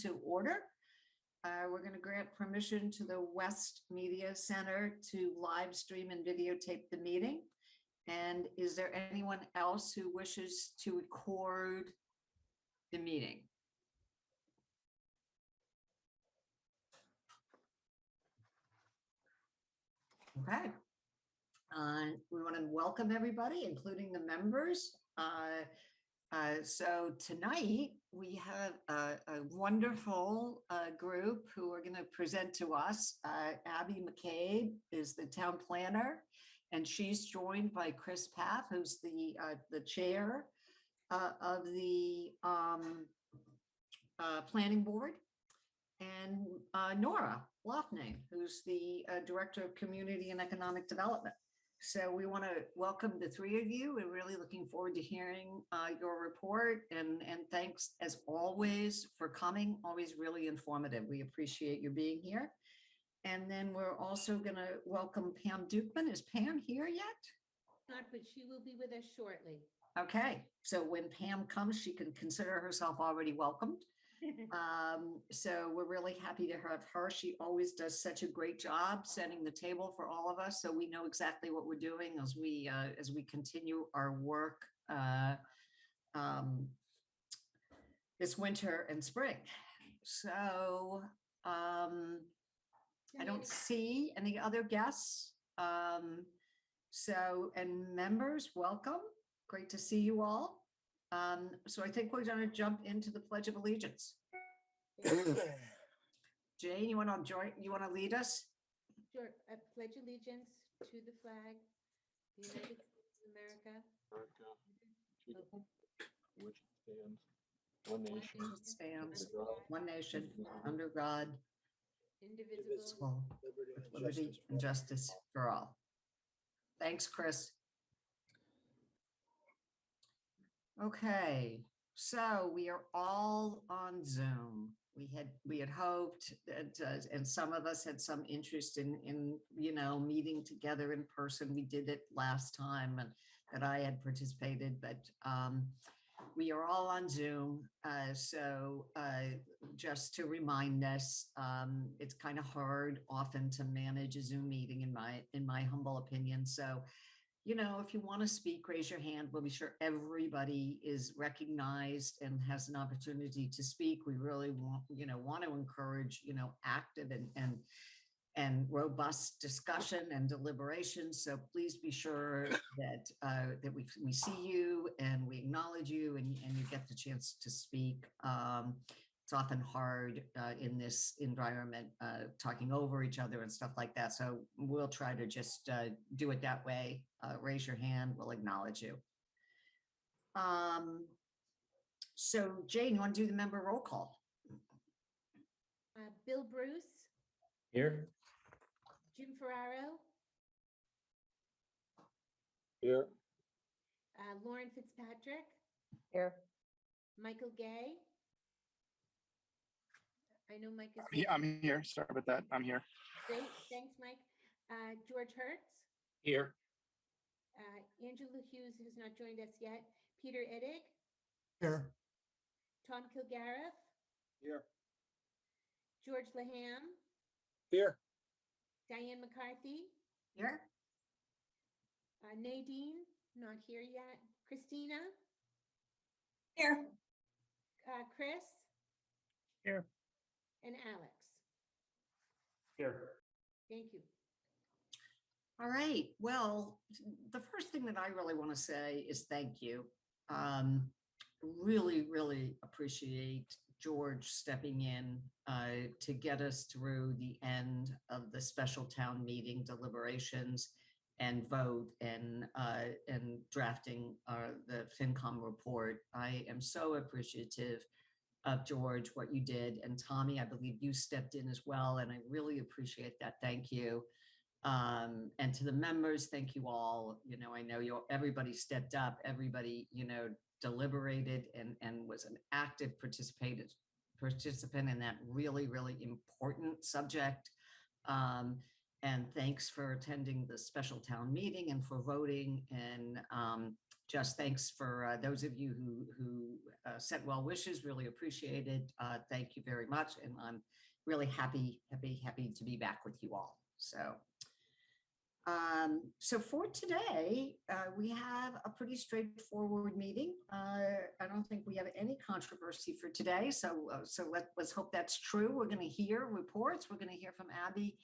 to order. We're going to grant permission to the West Media Center to live stream and videotape the meeting. And is there anyone else who wishes to record the meeting? Okay. We want to welcome everybody, including the members. So tonight we have a wonderful group who are going to present to us. Abby McCabe is the town planner, and she's joined by Chris Paff, who's the chair of the planning board, and Nora Loughnane, who's the director of community and economic development. So we want to welcome the three of you. We're really looking forward to hearing your report, and thanks as always for coming. Always really informative. We appreciate you being here. And then we're also going to welcome Pam Dukeman. Is Pam here yet? Not, but she will be with us shortly. Okay, so when Pam comes, she can consider herself already welcomed. So we're really happy to have her. She always does such a great job setting the table for all of us, so we know exactly what we're doing as we continue our work this winter and spring. So I don't see any other guests. And members, welcome. Great to see you all. So I think we're going to jump into the Pledge of Allegiance. Jane, you want to join? You want to lead us? Sure. I pledge allegiance to the flag, the United States of America, which stands one nation under God, indivisible, with liberty and justice for all. Thanks, Chris. Okay, so we are all on Zoom. We had hoped that, and some of us had some interest in meeting together in person. We did it last time, and that I had participated, but we are all on Zoom. So just to remind us, it's kind of hard often to manage a Zoom meeting, in my humble opinion. So, if you want to speak, raise your hand. We'll be sure everybody is recognized and has an opportunity to speak. We really want to encourage, active and robust discussion and deliberation. So please be sure that we see you and we acknowledge you, and you get the chance to speak. It's often hard in this environment, talking over each other and stuff like that. So we'll try to just do it that way. Raise your hand, we'll acknowledge you. So Jane, you want to do the member roll call? Bill Bruce. Here. Jim Ferraro. Here. Lauren Fitzpatrick. Here. Michael Gay. I know Mike is here. I'm here. Sorry about that. I'm here. Great. Thanks, Mike. George Hertz. Here. Angela Hughes has not joined us yet. Peter Eddig. Here. Tom Kilgariff. Here. George Laham. Here. Diane McCarthy. Here. Nadine, not here yet. Christina. Here. Chris. Here. And Alex. Here. Thank you. All right. Well, the first thing that I really want to say is thank you. Really, really appreciate George stepping in to get us through the end of the special town meeting deliberations and vote and drafting the FinCom report. I am so appreciative of George, what you did. And Tommy, I believe you stepped in as well, and I really appreciate that. Thank you. And to the members, thank you all. I know everybody stepped up, everybody, deliberated and was an active participant in that really, really important subject. And thanks for attending the special town meeting and for voting and just thanks for those of you who sent well wishes. Really appreciate it. Thank you very much, and I'm really happy to be back with you all. So for today, we have a pretty straightforward meeting. I don't think we have any controversy for today. So let's hope that's true. We're going to hear reports. We're going to hear from Abby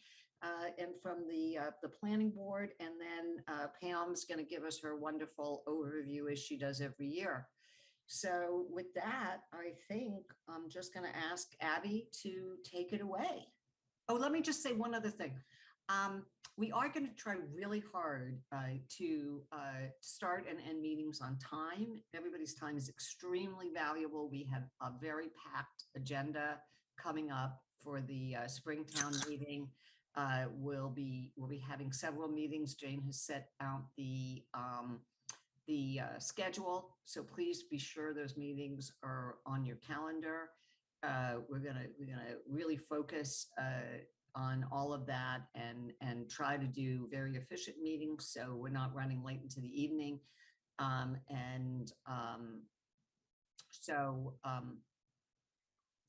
and from the planning board, and then Pam's going to give us her wonderful overview as she does every year. So with that, I think I'm just going to ask Abby to take it away. Oh, let me just say one other thing. We are going to try really hard to start and end meetings on time. Everybody's time is extremely valuable. We have a very packed agenda coming up for the Springtown meeting. We'll be having several meetings. Jane has set out the schedule, so please be sure those meetings are on your calendar. We're gonna really focus on all of that and try to do very efficient meetings so we're not running late into the evening.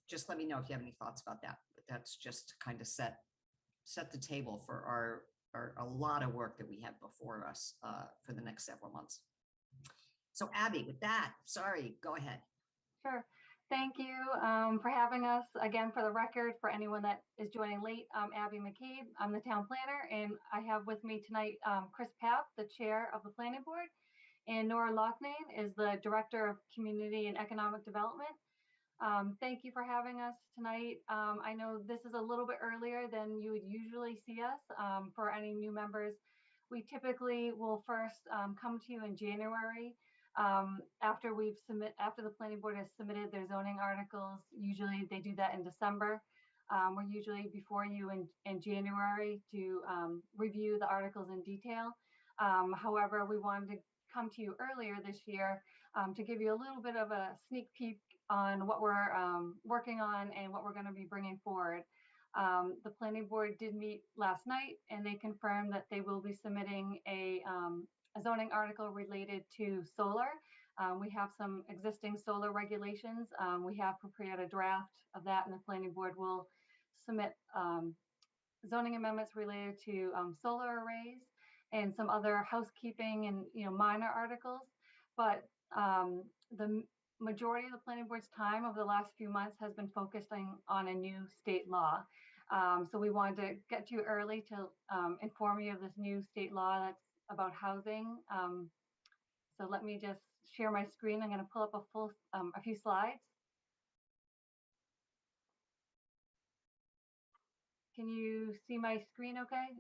Just let me know if you have any thoughts about that. But that's just to kind of set the table for a lot of work that we have before us for the next several months. So Abby, with that, sorry, go ahead. Sure. Thank you for having us. Again, for the record, for anyone that is joining late, I'm Abby McCabe. I'm the town planner, and I have with me tonight Chris Papp, the chair of the planning board, and Nora Loughnane is the director of community and economic development. Thank you for having us tonight. I know this is a little bit earlier than you would usually see us. For any new members, we typically will first come to you in January. After the planning board has submitted their zoning articles. Usually they do that in December. We're usually before you in January to review the articles in detail. However, we wanted to come to you earlier this year to give you a little bit of a sneak peek on what we're working on and what we're going to be bringing forward. The planning board did meet last night, and they confirmed that they will be submitting a zoning article related to solar. We have some existing solar regulations. We have prepared a draft of that, and the planning board will submit zoning amendments related to solar arrays and some other housekeeping and minor articles. But the majority of the planning board's time over the last few months has been focusing on a new state law. So we wanted to get to you early to inform you of this new state law that's about housing. So let me just share my screen. I'm going to pull up a few slides. Can you see my screen okay?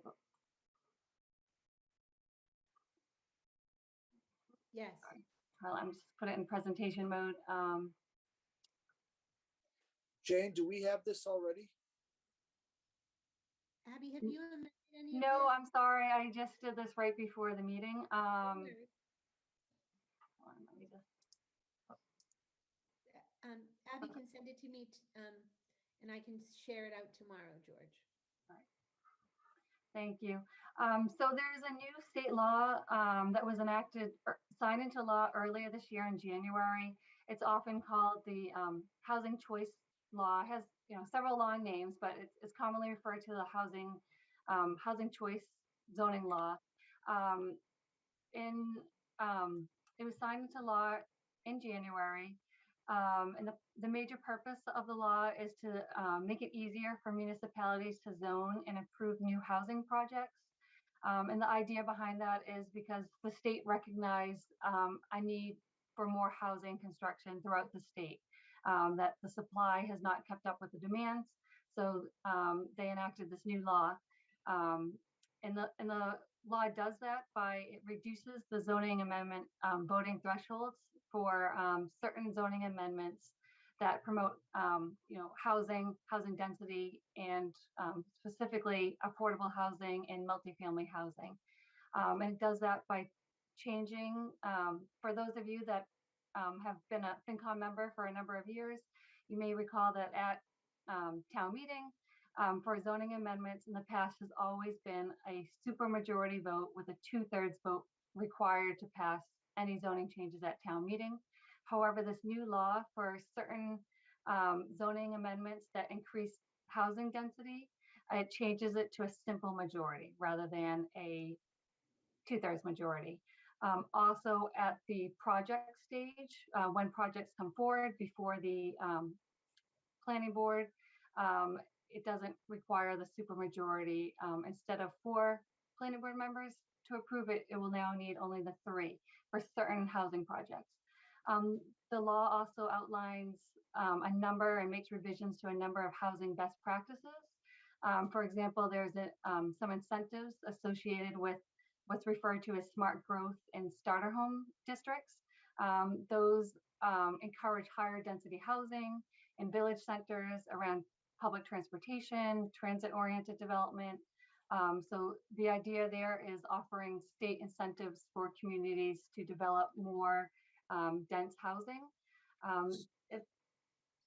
Yes. Well, I'm just put it in presentation mode. Jane, do we have this already? Abby, have you amended any of No, this? I'm sorry. I just did this right before the meeting. No worries. Hold on, let me just- Abby can send it to me and I can share it out tomorrow, George. Thank you. So there's a new state law that was signed into law earlier this year in January. It's often called the Housing Choice Law. It has several long names, but it's commonly referred to the Housing Choice Zoning Law. It was signed into law in January. And the major purpose of the law is to make it easier for municipalities to zone and approve new housing projects. And the idea behind that is because the state recognized a need for more housing construction throughout the state, that the supply has not kept up with the demands. So they enacted this new law. And the law does that by it reduces the zoning amendment voting thresholds for certain zoning amendments that promote housing density, and specifically affordable housing and multifamily housing. And it does that by changing, for those of you that have been a FinCom member for a number of years, you may recall that at town meeting, for zoning amendments in the past has always been a supermajority vote with a 2/3 vote required to pass any zoning changes at town meeting. However, this new law for certain zoning amendments that increase housing density, it changes it to a simple majority rather than a 2/3 majority. Also at the project stage, when projects come forward before the planning board, it doesn't require the supermajority. Instead of 4 planning board members to approve it, it will now need only the 3 for certain housing projects. The law also outlines a number and makes revisions to a number of housing best practices. For example, there's some incentives associated with what's referred to as smart growth and starter home districts. Those encourage higher density housing in village centers around public transportation, transit-oriented development. So the idea there is offering state incentives for communities to develop more dense housing.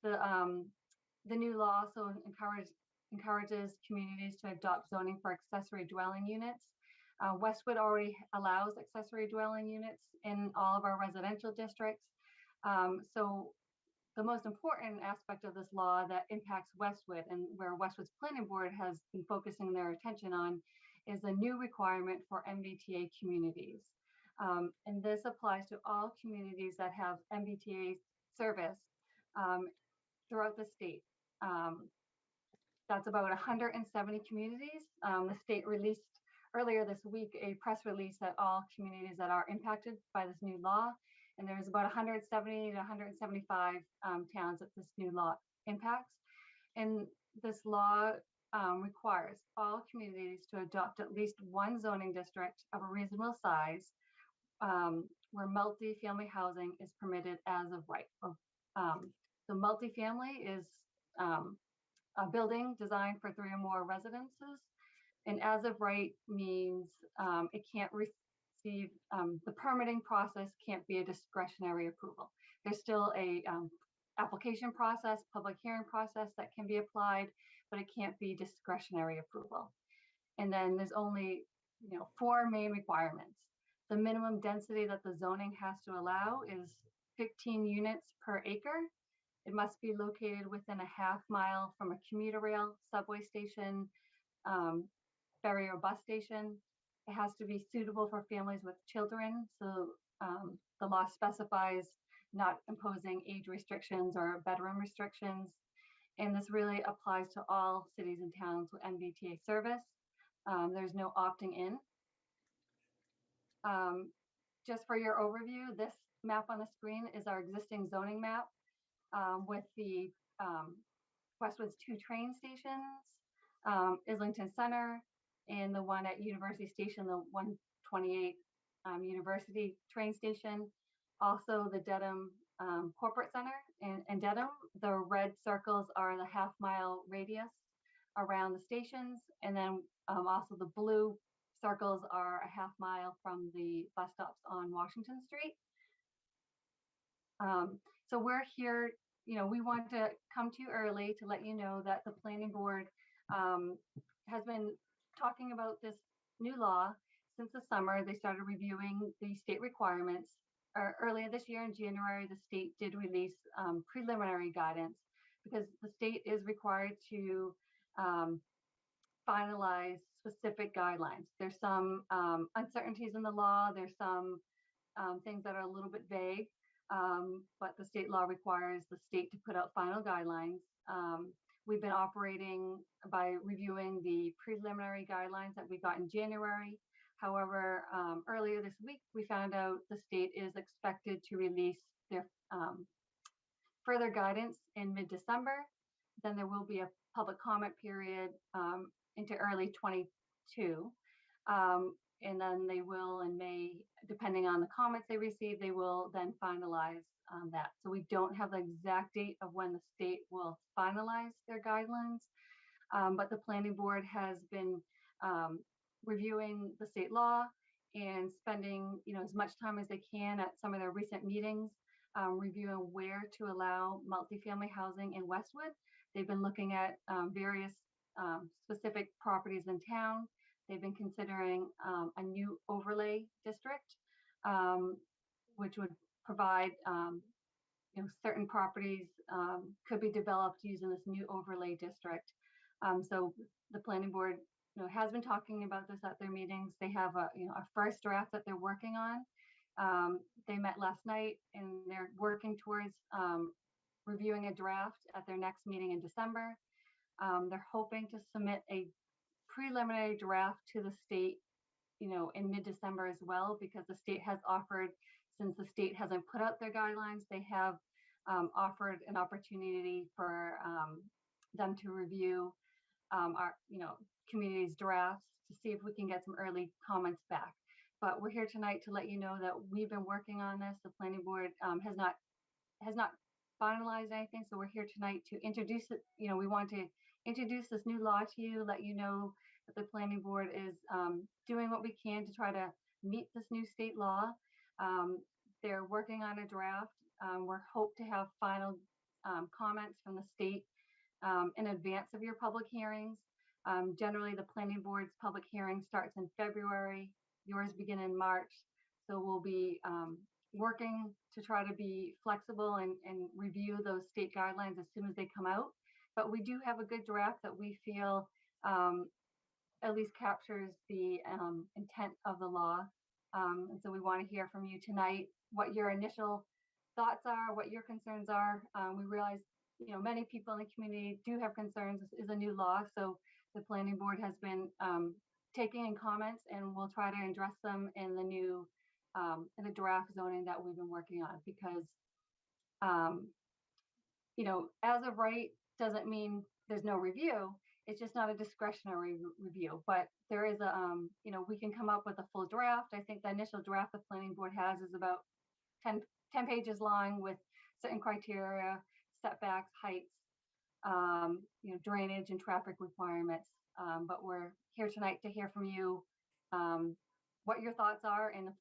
The new law also encourages communities to adopt zoning for accessory dwelling units. Westwood already allows accessory dwelling units in all of our residential districts. So the most important aspect of this law that impacts Westwood and where Westwood's planning board has been focusing their attention on is a new requirement for MBTA communities. And this applies to all communities that have MBTA service throughout the state. That's about 170 communities. The state released earlier this week a press release that all communities that are impacted by this new law, and there's about 170 to 175 towns that this new law impacts. And this law requires all communities to adopt at least one zoning district of a reasonable size where multi-family housing is permitted as of right. So multi-family is a building designed for 3 or more residences. And as of right means it can't receive, the permitting process can't be a discretionary approval. There's still a application process, public hearing process that can be applied, but it can't be discretionary approval. And then there's only 4 main requirements. The minimum density that the zoning has to allow is 15 units per acre. It must be located within a half mile from a commuter rail, subway station, ferry or bus station. It has to be suitable for families with children. So the law specifies not imposing age restrictions or bedroom restrictions. And this really applies to all cities and towns with MBTA service. There's no opting in. Just for your overview, this map on the screen is our existing zoning map with the Westwood's 2 train stations, Islington Center, and the one at University Station, the 128 University train station. Also the Dedham Corporate Center in Dedham. The red circles are the half-mile radius around the stations. And then also the blue circles are a half mile from the bus stops on Washington Street. So we're here, we want to come to you early to let you know that the planning board has been talking about this new law since the summer. They started reviewing the state requirements. Earlier this year in January, the state did release preliminary guidance because the state is required to finalize specific guidelines. There's some uncertainties in the law. There's some things that are a little bit vague, but the state law requires the state to put out final guidelines. We've been operating by reviewing the preliminary guidelines that we got in January. However, earlier this week, we found out the state is expected to release their further guidance in mid-December. Then there will be a public comment period into early 22. And then they will in May, depending on the comments they receive, they will then finalize that. So we don't have the exact date of when the state will finalize their guidelines, but the planning board has been reviewing the state law and spending as much time as they can at some of their recent meetings, reviewing where to allow multifamily housing in Westwood. They've been looking at various specific properties in town. They've been considering a new overlay district. which would provide, certain properties could be developed using this new overlay district. So the planning board, has been talking about this at their meetings. They have a first draft that they're working on. They met last night and they're working towards reviewing a draft at their next meeting in December. They're hoping to submit a preliminary draft to the state, in mid-December as well, because the state has offered, since the state hasn't put out their guidelines, they have offered an opportunity for them to review our, community's drafts to see if we can get some early comments back. But we're here tonight to let you know that we've been working on this. The planning board has not finalized anything, so we're here tonight to introduce it. We want to introduce this new law to you, let you know that the planning board is doing what we can to try to meet this new state law. They're working on a draft. We're hope to have final comments from the state in advance of your public hearings. Generally, the planning board's public hearing starts in February. Yours begin in March. So we'll be working to try to be flexible and review those state guidelines as soon as they come out. But we do have a good draft that we feel at least captures the intent of the law. And so we want to hear from you tonight, what your initial thoughts are, what your concerns are. We realize, many people in the community do have concerns. This is a new law, so the planning board has been taking in comments, and we'll try to address them in the new, in the draft zoning that we've been working on, because, as of right doesn't mean there's no review. It's just not a discretionary review, but there is a, we can come up with a full draft. I think the initial draft the planning board has is about 10 pages long with certain criteria, setbacks, heights, drainage and traffic requirements. But we're here tonight to hear from you what your thoughts are. And,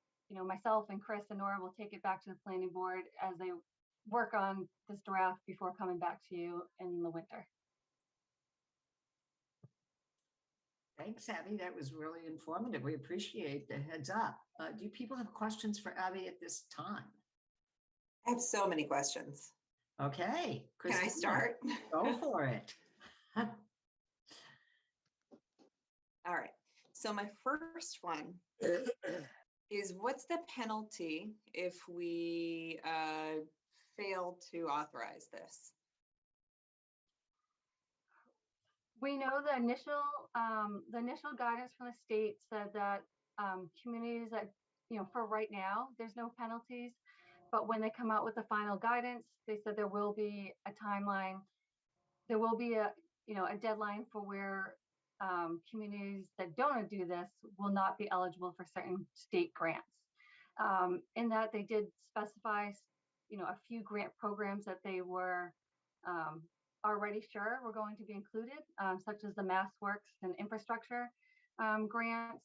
myself and Chris and Nora will take it back to the planning board as they work on this draft before coming back to you in the winter. Thanks, Abby. That was really informative. We appreciate the heads up. Do people have questions for Abby at this time? I have so many questions. Okay. Can I Christina, start? Go for it. All right. So my first one is, what's the penalty if we fail to authorize this? We know the initial guidance from the state said that communities that, for right now, there's no penalties, but when they come out with the final guidance, they said there will be a timeline. There will be a deadline for where communities that don't do this will not be eligible for certain state grants. In that they did specify, a few grant programs that they were already sure were going to be included, such as the Mass Works and infrastructure grants.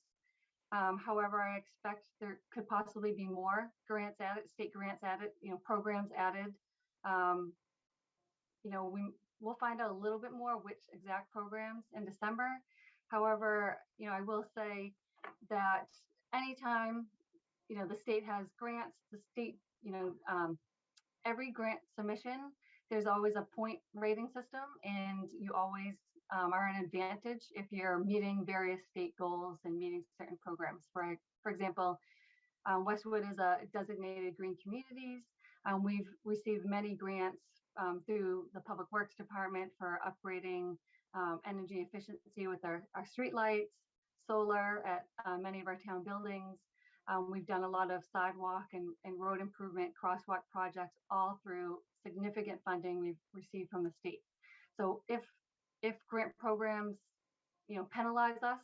However, I expect there could possibly be more grants added, state grants added, programs added. We'll find out a little bit more which exact programs in December. However, I will say that anytime, the state has grants, the state, every grant submission, there's always a point rating system, and you always are an advantage if you're meeting various state goals and meeting certain programs. For example, Westwood is a designated green communities. We've received many grants through the Public Works Department for upgrading energy efficiency with our street lights, solar at many of our town buildings. We've done a lot of sidewalk and road improvement, crosswalk projects, all through significant funding we've received from the state. So if grant programs, penalize us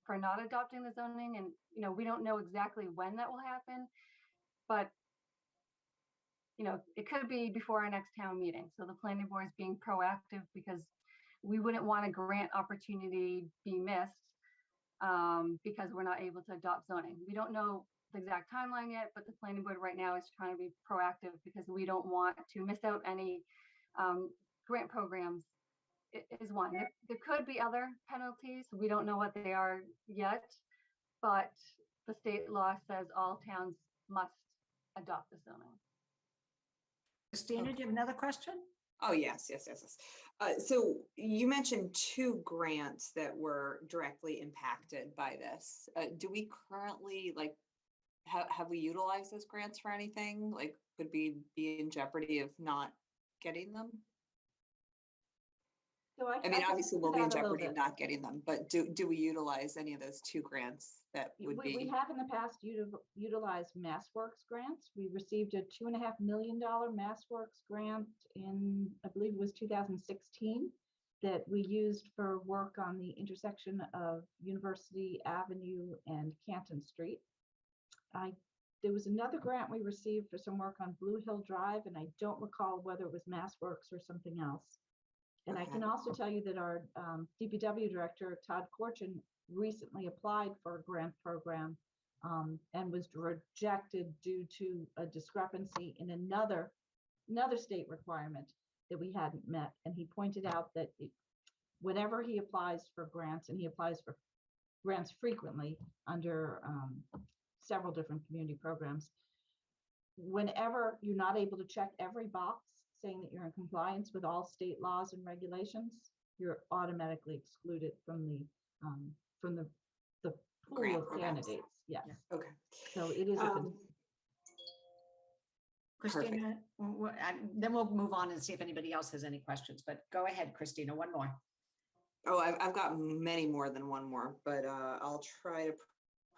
for not adopting the zoning, and we don't know exactly when that will happen, but it could be before our next town meeting. So the planning board is being proactive, because we wouldn't want a grant opportunity be missed because we're not able to adopt zoning. We don't know the exact timeline yet, but the planning board right now is trying to be proactive, because we don't want to miss out any grant programs. Is one. There could be other penalties. We don't know what they are yet, but the state law says all towns must adopt the zoning. Christina, do you have another question? Oh, yes. So you mentioned 2 grants that were directly impacted by this. Do we currently, like, have we utilized those grants for anything? Like, could we be in jeopardy of not getting them? So I mean, can obviously, answer we'll be in that a little jeopardy of bit. not getting them, but do we utilize any of those 2 grants that would We be? have in the past utilized MassWorks grants. We received a $2.5 million MassWorks grant in, I believe it was 2016, that we used for work on the intersection of University Avenue and Canton Street. There was another grant we received for some work on Blue Hill Drive, and I don't recall whether it was MassWorks or something else. And I can also tell you that our DPW director, Todd Korchin, recently applied for a grant program and was rejected due to a discrepancy in another state requirement that we hadn't met. And he pointed out that whenever he applies for grants, and he applies for grants frequently under several different community programs, whenever you're not able to check every box saying that you're in compliance with all state laws and regulations, you're automatically excluded from the pool Grant of programs. candidates. Yes. Okay. So it is a Christina, then we'll move on and see if anybody else has any questions, but go ahead, Christina, one more. Oh, I've got many more than one more, but I'll try to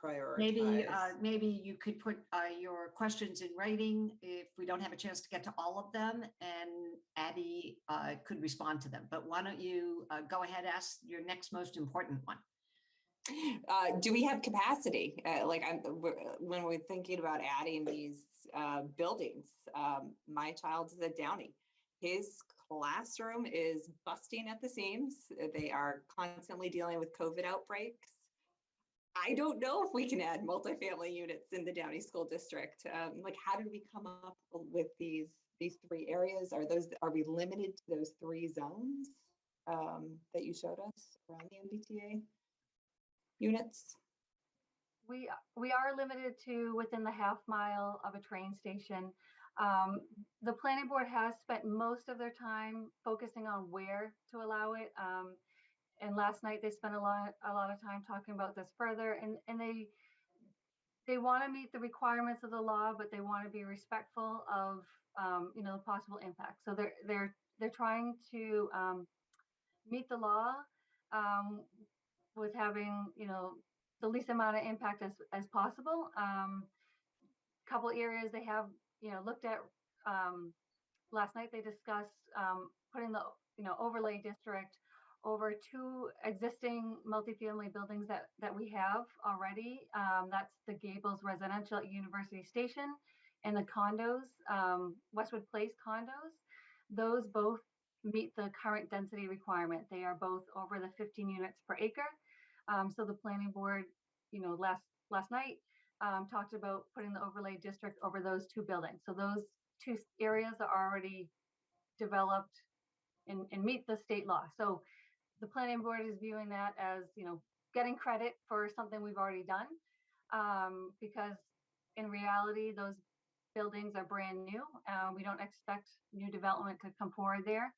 prioritize. Maybe you could put your questions in writing if we don't have a chance to get to all of them, and Abby could respond to them. But why don't you go ahead, ask your next most important one. Do we have capacity? When we're thinking about adding these buildings, my child is at Downey. His classroom is busting at the seams. They are constantly dealing with COVID outbreaks. I don't know if we can add multifamily units in the Downey School District. Like, how did we come up with these 3 areas? Are we limited to those 3 zones that you showed us around the MBTA units? We are limited to within the half mile of a train station. The planning board has spent most of their time focusing on where to allow it. And last night they spent a lot of time talking about this further, and they want to meet the requirements of the law, but they want to be respectful of the possible impact. So they're trying to meet the law with having the least amount of impact as possible. Couple areas they have looked at. Last night they discussed putting the overlay district over 2 existing multifamily buildings that we have already. That's the Gables residential at University Station and the condos, Westwood Place condos. Those both meet the current density requirement. They are both over the 15 units per acre. So the planning board, last night talked about putting the overlay district over those 2 buildings. So those 2 areas are already developed and meet the state law. So the planning board is viewing that as, getting credit for something we've already done, because in reality, those buildings are brand new. We don't expect new development to come forward there.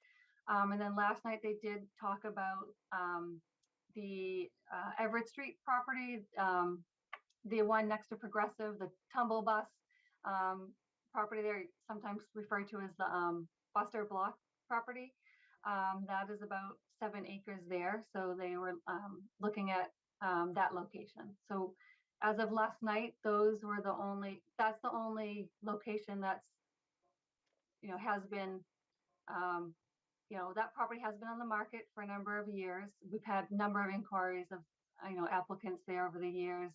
And then last night they did talk about the Everett Street property, the one next to Progressive, the Tumble Bus property there, sometimes referred to as the Buster Block property. That is about 7 acres there. So they were looking at that location. So as of last night, that's the only location that's, has been, that property has been on the market for a number of years. We've had a number of inquiries of, applicants there over the years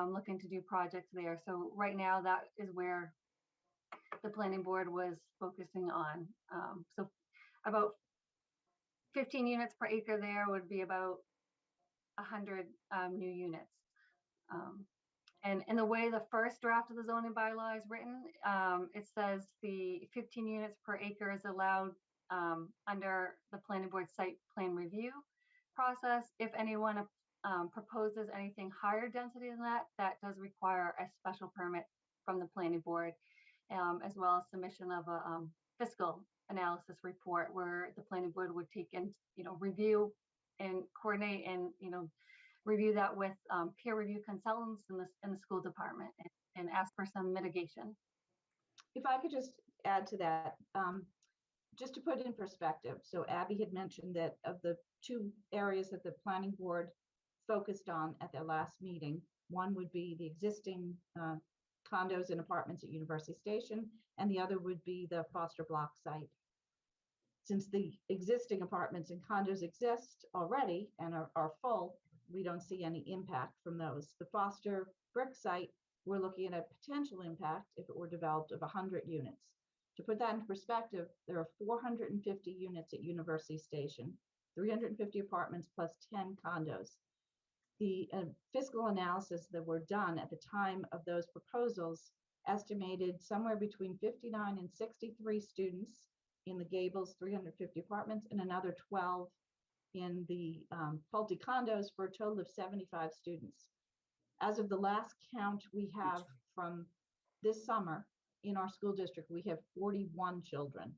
looking to do projects there. So right now that is where the planning board was focusing on. So about 15 units per acre there would be about 100 new units. And the way the first draft of the zoning bylaw is written, it says the 15 units per acre is allowed under the planning board site plan review process. If anyone proposes anything higher density than that, that does require a special permit from the planning board, as well as submission of a fiscal analysis report where the planning board would take and, review and coordinate and, review that with peer review consultants in the school department and ask for some mitigation. If I could just add to that, just to put in perspective. So Abby had mentioned that of the two areas that the planning board focused on at their last meeting, one would be the existing condos and apartments at University Station, and the other would be the Foster Block site. Since the existing apartments and condos exist already and are full, we don't see any impact from those. The Foster Brick site, we're looking at a potential impact if it were developed of 100 units. To put that in perspective, there are 450 units at University Station, 350 apartments plus 10 condos. The fiscal analysis that were done at the time of those proposals estimated somewhere between 59 and 63 students in the Gables 350 apartments and another 12 in the Pulte condos for a total of 75 students. As of the last count we have from this summer in our school district, we have 41 children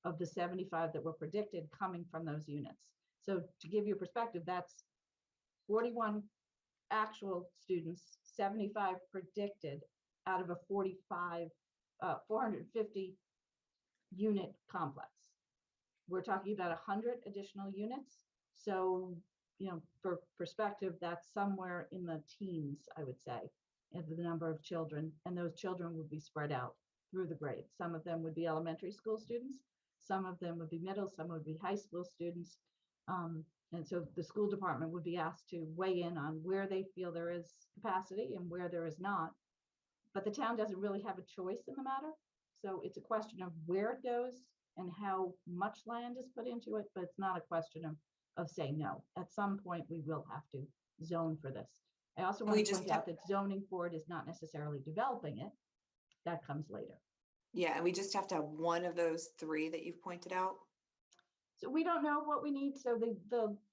of the 75 that were predicted coming from those units. So to give you a perspective, that's 41 actual students, 75 predicted out of a 450 unit complex. We're talking about 100 additional units. So, for perspective, that's somewhere in the teens, I would say, of the number of children. And those children would be spread out through the grades. Some of them would be elementary school students. Some of them would be middle, some would be high school students. And so the school department would be asked to weigh in on where they feel there is capacity and where there is not. But the town doesn't really have a choice in the matter. So it's a question of where it goes and how much land is put into it, but it's not a question of saying no. At some point, we will have to zone for this. I also want to point out that zoning board is not necessarily developing it. That comes later. Yeah, and we just have to have one of those three that you've pointed out. So we don't know what we need. So the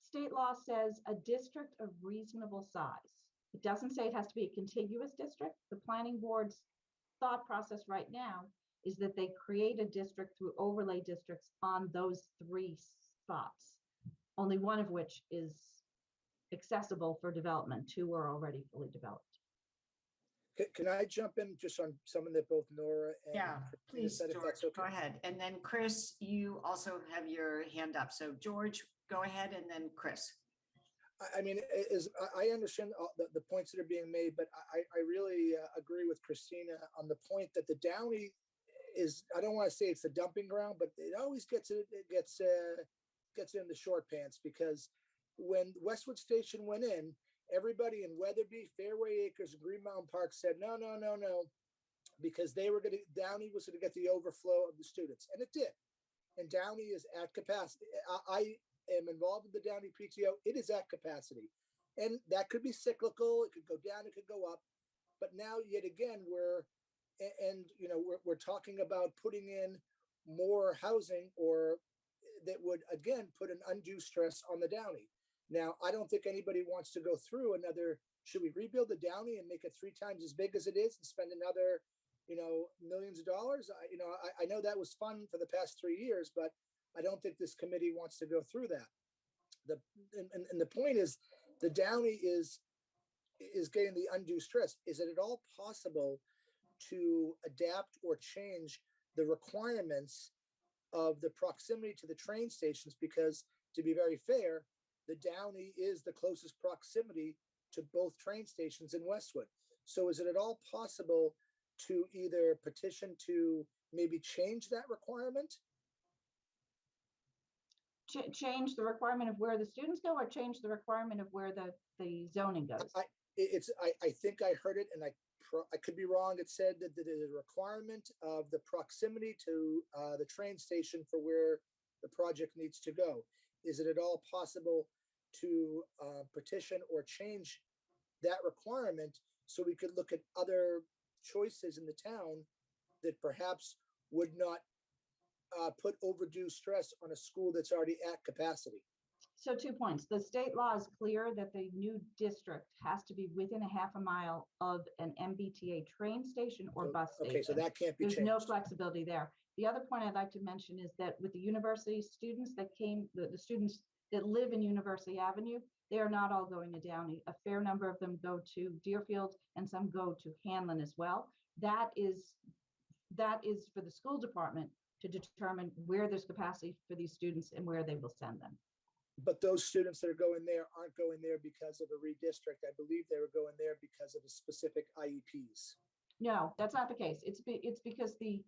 state law says a district of reasonable size. It doesn't say it has to be a contiguous district. The planning board's thought process right now is that they create a district through overlay districts on those three spots, only one of which is accessible for development. Two are already fully developed. Can I jump in just on something that both Nora and Yeah, Christina please, said, if George, that's okay? go ahead. And then Chris, you also have your hand up. So George, go ahead, and then Chris. I mean, I understand the points that are being made, but I really agree with Christina on the point that the Downey is, I don't want to say it's the dumping ground, but it always gets in the short pants, because when Westwood Station went in, everybody in Weatherby, Fairway Acres, and Green Mountain Park said, no, because Downey was going to get the overflow of the students. And it did. And Downey is at capacity. I am involved in the Downey PTO. It is at capacity. And that could be cyclical. It could go down, it could go up. But now, yet again, we're talking about putting in more housing, or that would, again, put an undue stress on the Downey. Now, I don't think anybody wants to go through another, should we rebuild the Downey and make it 3 times as big as it is and spend another, millions of dollars? I know that was fun for the past 3 years, but I don't think this committee wants to go through that. And the point is, the Downey is getting the undue stress. Is it at all possible to adapt or change the requirements of the proximity to the train stations? Because, to be very fair, the Downey is the closest proximity to both train stations in Westwood. So is it at all possible to either petition to maybe change that requirement? Change the requirement of where the students go, or change the requirement of where the zoning goes? I think I heard it, and I could be wrong. It said that the requirement of the proximity to the train station for where the project needs to go. Is it at all possible to petition or change that requirement so we could look at other choices in the town that perhaps would not put overdue stress on a school that's already at capacity? So 2 points. The state law is clear that the new district has to be within a half a mile of an MBTA train station or bus station. Okay, so that can't be There's changed. no flexibility there. The other point I'd like to mention is that with the university students that came, the students that live in University Avenue, they are not all going to Downey. A fair number of them go to Deerfield and some go to Hanlon as well. That is for the school department to determine where there's capacity for these students and where they will send them. But those students that are going there aren't going there because of a redistrict. I believe they were going there because of a specific IEPs. No, that's not the case. It's because the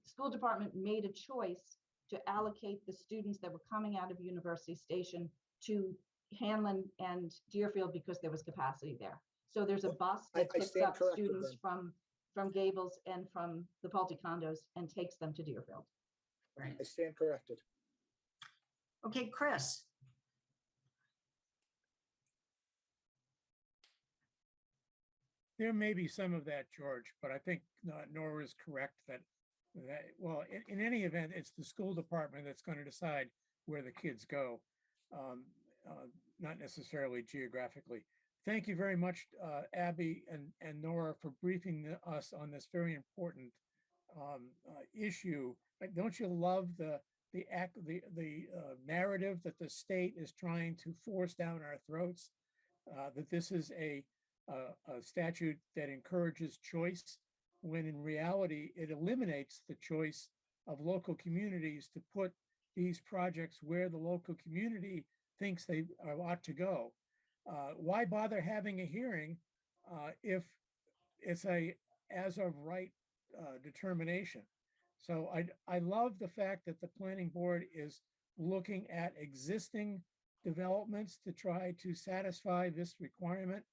school department made a choice to allocate the students that were coming out of University Station to Hanlon and Deerfield because there was capacity there. So there's a bus that I picks stand up corrected students from Gables and from the Pulte condos and takes them to Deerfield. Right. I stand corrected. Okay, Chris. There may be some of that, George, but I think Nora is correct that well, in any event, it's the school department that's going to decide where the kids go, not necessarily geographically. Thank you very much, Abby and Nora, for briefing us on this very important issue. Don't you love the narrative that the state is trying to force down our throats? That this is a statute that encourages choice, when in reality it eliminates the choice of local communities to put these projects where the local community thinks they ought to go. Why bother having a hearing if it's a as of right determination? So I love the fact that the planning board is looking at existing developments to try to satisfy this requirement.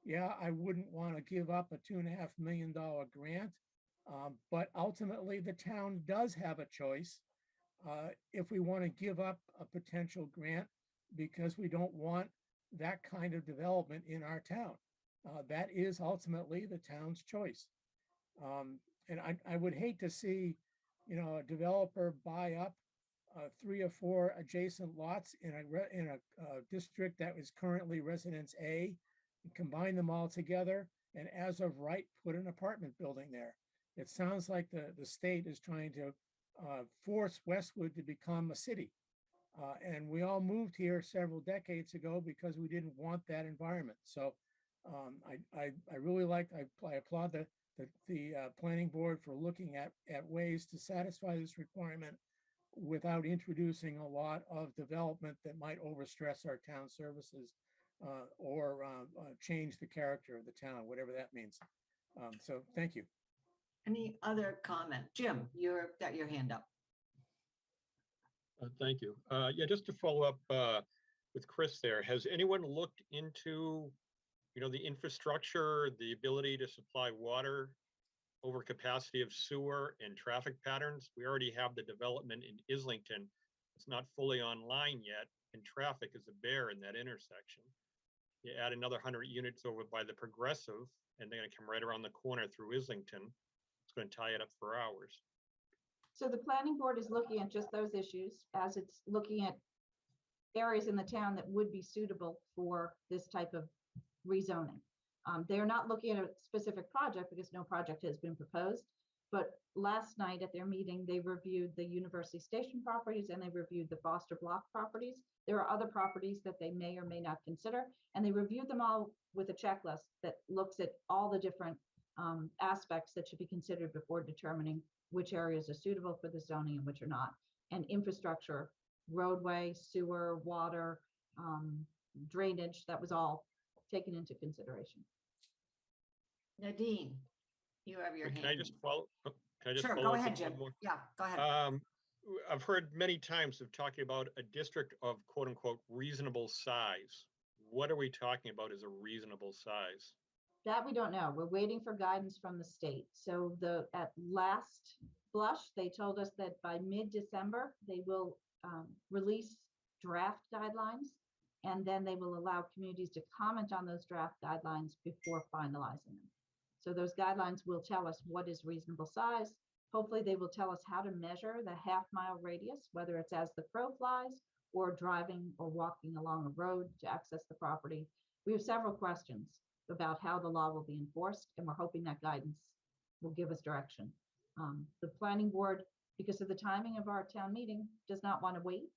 Yeah, I wouldn't want to give up a $2.5 million grant, but ultimately the town does have a choice if we want to give up a potential grant because we don't want that kind of development in our town. That is ultimately the town's choice. And I would hate to see, a developer buy up 3 or 4 adjacent lots in a district that is currently Residence A, and combine them all together, and as of right, put an apartment building there. It sounds like the state is trying to force Westwood to become a city. And we all moved here several decades ago because we didn't want that environment. So I really I applaud the planning board for looking at ways to satisfy this requirement without introducing a lot of development that might overstress our town services or change the character of the town, whatever that means. So thank you. Any other comment? Jim, you've got your hand up. Thank you. Yeah, just to follow up with Chris there, has anyone looked into, the infrastructure, the ability to supply water, overcapacity of sewer and traffic patterns? We already have the development in Islington. It's not fully online yet, and traffic is a bear in that intersection. You add another 100 units over by the Progressive, and they're going to come right around the corner through Islington. It's going to tie it up for hours. So the planning board is looking at just those issues as it's looking at areas in the town that would be suitable for this type of rezoning. They're not looking at a specific project because no project has been proposed. But last night at their meeting, they reviewed the University Station properties and they reviewed the Foster Block properties. There are other properties that they may or may not consider, and they reviewed them all with a checklist that looks at all the different aspects that should be considered before determining which areas are suitable for the zoning and which are not. And infrastructure, roadway, sewer, water, drainage, that was all taken into consideration. Nadine, you have your hand. Can I just follow? Can I just Sure, follow go up ahead, with Jim. one more? Yeah, go ahead. I've heard many times of talking about a district of quote unquote reasonable size. What are we talking about as a reasonable size? That we don't know. We're waiting for guidance from the state. So at last blush, they told us that by mid-December, they will release draft guidelines, and then they will allow communities to comment on those draft guidelines before finalizing them. So those guidelines will tell us what is reasonable size. Hopefully they will tell us how to measure the half-mile radius, whether it's as the crow flies or driving or walking along a road to access the property. We have several questions about how the law will be enforced, and we're hoping that guidance will give us direction. The planning board, because of the timing of our town meeting, does not want to wait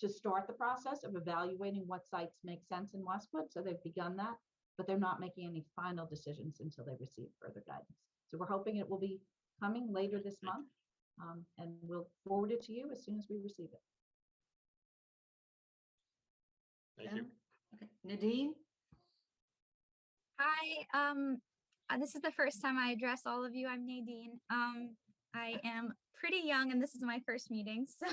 to start the process of evaluating what sites make sense in Westwood. So they've begun that, but they're not making any final decisions until they receive further guidance. So we're hoping it will be coming later this month, and we'll forward it to you as soon as we receive it. Thank you. Okay. Nadine? Hi, this is the first time I address all of you. I'm Nadine. I am pretty young and this is my first meeting, so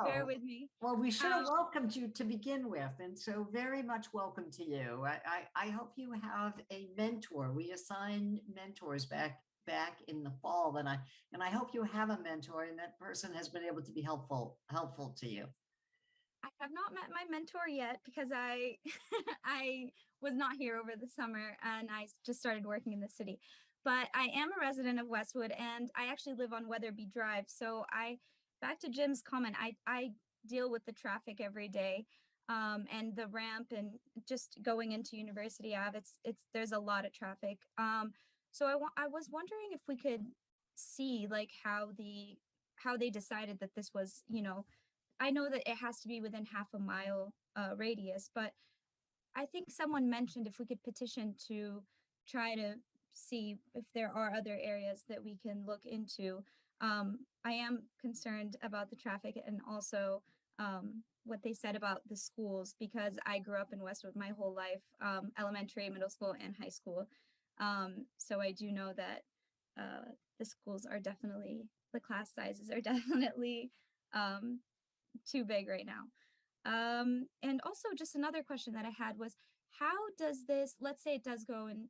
bear Oh, with me. well, we should have welcomed you to begin with, and so very much welcome to you. I hope you have a mentor. We assign mentors back in the fall, and I hope you have a mentor and that person has been able to be helpful to you. I have not met my mentor yet because I I was not here over the summer and I just started working in the city. But I am a resident of Westwood and I actually live on Weatherby Drive. So back to Jim's comment, I deal with the traffic every day, and the ramp and just going into University Ave. There's a lot of traffic. So I was wondering if we could see like how they decided that this was, I know that it has to be within half a mile radius, but I think someone mentioned if we could petition to try to see if there are other areas that we can look into. I am concerned about the traffic and also what they said about the schools, because I grew up in Westwood my whole life, elementary, middle school, and high school. So I do know that the schools are definitely, the class sizes are definitely too big right now. And also just another question that I had was, how does this, let's say it does go in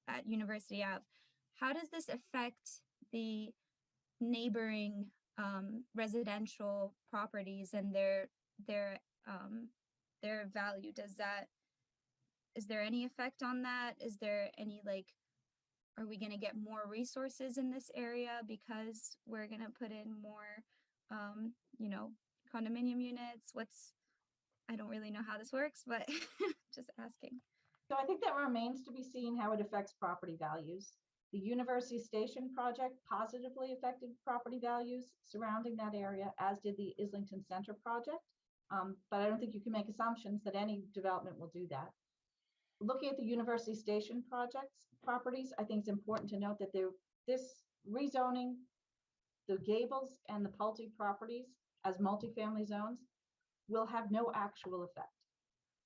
at University Ave, how does this affect the neighboring residential properties and their value? Is there any effect on that? Is there any, like, are we going to get more resources in this area because we're going to put in more condominium units? I don't really know how this works, but just asking. So I think that remains to be seen how it affects property values. The University Station project positively affected property values surrounding that area, as did the Islington Center project. But I don't think you can make assumptions that any development will do that. Looking at the University Station properties, I think it's important to note that this rezoning the Gables and the Pulte properties as multifamily zones will have no actual effect.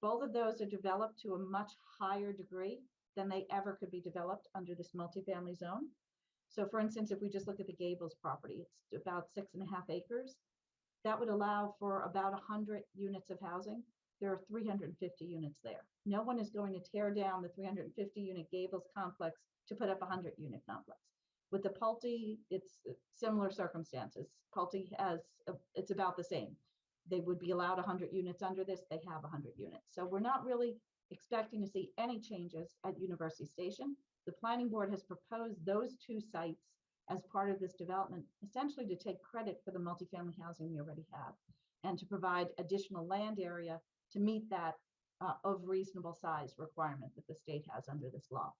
Both of those are developed to a much higher degree than they ever could be developed under this multifamily zone. So for instance, if we just look at the Gables property, it's about 6.5 acres. That would allow for about 100 units of housing. There are 350 units there. No one is going to tear down the 350 unit Gables complex to put up a 100 unit complex. With the Pulte, it's similar circumstances. Pulte it's about the same. They would be allowed 100 units under this. They have 100 units. So we're not really expecting to see any changes at University Station. The planning board has proposed those two sites as part of this development, essentially to take credit for the multifamily housing we already have and to provide additional land area to meet that of reasonable size requirement that the state has under this law.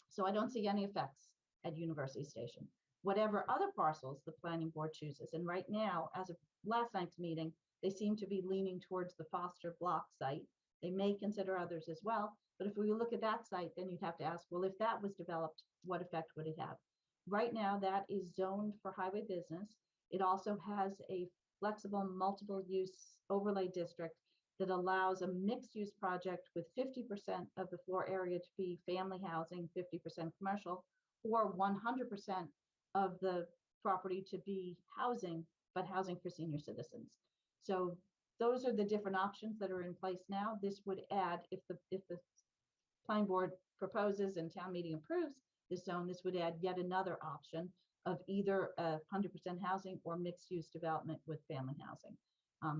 So I don't see any effects at University Station. Whatever other parcels the planning board chooses, and right now, as of last night's meeting, they seem to be leaning towards the Foster Block site. They may consider others as well, but if we look at that site, then you'd have to ask, well, if that was developed, what effect would it have? Right now, that is zoned for highway business. It also has a flexible multiple use overlay district that allows a mixed use project with 50% of the floor area to be family housing, 50% commercial, or 100% of the property to be housing, but housing for senior citizens. So those are the different options that are in place now. This would add, if the planning board proposes and town meeting approves this zone, this would add yet another option of either 100% housing or mixed use development with family housing.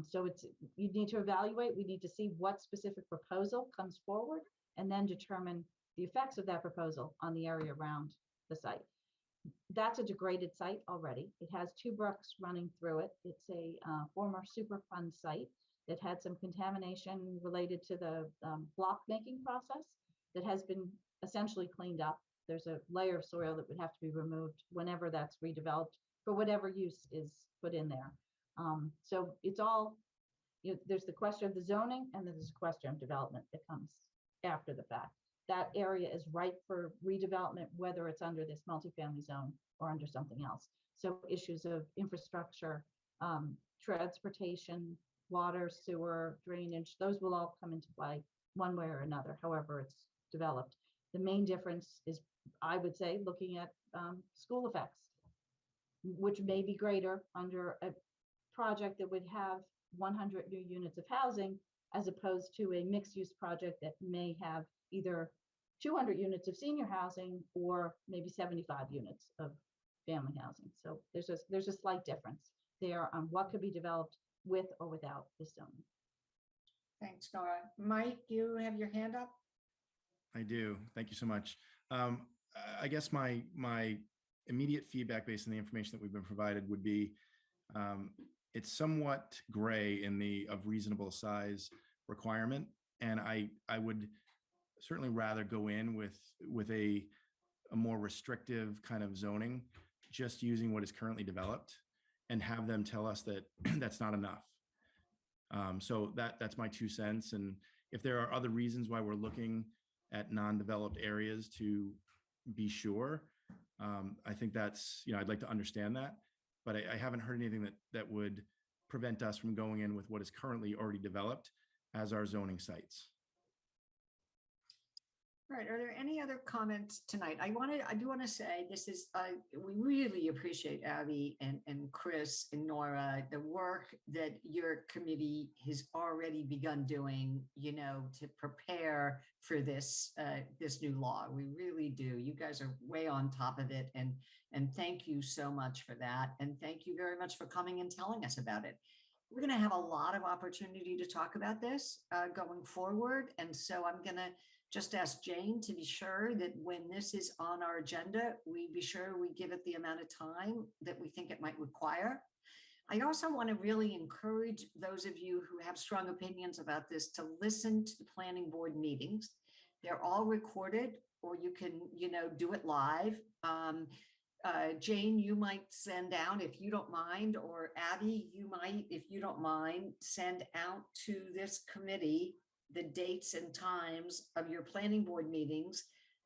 So you need to evaluate, we need to see what specific proposal comes forward and then determine the effects of that proposal on the area around the site. That's a degraded site already. It has two brooks running through it. It's a former Superfund site that had some contamination related to the block making process that has been essentially cleaned up. There's a layer of soil that would have to be removed whenever that's redeveloped for whatever use is put in there. So it's all, there's the question of the zoning, and then there's a question of development that comes after the fact. That area is ripe for redevelopment, whether it's under this multifamily zone or under something else. So issues of infrastructure, transportation, water, sewer, drainage, those will all come into play one way or another, however it's developed. The main difference is, I would say, looking at school effects, which may be greater under a project that would have 100 new units of housing, as opposed to a mixed-use project that may have either 200 units of senior housing or maybe 75 units of family housing. So there's a slight difference there on what could be developed with or without this zoning. Thanks, Nora. Mike, you have your hand up? I do. Thank you so much. I guess my immediate feedback based on the information that we've been provided would be it's somewhat gray in the of reasonable size requirement. And I would certainly rather go in with a more restrictive kind of zoning, just using what is currently developed, and have them tell us that that's not enough. So that's my 2 cents. And if there are other reasons why we're looking at non-developed areas, to be sure, I think that's, I'd like to understand that, but I haven't heard anything that would prevent us from going in with what is currently already developed as our zoning sites. All right, are there any other comments tonight? I do want to say this is, we really appreciate Abby and Chris and Nora, the work that your committee has already begun doing, to prepare for this this new law. We really do. You guys are way on top of it, and thank you so much for that. And thank you very much for coming and telling us about it. We're going to have a lot of opportunity to talk about this going forward. And so I'm going to just ask Jane to be sure that when this is on our agenda, we be sure we give it the amount of time that we think it might require. I also want to really encourage those of you who have strong opinions about this to listen to the planning board meetings. They're all recorded, or you can, do it live. Jane, you might send out, if you don't mind, or Abby, you might, if you don't mind, send out to this committee the dates and times of your planning board meetings,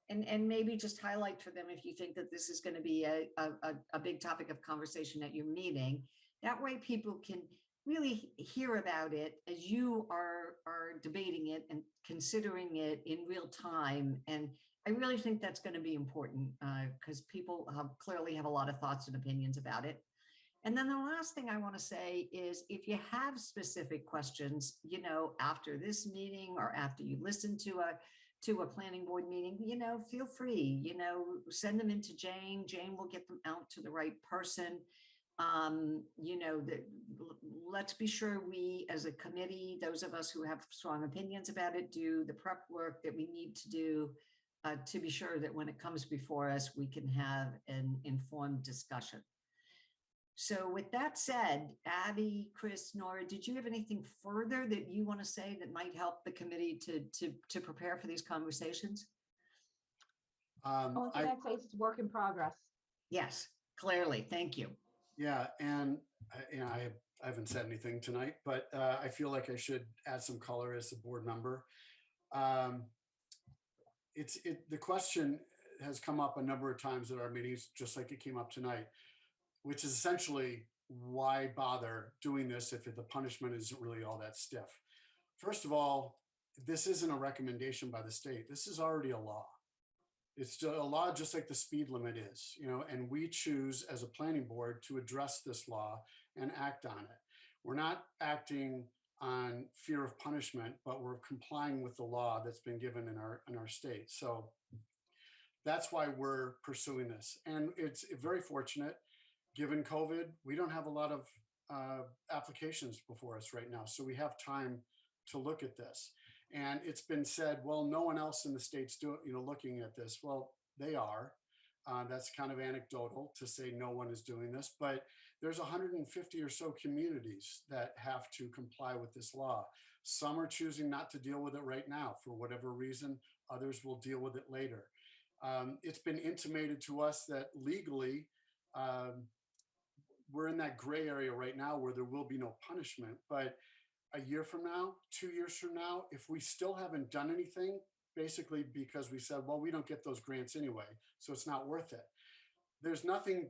and maybe just highlight for them if you think that this is going to be a big topic of conversation at your meeting. That way people can really hear about it as you are debating it and considering it in real time. And I really think that's going to be important because people clearly have a lot of thoughts and opinions about it. And then the last thing I want to say is, if you have specific questions, after this meeting or after you listen to a planning board meeting, feel free, send them into Jane. Jane will get them out to the right person. Let's be sure we, as a committee, those of us who have strong opinions about it, do the prep work that we need to do to be sure that when it comes before us, we can have an informed discussion. So with that said, Abby, Chris, Nora, did you have anything further that you want to say that might help the committee to prepare for these conversations? Only thing I'd say is it's a work in progress. Yes, clearly. Thank you. Yeah, and I haven't said anything tonight, but I feel like I should add some color as a board member. The question has come up a number of times at our meetings, just like it came up tonight, which is essentially, why bother doing this if the punishment isn't really all that stiff? First of all, this isn't a recommendation by the state. This is already a law. It's a law just like the speed limit is, and we choose as a planning board to address this law and act on it. We're not acting on fear of punishment, but we're complying with the law that's been given in our state. So that's why we're pursuing this. And it's very fortunate. Given COVID, we don't have a lot of applications before us right now. So we have time to look at this. And it's been said, well, no one else in the state's looking at this. Well, they are. That's kind of anecdotal to say no one is doing this, but there's 150 or so communities that have to comply with this law. Some are choosing not to deal with it right now for whatever reason. Others will deal with it later. It's been intimated to us that legally, we're in that gray area right now where there will be no punishment. But a year from now, 2 years from now, if we still haven't done anything, basically because we said, well, we don't get those grants anyway, so it's not worth it. There's nothing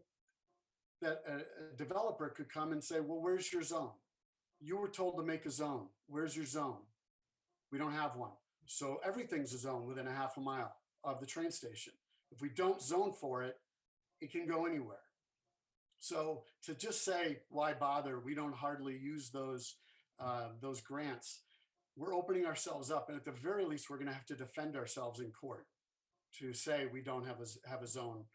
that a developer could come and say, well, where's your zone? You were told to make a zone. Where's your zone? We don't have one. So everything's a zone within a half a mile of the train station. If we don't zone for it, it can go anywhere. So to just say, why bother? We don't hardly use those grants. We're opening ourselves up. And at the very least, we're going to have to defend ourselves in court to say we don't have a zone.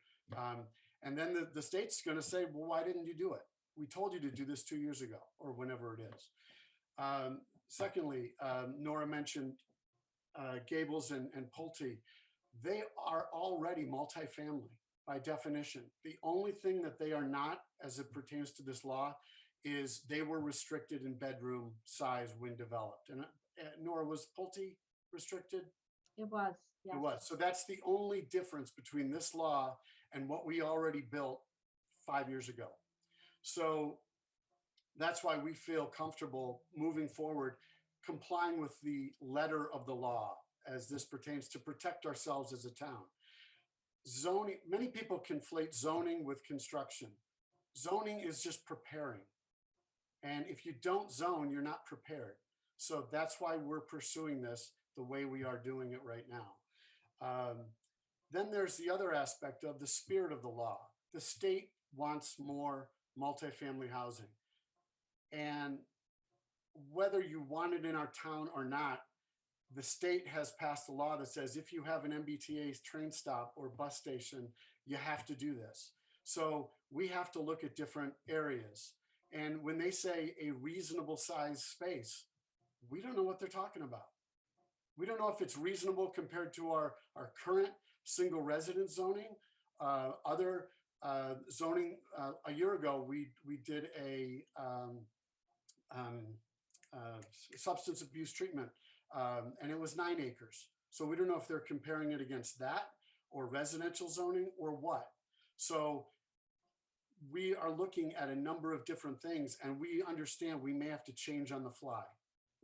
And then the state's going to say, well, why didn't you do it? We told you to do this 2 years ago or whenever it is. Secondly, Nora mentioned Gables and Pulte. They are already multifamily by definition. The only thing that they are not, as it pertains to this law, is they were restricted in bedroom size when developed. And Nora, was Pulte restricted? It was, yes. It was. So that's the only difference between this law and what we already built 5 years ago. So that's why we feel comfortable moving forward, complying with the letter of the law as this pertains to protect ourselves as a town. Zoning, many people conflate zoning with construction. Zoning is just preparing. And if you don't zone, you're not prepared. So that's why we're pursuing this the way we are doing it right now. Then there's the other aspect of the spirit of the law. The state wants more multifamily housing. And whether you want it in our town or not, the state has passed a law that says if you have an MBTA train stop or bus station, you have to do this. So we have to look at different areas. And when they say a reasonable size space, we don't know what they're talking about. We don't know if it's reasonable compared to our current single residence zoning. Other zoning, a year ago, we did a substance abuse treatment, and it was 9 acres. So we don't know if they're comparing it against that or residential zoning or what. So we are looking at a number of different things, and we understand we may have to change on the fly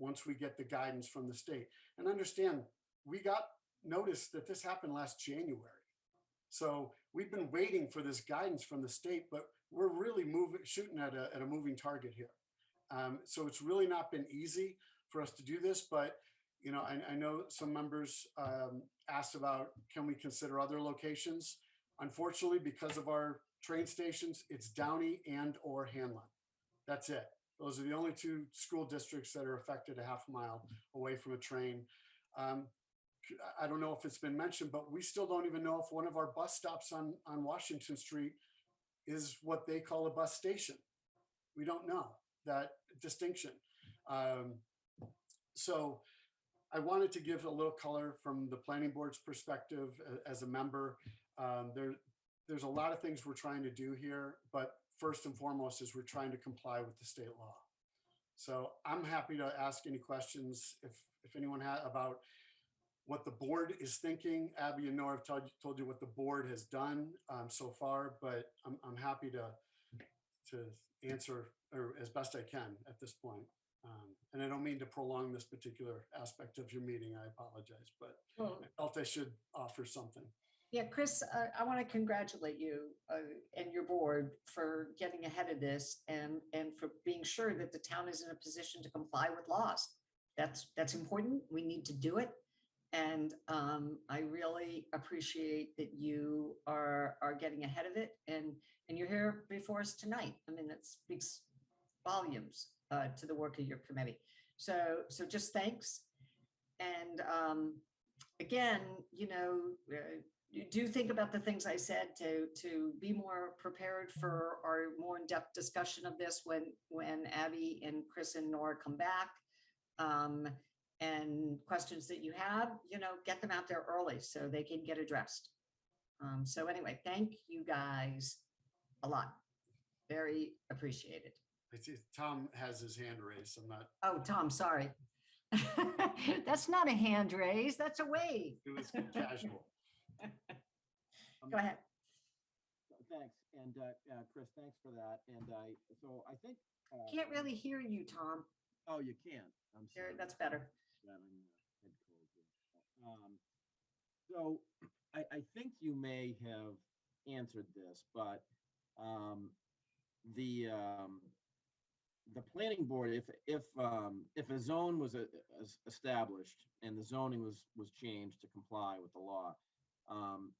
once we get the guidance from the state. And understand, we got notice that this happened last January. So we've been waiting for this guidance from the state, but we're really shooting at a moving target here. So it's really not been easy for us to do this, but you know, I know some members asked about, can we consider other locations? Unfortunately, because of our train stations, it's Downey and or Hanlon. That's it. Those are the only 2 school districts that are affected a half a mile away from a train. I don't know if it's been mentioned, but we still don't even know if one of our bus stops on Washington Street is what they call a bus station. We don't know that distinction. So I wanted to give a little color from the planning board's perspective as a member. There's a lot of things we're trying to do here, but first and foremost is we're trying to comply with the state law. So I'm happy to ask any questions if anyone had about what the board is thinking. Abby and Nora have told you what the board has done so far, but I'm happy to answer or as best I can at this point. And I don't mean to prolong this particular aspect of your meeting. I apologize, but I felt I should offer something. Yeah, Chris, I want to congratulate you and your board for getting ahead of this and for being sure that the town is in a position to comply with laws. That's important. We need to do it. And I really appreciate that you are getting ahead of it and you're here before us tonight. I mean, that speaks volumes to the work of your committee. So just thanks. And again, you know, you do think about the things I said to be more prepared for our more in-depth discussion of this when Abby and Chris and Nora come back. And questions that you have, you know, get them out there early so they can get addressed. So anyway, thank you guys a lot. Very appreciated. I see Tom has his hand raised. I'm not, Oh, Tom, sorry. That's not a hand raise, that's a wave. it was casual. Go ahead. Thanks. And Chris, thanks for that. And so I think. Can't really hear you, Tom. Oh, you can. I'm There, sorry. that's better. Having head cold here. So I think you may have answered this, but the planning board, if a zone was established and the zoning was changed to comply with the law,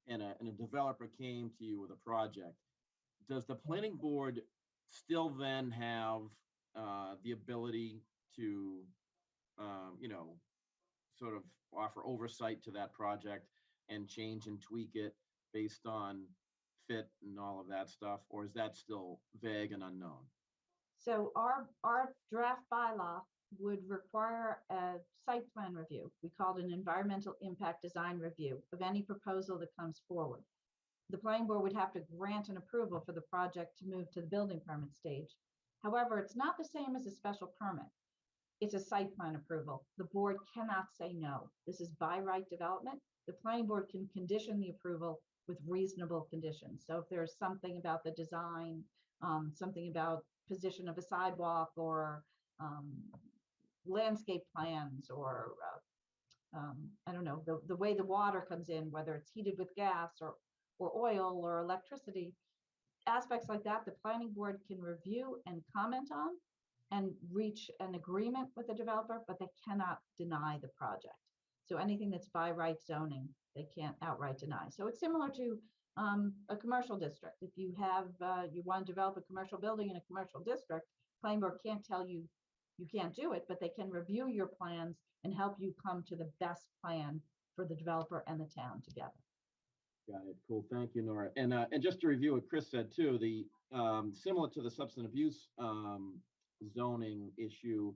and a developer came to you with a project, does the planning board still then have the ability to, sort of offer oversight to that project and change and tweak it based on fit and all of that stuff? Or is that still vague and unknown? So our draft bylaw would require a site plan review. We call it an environmental impact design review of any proposal that comes forward. The planning board would have to grant an approval for the project to move to the building permit stage. However, it's not the same as a special permit. It's a site plan approval. The board cannot say no. This is by right development. The planning board can condition the approval with reasonable conditions. So if there's something about the design, something about position of a sidewalk or landscape plans, or I don't know, the way the water comes in, whether it's heated with gas or oil or electricity, aspects like that, the planning board can review and comment on and reach an agreement with the developer, but they cannot deny the project. So anything that's by right zoning, they can't outright deny. So it's similar to a commercial district. If you have, you want to develop a commercial building in a commercial district, planning board can't tell you you can't do it, but they can review your plans and help you come to the best plan for the developer and the town together. Got it. Cool. Thank you, Nora. And just to review what Chris said too, the similar to the substance abuse zoning issue,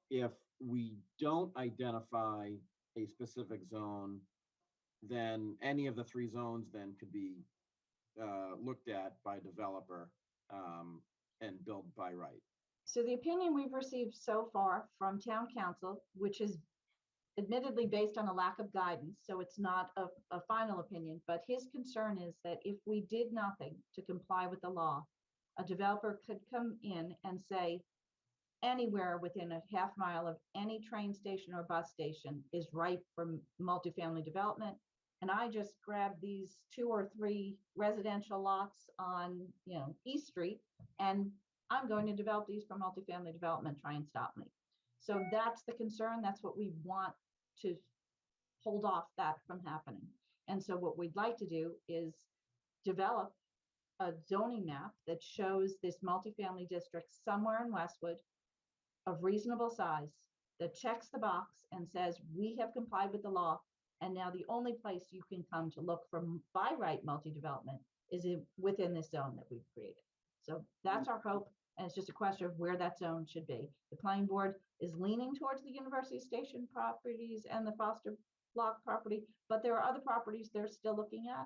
if we don't identify a specific zone, then any of the three zones then could be looked at by a developer and built by right. So the opinion we've received so far from town council, which is admittedly based on a lack of guidance, so it's not a final opinion, but his concern is that if we did nothing to comply with the law, a developer could come in and say anywhere within a half mile of any train station or bus station is ripe for multifamily development. And I just grabbed these 2 or 3 residential lots on, East Street, and I'm going to develop these for multifamily development, try and stop me. So that's the concern. That's what we want to hold off that from happening. And so what we'd like to do is develop a zoning map that shows this multifamily district somewhere in Westwood of reasonable size that checks the box and says, we have complied with the law. And now the only place you can come to look for by right multi-development is within this zone that we've created. So that's our hope. And it's just a question of where that zone should be. The planning board is leaning towards the University Station properties and the Foster Block property, but there are other properties they're still looking at,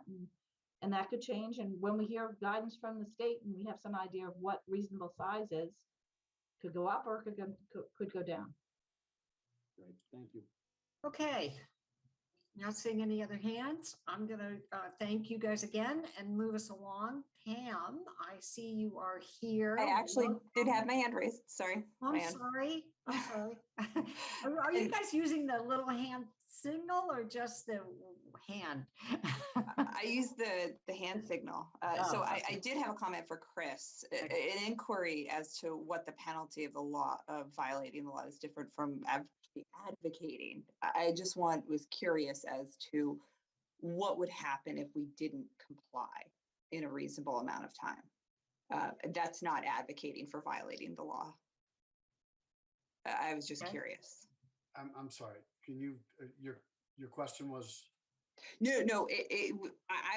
and that could change. And when we hear guidance from the state and we have some idea of what reasonable size is, could go up or could go down. Great, thank you. Okay. Not seeing any other hands. I'm gonna thank you guys again and move us along. Pam, I see you are here. I actually did have my hand raised. Sorry. I'm sorry. I'm sorry. Are you guys using the little hand signal or just the hand? I use the hand signal. So I did have a comment for Chris, an inquiry as to what the penalty of the law of violating the law is different from advocating. I just was curious as to what would happen if we didn't comply in a reasonable amount of time. That's not advocating for violating the law. I was just curious. I'm sorry. Can you, your question was? No,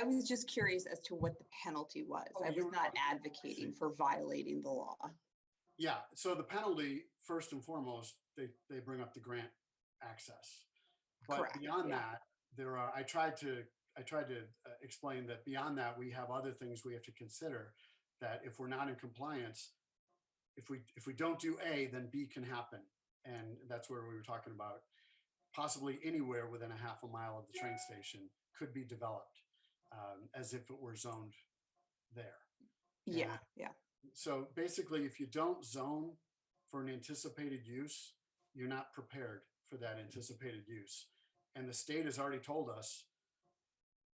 I was just curious as to what the penalty was. Oh, I was not advocating for violating the law. Yeah, so the penalty, first and foremost, they bring up the grant access. But Correct, beyond yeah. that, there are, I tried to I tried to explain that beyond that, we have other things we have to consider, that if we're not in compliance, if we don't do A, then B can happen. And that's where we were talking about possibly anywhere within a half a mile of the train station could be developed as if it were zoned there. Yeah, yeah. So basically, if you don't zone for an anticipated use, you're not prepared for that anticipated use. And the state has already told us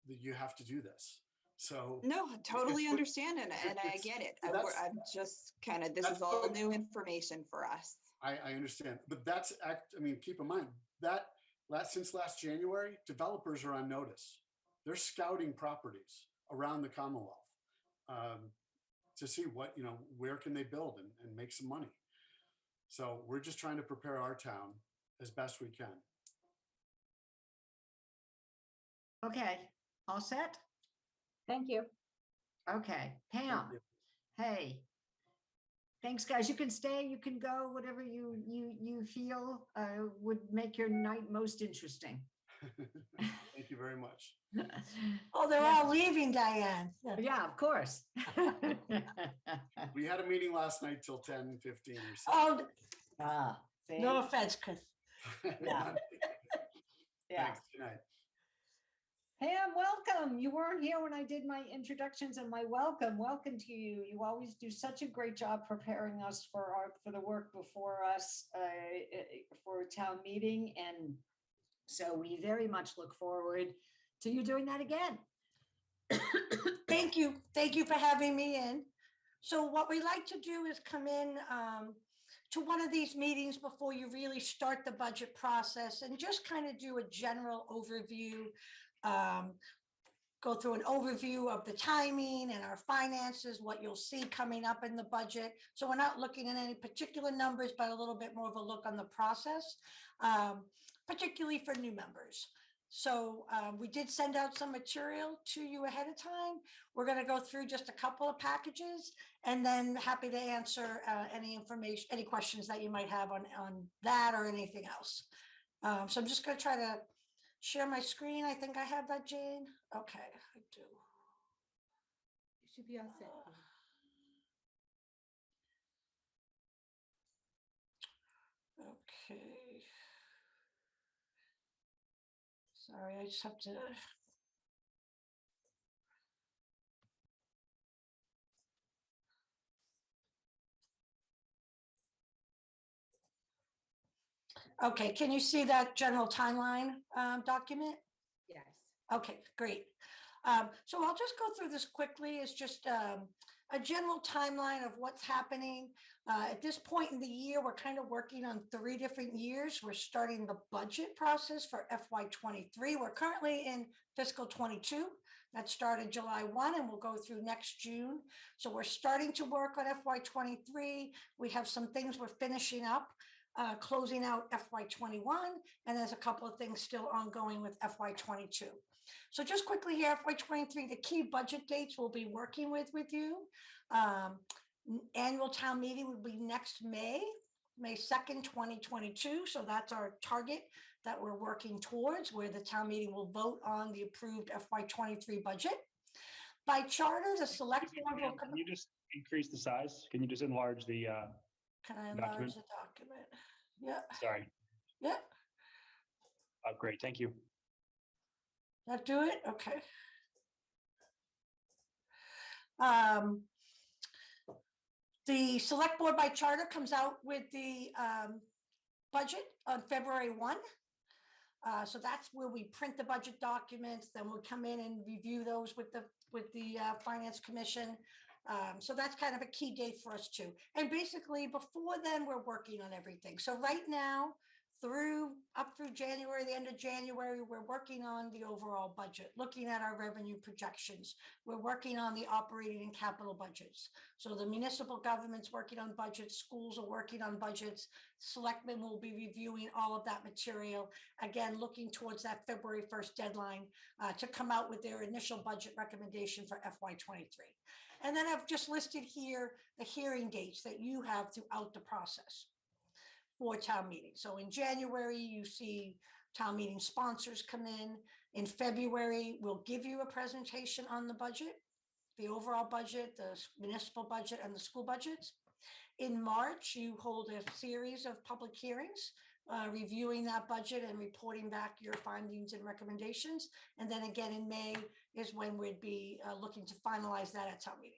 that you have to do this. So No, I totally it's- understand and I it's- get it. that's- I'm just kind of, this that's is all what- new information for us. I understand, but I mean, keep in mind that since last January, developers are on notice. They're scouting properties around the Commonwealth to see what, where can they build and make some money. So we're just trying to prepare our town as best we can. Okay, all set? Thank you. Okay, Pam. you. Hey. Thanks, guys. You can stay, you can go, whatever you feel would make your night most interesting. Thank you very much. Oh, they're all leaving, Diane. Yeah, of course. We had a meeting last night till 10:15 or so. Oh, See? no offense, Chris. Yeah. Yeah. Thanks. Good night. Pam, welcome. You weren't here when I did my introductions and my welcome. Welcome to you. You always do such a great job preparing us for the work before us for a town meeting. And so we very much look forward to you doing that again. Thank you. Thank you for having me in. So what we like to do is come in to one of these meetings before you really start the budget process and just kind of do a general overview, go through an overview of the timing and our finances, what you'll see coming up in the budget. So we're not looking at any particular numbers, but a little bit more of a look on the process, particularly for new members. So we did send out some material to you ahead of time. We're going to go through just a couple of packages and then happy to answer any information, any questions that you might have on that or anything else. So I'm just going to try to share my screen. I think I have that, Jane. Okay, I do. You should be all set. Okay. Sorry, I just have to. Okay, can you see that general timeline document? Yes. Okay, great. So I'll just go through this quickly. It's just a general timeline of what's happening. At this point in the year, we're kind of working on 3 different years. We're starting the budget process for FY23. We're currently in fiscal 22. That started July 1 and will go through next June. So we're starting to work on FY23. We have some things we're finishing up. Closing out FY21, and there's a couple of things still ongoing with FY22. So just quickly here, FY23, the key budget dates we'll be working with you. Annual town meeting will be next May 2nd, 2022. So that's our target that we're working towards, where the town meeting will vote on the approved FY23 budget. By charter, the select board will. Can you just increase the size? Can you just enlarge the Can I enlarge document? the document? Yeah. Sorry. Yeah. Great, thank you. That do it? Okay. The select board by charter comes out with the budget on February 1. So that's where we print the budget documents, then we'll come in and review those with the Finance Commission. So that's kind of a key date for us too. And basically before then, we're working on everything. So right now, up through January, the end of January, we're working on the overall budget, looking at our revenue projections. We're working on the operating and capital budgets. So the municipal government's working on budgets, schools are working on budgets, selectmen will be reviewing all of that material. Again, looking towards that February 1st deadline to come out with their initial budget recommendation for FY23. And then I've just listed here the hearing dates that you have throughout the process for town meeting. So in January, you see town meeting sponsors come in. In February, we'll give you a presentation on the budget, the overall budget, the municipal budget, and the school budgets. In March, you hold a series of public hearings, reviewing that budget and reporting back your findings and recommendations. And then again in May is when we'd be looking to finalize that at town meeting.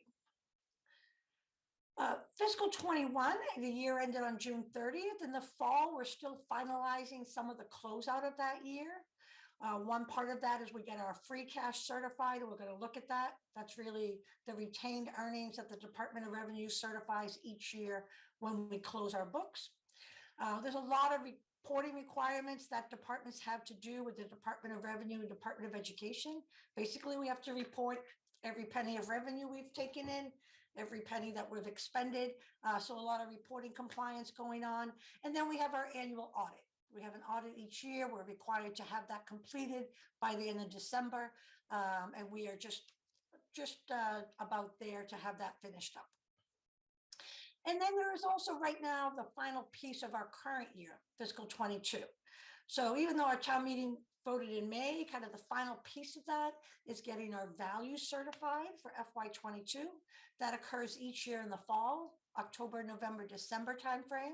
Fiscal 21, the year ended on June 30th. In the fall, we're still finalizing some of the closeout of that year. One part of that is we get our free cash certified, and we're going to look at that. That's really the retained earnings that the Department of Revenue certifies each year when we close our books. There's a lot of reporting requirements that departments have to do with the Department of Revenue and Department of Education. Basically, we have to report every penny of revenue we've taken in, every penny that we've expended. So a lot of reporting compliance going on. And then we have our annual audit. We have an audit each year. We're required to have that completed by the end of December. And we are just about there to have that finished up. And then there is also right now the final piece of our current year, fiscal 22. So even though our town meeting voted in May, kind of the final piece of that is getting our values certified for FY22. That occurs each year in the fall, October, November, December timeframe.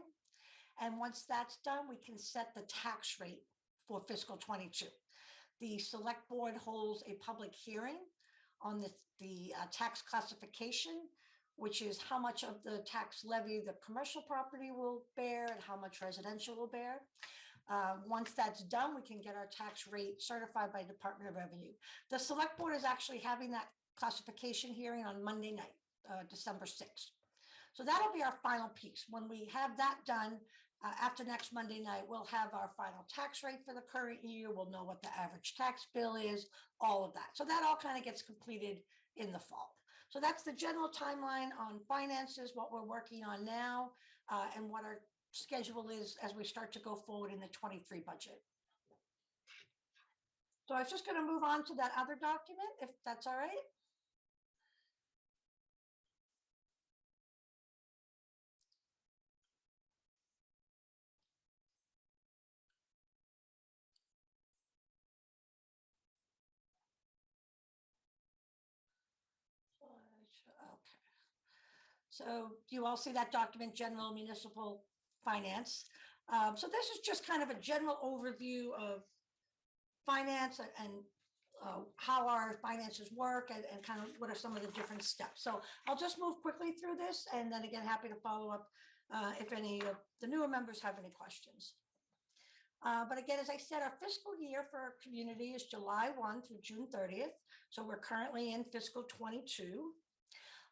And once that's done, we can set the tax rate for fiscal 22. The select board holds a public hearing on the tax classification, which is how much of the tax levy the commercial property will bear and how much residential will bear. Once that's done, we can get our tax rate certified by Department of Revenue. The select board is actually having that classification hearing on Monday night, December 6th. So that'll be our final piece. When we have that done, after next Monday night, we'll have our final tax rate for the current year. We'll know what the average tax bill is, all of that. So that all kind of gets completed in the fall. So that's the general timeline on finances, what we're working on now, and what our schedule is as we start to go forward in the 23 budget. So I was just going to move on to that other document, if that's all right. Okay. So you all see that document, General Municipal Finance. So this is just kind of a general overview of finance and how our finances work and kind of what are some of the different steps. So I'll just move quickly through this, and then again, happy to follow up if any of the newer members have any questions. But again, as I said, our fiscal year for our community is July 1 through June 30th. So we're currently in fiscal 22.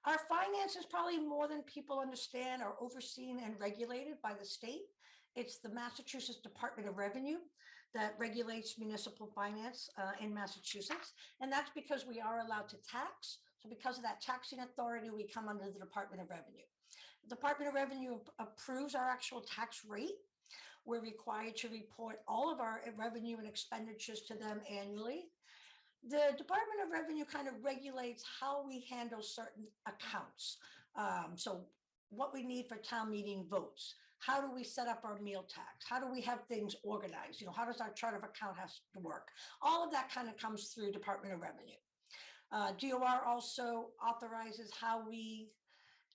Our finances, probably more than people understand, are overseen and regulated by the state. It's the Massachusetts Department of Revenue that regulates municipal finance in Massachusetts. And that's because we are allowed to tax. So because of that taxing authority, we come under the Department of Revenue. The Department of Revenue approves our actual tax rate. We're required to report all of our revenue and expenditures to them annually. The Department of Revenue kind of regulates how we handle certain accounts. So what we need for town meeting votes. How do we set up our meal tax? How do we have things organized? You know, how does our chart of account have to work? All of that kind of comes through Department of Revenue. DOR also authorizes how we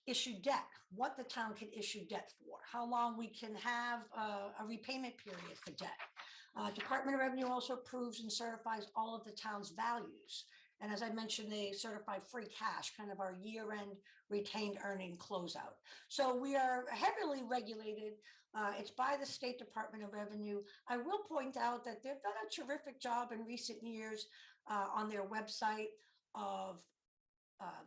issue debt, what the town can issue debt for, how long we can have a repayment period for debt. Department of Revenue also approves and certifies all of the town's values. And as I mentioned, they certify free cash, kind of our year-end retained earning closeout. So we are heavily regulated. It's by the State Department of Revenue. I will point out that they've done a terrific job in recent years on their website of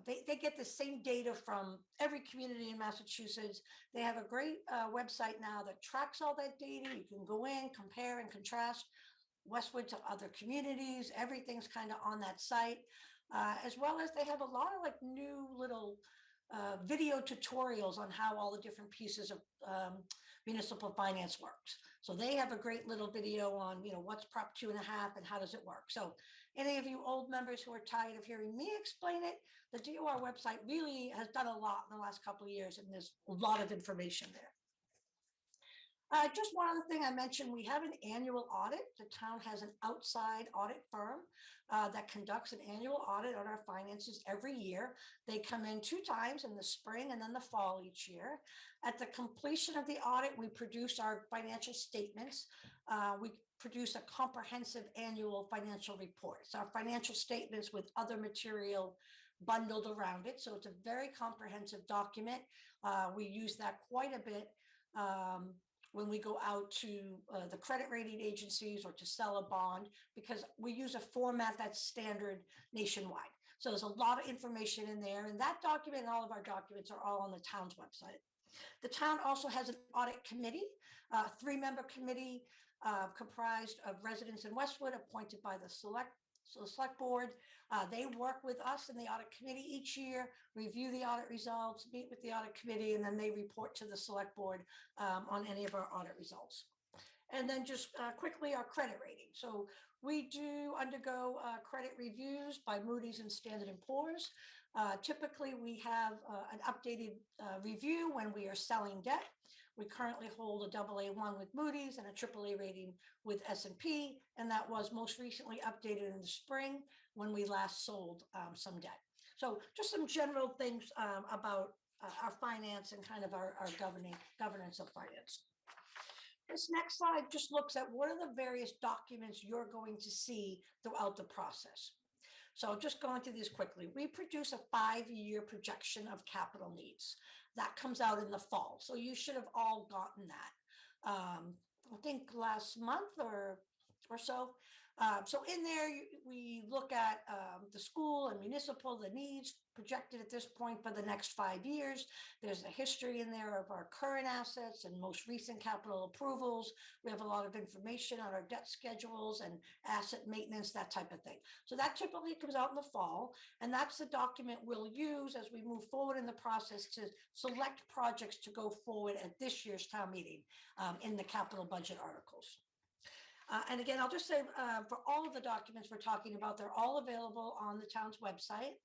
they get the same data from every community in Massachusetts. They have a great website now that tracks all that data. You can go in, compare and contrast Westwood to other communities. Everything's kind of on that site, as well as they have a lot of like new little video tutorials on how all the different pieces of municipal finance works. So they have a great little video on, you know, what's Prop 2.5 and how does it work. So any of you old members who are tired of hearing me explain it, the DOR website really has done a lot in the last couple of years, and there's a lot of information there. Just one other thing I mentioned, we have an annual audit. The town has an outside audit firm that conducts an annual audit on our finances every year. They come in 2 times, in the spring and then the fall each year. At the completion of the audit, we produce our financial statements. We produce a comprehensive annual financial report. It's our financial statements with other material bundled around it. So it's a very comprehensive document. We use that quite a bit when we go out to the credit rating agencies or to sell a bond, because we use a format that's standard nationwide. So there's a lot of information in there, and that document and all of our documents are all on the town's website. The town also has an audit committee, a 3-member committee comprised of residents in Westwood appointed by the select board. They work with us in the audit committee each year, review the audit results, meet with the audit committee, and then they report to the select board on any of our audit results. And then just quickly, our credit rating. So we do undergo credit reviews by Moody's and Standard & Poor's. Typically, we have an updated review when we are selling debt. We currently hold a AA1 with Moody's and a AAA rating with S&P, and that was most recently updated in the spring when we last sold some debt. So just some general things about our finance and kind of our governance of finance. This next slide just looks at what are the various documents you're going to see throughout the process. So just going through these quickly, we produce a 5-year projection of capital needs. That comes out in the fall. So you should have all gotten that, I think last month or so. So in there, we look at the school and municipal, the needs projected at this point for the next 5 years. There's a history in there of our current assets and most recent capital approvals. We have a lot of information on our debt schedules and asset maintenance, that type of thing. So that typically comes out in the fall, and that's the document we'll use as we move forward in the process to select projects to go forward at this year's town meeting in the capital budget articles. And again, I'll just say for all of the documents we're talking about, they're all available on the town's website.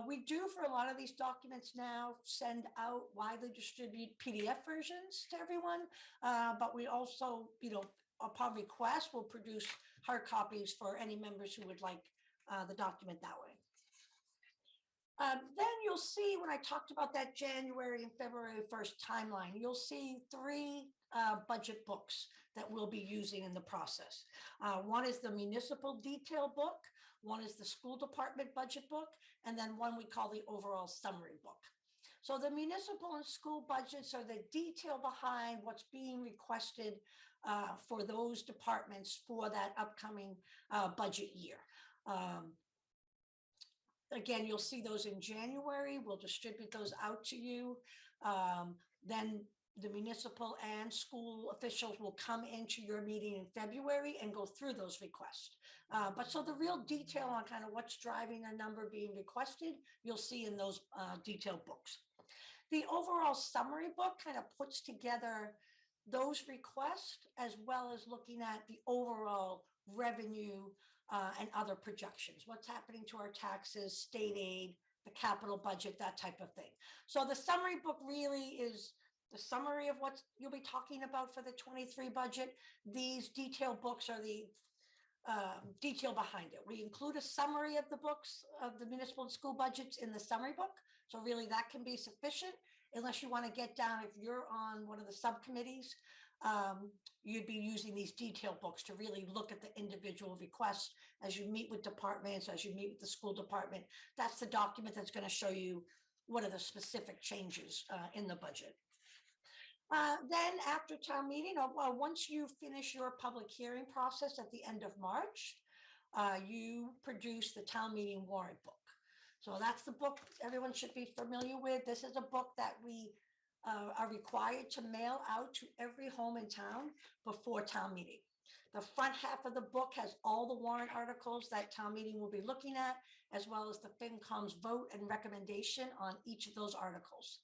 We do, for a lot of these documents now, send out widely distributed PDF versions to everyone, but we also, upon request, will produce hard copies for any members who would like the document that way. Then you'll see, when I talked about that January and February 1st timeline, you'll see 3 budget books that we'll be using in the process. One is the municipal detail book, one is the school department budget book, and then one we call the overall summary book. So the municipal and school budgets are the detail behind what's being requested for those departments for that upcoming budget year. Again, you'll see those in January. We'll distribute those out to you. Then the municipal and school officials will come into your meeting in February and go through those requests. But so the real detail on kind of what's driving the number being requested, you'll see in those detailed books. The overall summary book kind of puts together those requests as well as looking at the overall revenue and other projections. What's happening to our taxes, state aid, the capital budget, that type of thing. So the summary book really is the summary of what you'll be talking about for the 23 budget. These detailed books are the detail behind it. We include a summary of the books of the municipal and school budgets in the summary book. So really that can be sufficient unless you want to get down, if you're on one of the subcommittees, you'd be using these detailed books to really look at the individual requests as you meet with departments, as you meet with the school department. That's the document that's going to show you what are the specific changes in the budget. Then after town meeting, once you finish your public hearing process at the end of March, you produce the town meeting warrant book. So that's the book everyone should be familiar with. This is a book that we are required to mail out to every home in town before town meeting. The front half of the book has all the warrant articles that town meeting will be looking at, as well as the FinCom's vote and recommendation on each of those articles.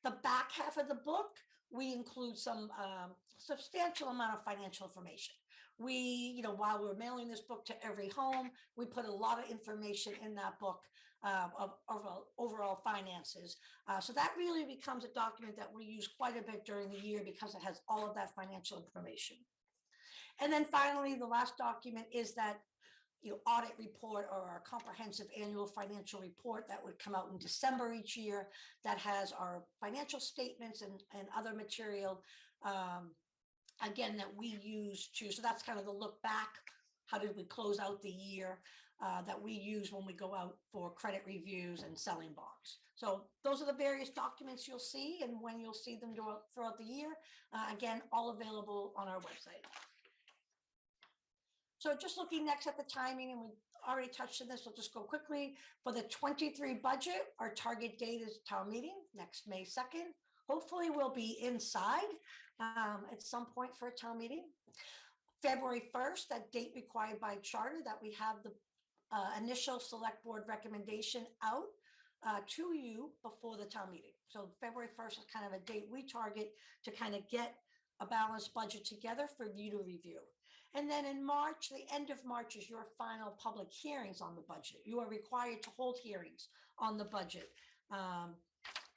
The back half of the book, we include some substantial amount of financial information. while we're mailing this book to every home, we put a lot of information in that book of overall finances. So that really becomes a document that we use quite a bit during the year because it has all of that financial information. And then finally, the last document is that audit report or our comprehensive annual financial report that would come out in December each year that has our financial statements and other material, again, that we use to, so that's kind of the look back. How did we close out the year that we use when we go out for credit reviews and selling bonds? So those are the various documents you'll see and when you'll see them throughout the year. Again, all available on our website. So just looking next at the timing, and we already touched on this, we'll just go quickly. For the 23 budget, our target date is town meeting next May 2nd. Hopefully we'll be inside at some point for a town meeting. February 1st, that date required by charter, that we have the initial select board recommendation out to you before the town meeting. So February 1st is kind of a date we target to kind of get a balanced budget together for you to review. And then in March, the end of March is your final public hearings on the budget. You are required to hold hearings on the budget,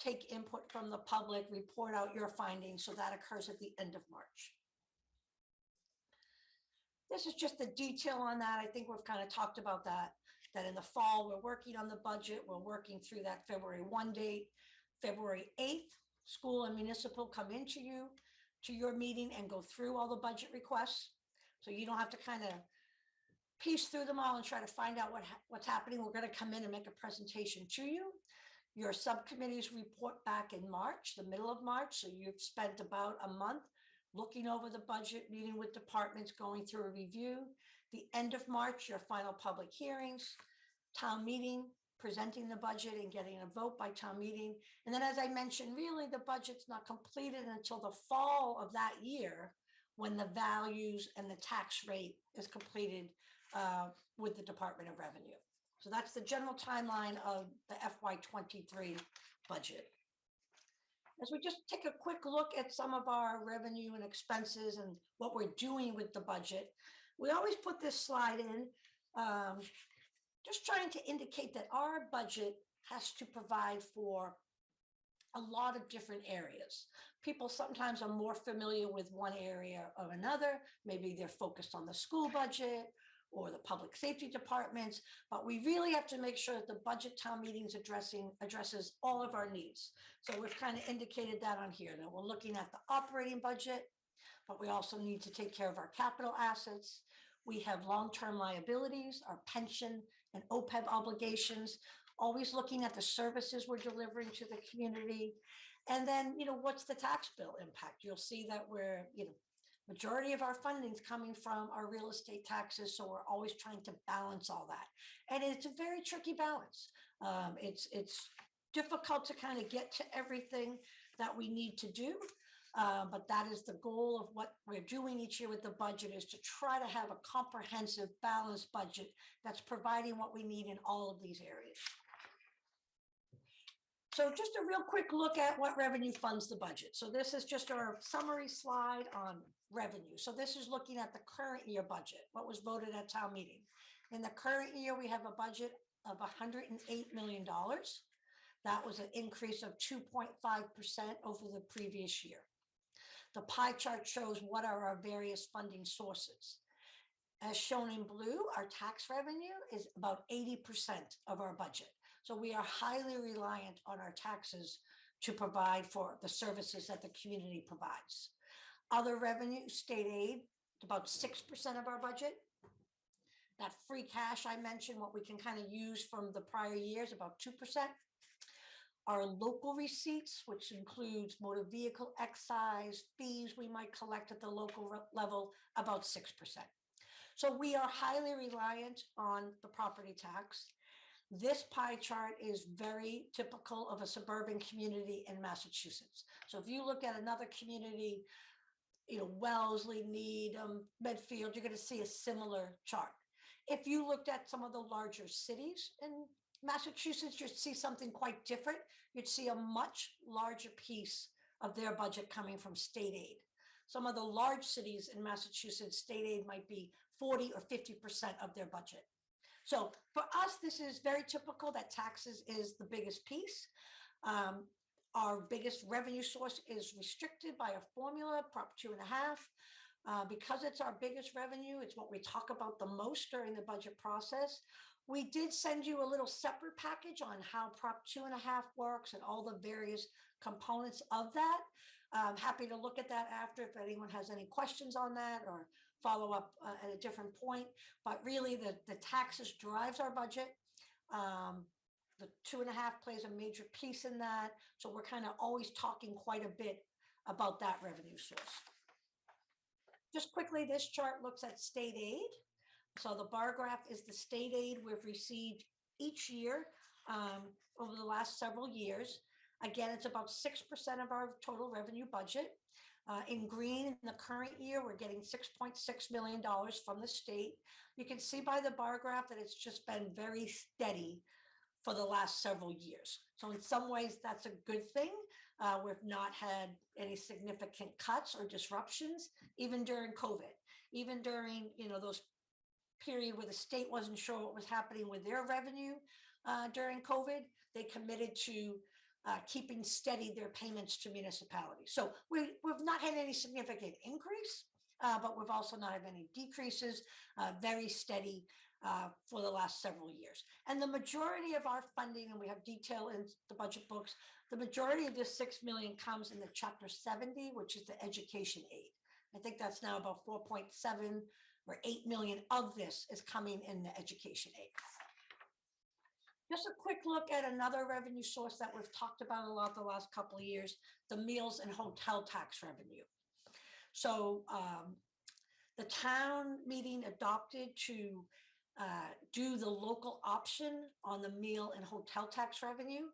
take input from the public, report out your findings. So that occurs at the end of March. This is just the detail on that. I think we've kind of talked about that in the fall, we're working on the budget. We're working through that February 1 date. February 8th, school and municipal come into your meeting and go through all the budget requests. So you don't have to kind of piece through them all and try to find out what's happening. We're going to come in and make a presentation to you. Your subcommittees report back in March, the middle of March. So you've spent about a month looking over the budget, meeting with departments, going through a review. The end of March, your final public hearings, town meeting, presenting the budget and getting a vote by town meeting. And then, as I mentioned, really the budget's not completed until the fall of that year, when the values and the tax rate is completed with the Department of Revenue. So that's the general timeline of the FY23 budget. As we just take a quick look at some of our revenue and expenses and what we're doing with the budget, we always put this slide in, just trying to indicate that our budget has to provide for a lot of different areas. People sometimes are more familiar with one area or another. Maybe they're focused on the school budget or the public safety departments, but we really have to make sure that the budget town meetings addresses all of our needs. So we've kind of indicated that on here. Now we're looking at the operating budget, but we also need to take care of our capital assets. We have long-term liabilities, our pension and OPEB obligations, always looking at the services we're delivering to the community. And then, what's the tax bill impact? You'll see that we're, majority of our funding is coming from our real estate taxes. So we're always trying to balance all that. And it's a very tricky balance. It's difficult to kind of get to everything that we need to do. But that is the goal of what we're doing each year with the budget, is to try to have a comprehensive, balanced budget that's providing what we need in all of these areas. So just a real quick look at what revenue funds the budget. So this is just our summary slide on revenue. So this is looking at the current year budget, what was voted at town meeting. In the current year, we have a budget of $108 million. That was an increase of 2.5% over the previous year. The pie chart shows what are our various funding sources. As shown in blue, our tax revenue is about 80% of our budget. So we are highly reliant on our taxes to provide for the services that the community provides. Other revenue, state aid, about 6% of our budget. That free cash I mentioned, what we can kind of use from the prior years, about 2%. Our local receipts, which includes motor vehicle excise, fees we might collect at the local level, about 6%. So we are highly reliant on the property tax. This pie chart is very typical of a suburban community in Massachusetts. So if you look at another community, Wellesley, Needham, Medfield, you're going to see a similar chart. If you looked at some of the larger cities in Massachusetts, you'd see something quite different. You'd see a much larger piece of their budget coming from state aid. some of the large cities in Massachusetts, state aid might be 40 or 50% of their budget. So for us, this is very typical that taxes is the biggest piece. Our biggest revenue source is restricted by a formula, Prop 2.5. Because it's our biggest revenue, it's what we talk about the most during the budget process. We did send you a little separate package on how Prop 2.5 works and all the various components of that. I'm happy to look at that after if anyone has any questions on that or follow up at a different point. But really, the taxes drives our budget. The 2.5 plays a major piece in that. So we're kind of always talking quite a bit about that revenue source. Just quickly, this chart looks at state aid. So the bar graph is the state aid we've received each year over the last several years. Again, it's about 6% of our total revenue budget. In green, in the current year, we're getting $6.6 million from the state. You can see by the bar graph that it's just been very steady for the last several years. So in some ways, that's a good thing. We've not had any significant cuts or disruptions, even during COVID, even during those period where the state wasn't sure what was happening with their revenue during COVID. They committed to keeping steady their payments to municipalities. So we've not had any significant increase, but we've also not had any decreases, very steady for the last several years. And the majority of our funding, and we have detail in the budget books, the majority of this $6 million comes in the Chapter 70, which is the education aid. I think that's now about 4.7 or 8 million of this is coming in the education aid. Just a quick look at another revenue source that we've talked about a lot the last couple of years, the meals and hotel tax revenue. So the town meeting adopted to do the local option on the meal and hotel tax revenue.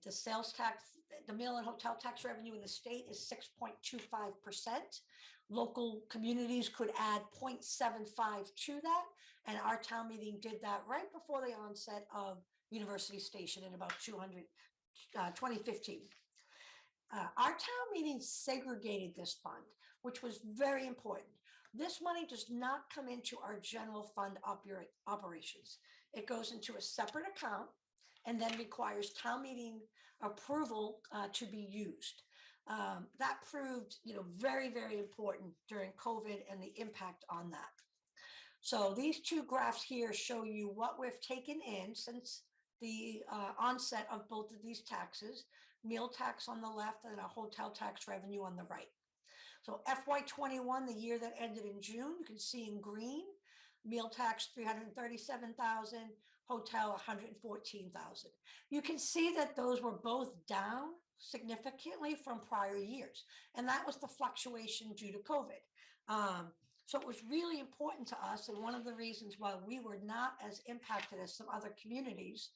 The sales tax, the meal and hotel tax revenue in the state is 6.25%. Local communities could add 0.75 to that. And our town meeting did that right before the onset of University Station in about 2015. Our town meeting segregated this fund, which was very important. This money does not come into our general fund operations. It goes into a separate account and then requires town meeting approval to be used. That proved, very, very important during COVID and the impact on that. So these two graphs here show you what we've taken in since the onset of both of these taxes, meal tax on the left and a hotel tax revenue on the right. So FY21, the year that ended in June, you can see in green, meal tax 337,000, hotel 114,000. You can see that those were both down significantly from prior years. And that was the fluctuation due to COVID. So it was really important to us. And one of the reasons why we were not as impacted as some other communities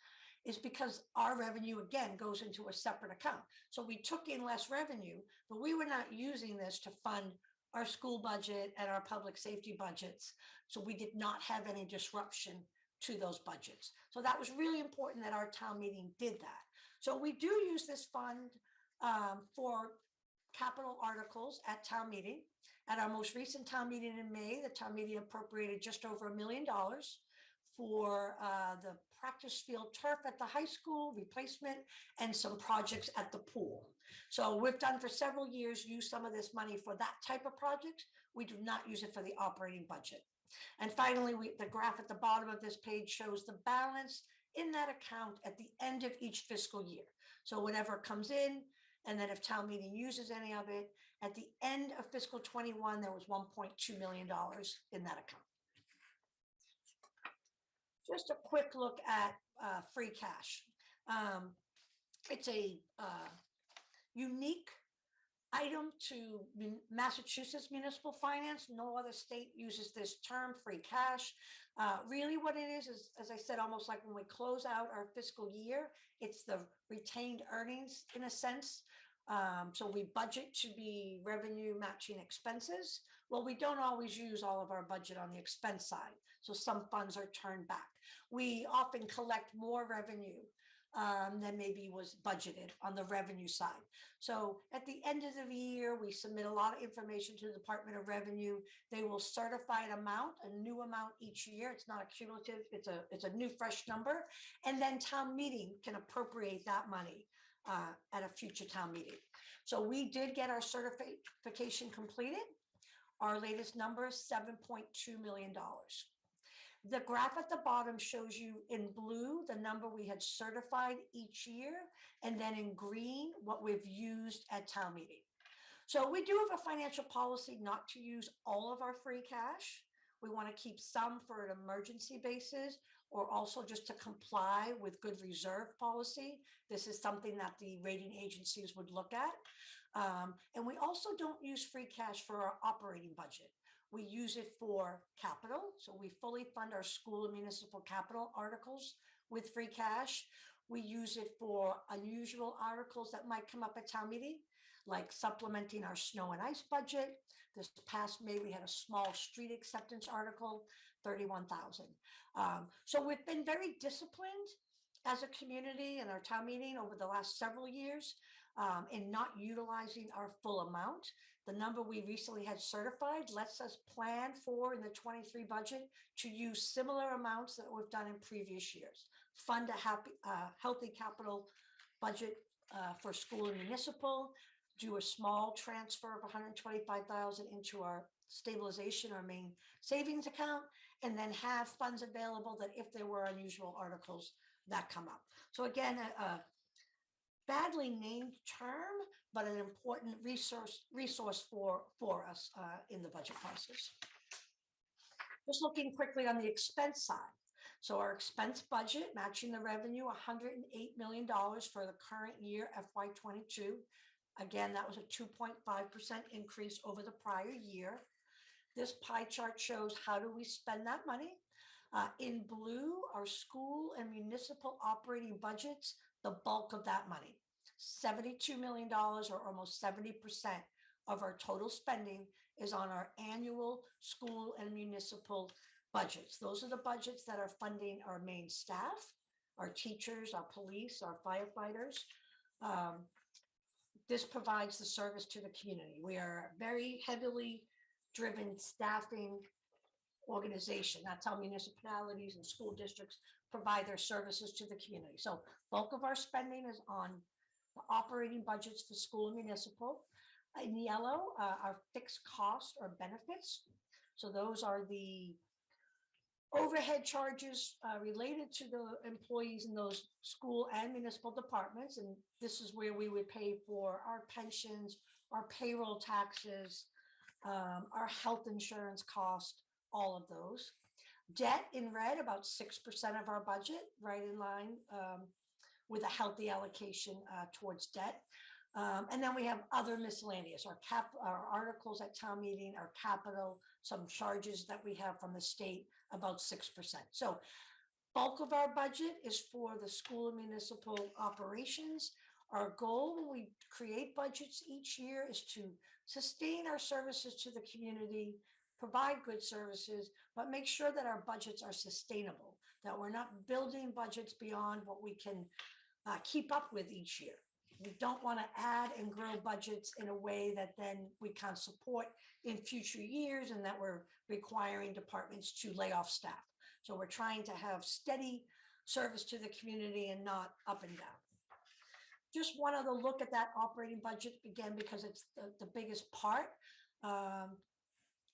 is because our revenue, again, goes into a separate account. So we took in less revenue, but we were not using this to fund our school budget and our public safety budgets. So we did not have any disruption to those budgets. So that was really important that our town meeting did that. So we do use this fund for capital articles at town meeting. At our most recent town meeting in May, the town meeting appropriated just over $1 million for the practice field turf at the high school, replacement, and some projects at the pool. So we've done for several years, use some of this money for that type of project. We do not use it for the operating budget. And finally, the graph at the bottom of this page shows the balance in that account at the end of each fiscal year. So whatever comes in, and then if town meeting uses any of it, at the end of fiscal 21, there was $1.2 million in that account. Just a quick look at free cash. It's a unique item to Massachusetts municipal finance. No other state uses this term, free cash. Really what it is, as I said, almost like when we close out our fiscal year, it's the retained earnings in a sense. So we budget to be revenue matching expenses. Well, we don't always use all of our budget on the expense side. So some funds are turned back. We often collect more revenue than maybe was budgeted on the revenue side. So at the end of the year, we submit a lot of information to the Department of Revenue. They will certify an amount, a new amount each year. It's not a cumulative, it's a new fresh number. And then town meeting can appropriate that money at a future town meeting. So we did get our certification completed. Our latest number is $7.2 million. The graph at the bottom shows you in blue the number we had certified each year, and then in green what we've used at town meeting. So we do have a financial policy not to use all of our free cash. We want to keep some for an emergency basis, or also just to comply with good reserve policy. This is something that the rating agencies would look at. And we also don't use free cash for our operating budget. We use it for capital. So we fully fund our school and municipal capital articles with free cash. We use it for unusual articles that might come up at town meeting, like supplementing our snow and ice budget. This past May, we had a small street acceptance article, 31,000. So we've been very disciplined as a community in our town meeting over the last several years in not utilizing our full amount. The number we recently had certified lets us plan for in the 23 budget to use similar amounts that we've done in previous years. Fund a healthy capital budget for school and municipal, do a small transfer of 125,000 into our stabilization, our main savings account, and then have funds available that if there were unusual articles that come up. So again, a badly named term, but an important resource for us in the budget process. Just looking quickly on the expense side. So our expense budget matching the revenue, $108 million for the current year, FY22. Again, that was a 2.5% increase over the prior year. This pie chart shows how do we spend that money. In blue, our school and municipal operating budgets, the bulk of that money, $72 million or almost 70% of our total spending is on our annual school and municipal budgets. Those are the budgets that are funding our main staff, our teachers, our police, our firefighters. This provides the service to the community. We are very heavily driven staffing organization. That's how municipalities and school districts provide their services to the community. So bulk of our spending is on the operating budgets for school and municipal. In yellow, our fixed costs or benefits. So those are the overhead charges related to the employees in those school and municipal departments. And this is where we would pay for our pensions, our payroll taxes, our health insurance cost, all of those. Debt in red, about 6% of our budget, right in line with a healthy allocation towards debt. And then we have other miscellaneous, our articles at town meeting, our capital, some charges that we have from the state, about 6%. So bulk of our budget is for the school and municipal operations. Our goal when we create budgets each year is to sustain our services to the community, provide good services, but make sure that our budgets are sustainable, that we're not building budgets beyond what we can keep up with each year. We don't want to add and grow budgets in a way that then we can't support in future years and that we're requiring departments to lay off staff. So we're trying to have steady service to the community and not up and down. Just one other look at that operating budget again, because it's the biggest part.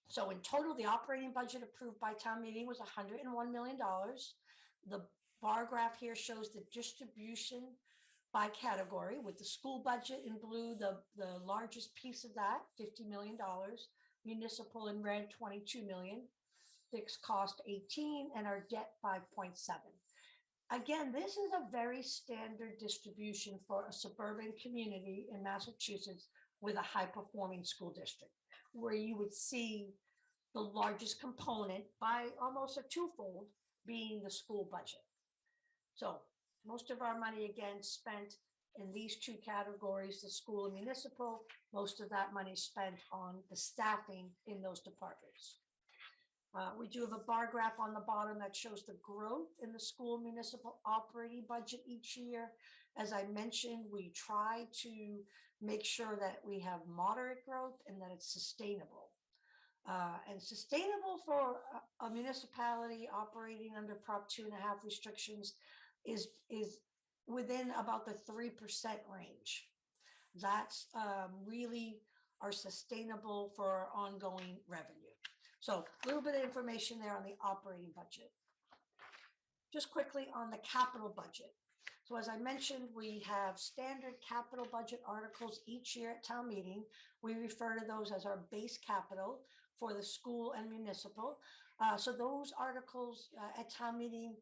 So in total, the operating budget approved by town meeting was $101 million. The bar graph here shows the distribution by category, with the school budget in blue, the largest piece of that, $50 million, municipal in red, 22 million, fixed cost 18, and our debt 5.7. Again, this is a very standard distribution for a suburban community in Massachusetts with a high-performing school district, where you would see the largest component by almost a twofold being the school budget. So most of our money, again, spent in these two categories, the school and municipal. Most of that money spent on the staffing in those departments. We do have a bar graph on the bottom that shows the growth in the school municipal operating budget each year. As I mentioned, we try to make sure that we have moderate growth and that it's sustainable. And sustainable for a municipality operating under Prop 2.5 restrictions is within about the 3% range. That's really are sustainable for our ongoing revenue. So a little bit of information there on the operating budget. Just quickly on the capital budget. So as I mentioned, we have standard capital budget articles each year at town meeting. We refer to those as our base capital for the school and municipal. So those articles at town meeting,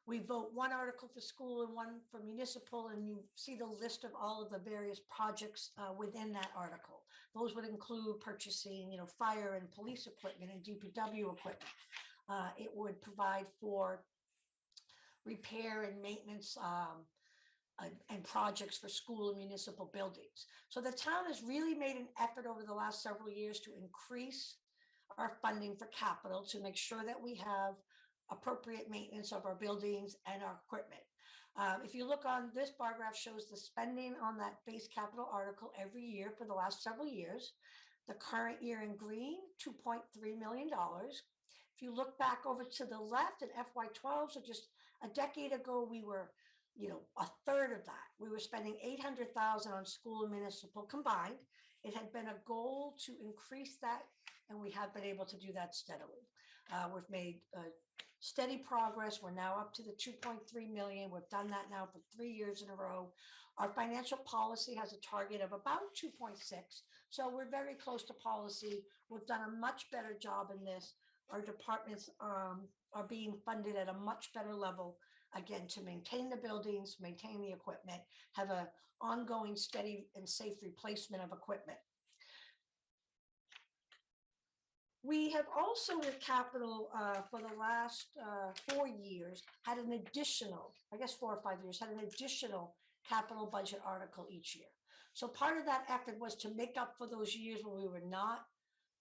we vote one article for school and one for municipal, and you see the list of all of the various projects within that article. Those would include purchasing, fire and police equipment and DPW equipment. It would provide for repair and maintenance and projects for school and municipal buildings. So the town has really made an effort over the last several years to increase our funding for capital to make sure that we have appropriate maintenance of our buildings and our equipment. If you look on this bar graph, shows the spending on that base capital article every year for the last several years. The current year in green, $2.3 million. If you look back over to the left in FY12, so just a decade ago, we were, a third of that. We were spending $800,000 on school and municipal combined. It had been a goal to increase that, and we have been able to do that steadily. We've made steady progress. We're now up to the 2.3 million. We've done that now for 3 years in a row. Our financial policy has a target of about 2.6. So we're very close to policy. We've done a much better job in this. Our departments are being funded at a much better level, again, to maintain the buildings, maintain the equipment, have an ongoing steady and safe replacement of equipment. We have also with capital for the last 4 years had an additional, I guess 4 or 5 years, had an additional capital budget article each year. So part of that effort was to make up for those years when we were not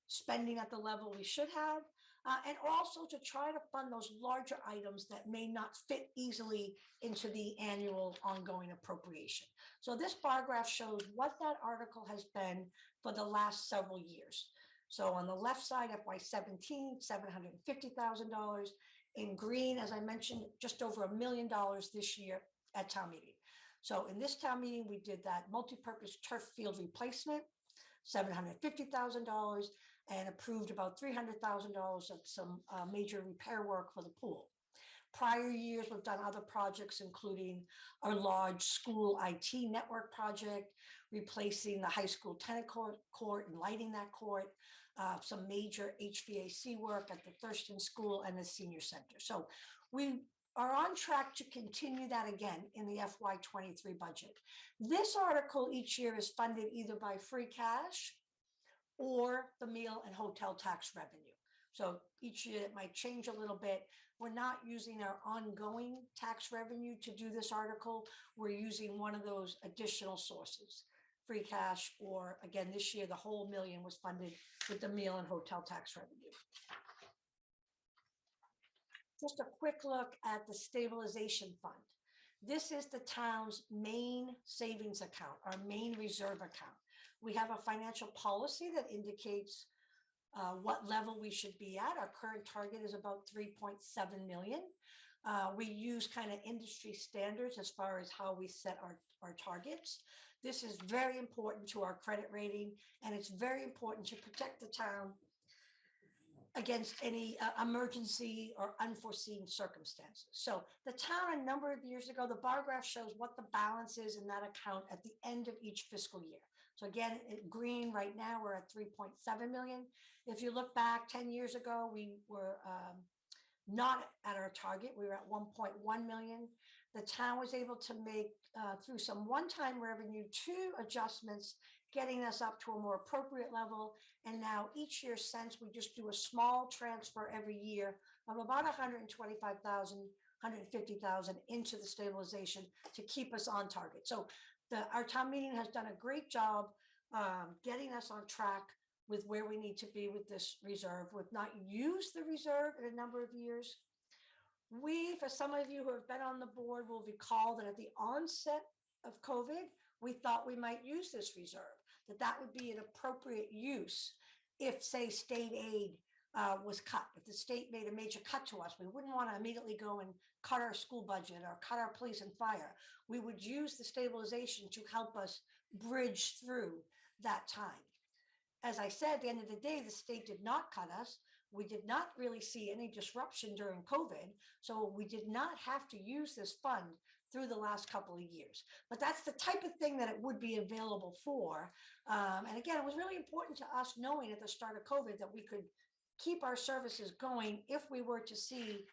spending at the level we should have, and also to try to fund those larger items that may not fit easily into the annual ongoing appropriation. So this bar graph shows what that article has been for the last several years. So on the left side, FY17, $750,000. In green, as I mentioned, just over $1 million this year at town meeting. So in this town meeting, we did that multi-purpose turf field replacement, $750,000, and approved about $300,000 of some major repair work for the pool. Prior years, we've done other projects, including our large school IT network project, replacing the high school tennis court and lighting that court, some major HVAC work at the Thurston School and the senior center. So we are on track to continue that again in the FY23 budget. This article each year is funded either by free cash or the meal and hotel tax revenue. So each year it might change a little bit. We're not using our ongoing tax revenue to do this article. We're using one of those additional sources, free cash, or again, this year, the whole $1 million was funded with the meal and hotel tax revenue. Just a quick look at the stabilization fund. This is the town's main savings account, our main reserve account. We have a financial policy that indicates what level we should be at. Our current target is about 3.7 million. We use kind of industry standards as far as how we set our targets. This is very important to our credit rating, and it's very important to protect the town against any emergency or unforeseen circumstances. So the town, a number of years ago, the bar graph shows what the balance is in that account at the end of each fiscal year. So again, green right now, we're at 3.7 million. If you look back 10 years ago, we were not at our target. We were at 1.1 million. The town was able to make, through some one-time revenue, 2 adjustments, getting us up to a more appropriate level. And now each year since, we just do a small transfer every year of about 125,000, 150,000 into the stabilization to keep us on target. So our town meeting has done a great job getting us on track with where we need to be with this reserve. We've not used the reserve in a number of years. We, for some of you who have been on the board, will recall that at the onset of COVID, we thought we might use this reserve, that would be an appropriate use if, say, state aid was cut. If the state made a major cut to us, we wouldn't want to immediately go and cut our school budget or cut our police and fire. We would use the stabilization to help us bridge through that time. As I said, at the end of the day, the state did not cut us. We did not really see any disruption during COVID, so we did not have to use this fund through the last couple of years. But that's the type of thing that it would be available for. And again, it was really important to us knowing at the start of COVID that we could keep our services going. If we were to see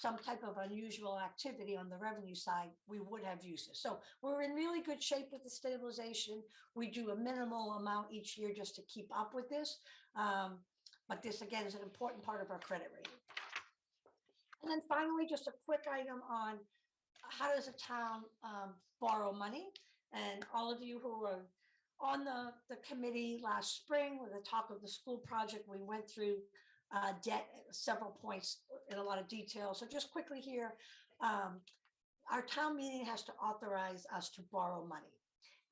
some type of unusual activity on the revenue side, we would have used it. So we're in really good shape with the stabilization. We do a minimal amount each year just to keep up with this. But this, again, is an important part of our credit rating. And then finally, just a quick item on how does a town borrow money? And all of you who were on the committee last spring with the talk of the school project, we went through debt at several points in a lot of detail. So just quickly here, our town meeting has to authorize us to borrow money.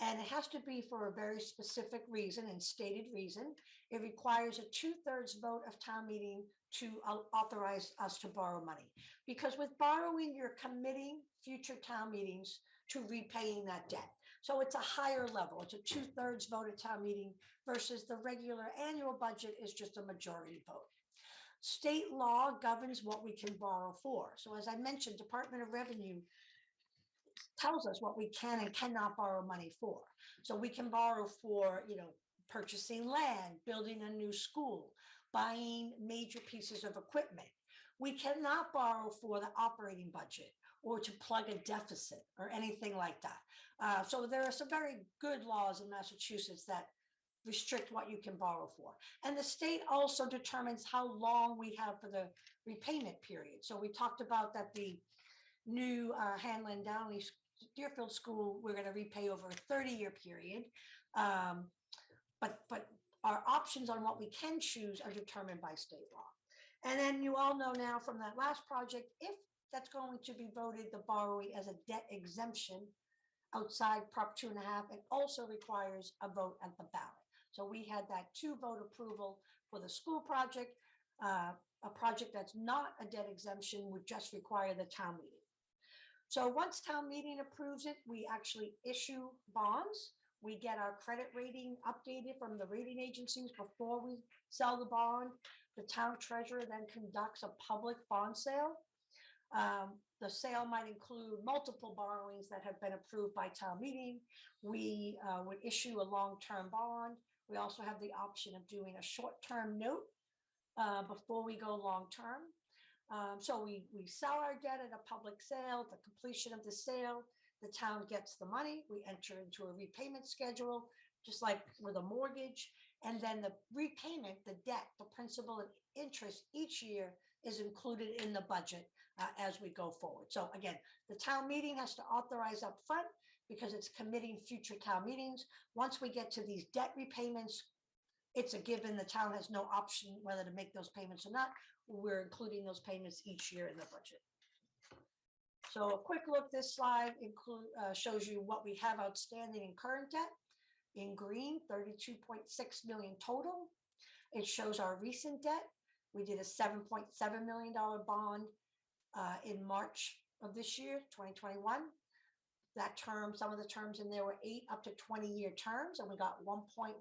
And it has to be for a very specific reason and stated reason. It requires a 2/3 vote of town meeting to authorize us to borrow money. Because with borrowing, you're committing future town meetings to repaying that debt. So it's a higher level. It's a 2/3 vote at town meeting versus the regular annual budget is just a majority vote. State law governs what we can borrow for. So as I mentioned, Department of Revenue tells us what we can and cannot borrow money for. So we can borrow for, purchasing land, building a new school, buying major pieces of equipment. We cannot borrow for the operating budget or to plug a deficit or anything like that. So there are some very good laws in Massachusetts that restrict what you can borrow for. And the state also determines how long we have for the repayment period. So we talked about that the new Hanlon Downey Deerfield School, we're going to repay over a 30-year period. But our options on what we can choose are determined by state law. And then you all know now from that last project, if that's going to be voted, the borrowing as a debt exemption outside Prop 2.5, it also requires a vote at the ballot. So we had that 2-vote approval for the school project. A project that's not a debt exemption would just require the town meeting. So once town meeting approves it, we actually issue bonds. We get our credit rating updated from the rating agencies before we sell the bond. The town treasurer then conducts a public bond sale. The sale might include multiple borrowings that have been approved by town meeting. We would issue a long-term bond. We also have the option of doing a short-term note before we go long-term. So we sell our debt at a public sale. The completion of the sale, the town gets the money. We enter into a repayment schedule, just like with a mortgage. And then the repayment, the debt, the principal and interest each year is included in the budget as we go forward. So again, the town meeting has to authorize up front because it's committing future town meetings. Once we get to these debt repayments, it's a given. The town has no option whether to make those payments or not. We're including those payments each year in the budget. So a quick look, this slide shows you what we have outstanding in current debt. In green, 32.6 million total. It shows our recent debt. We did a $7.7 million bond in March of this year, 2021. That term, some of the terms in there were 8 up to 20-year terms, and we got 1.1%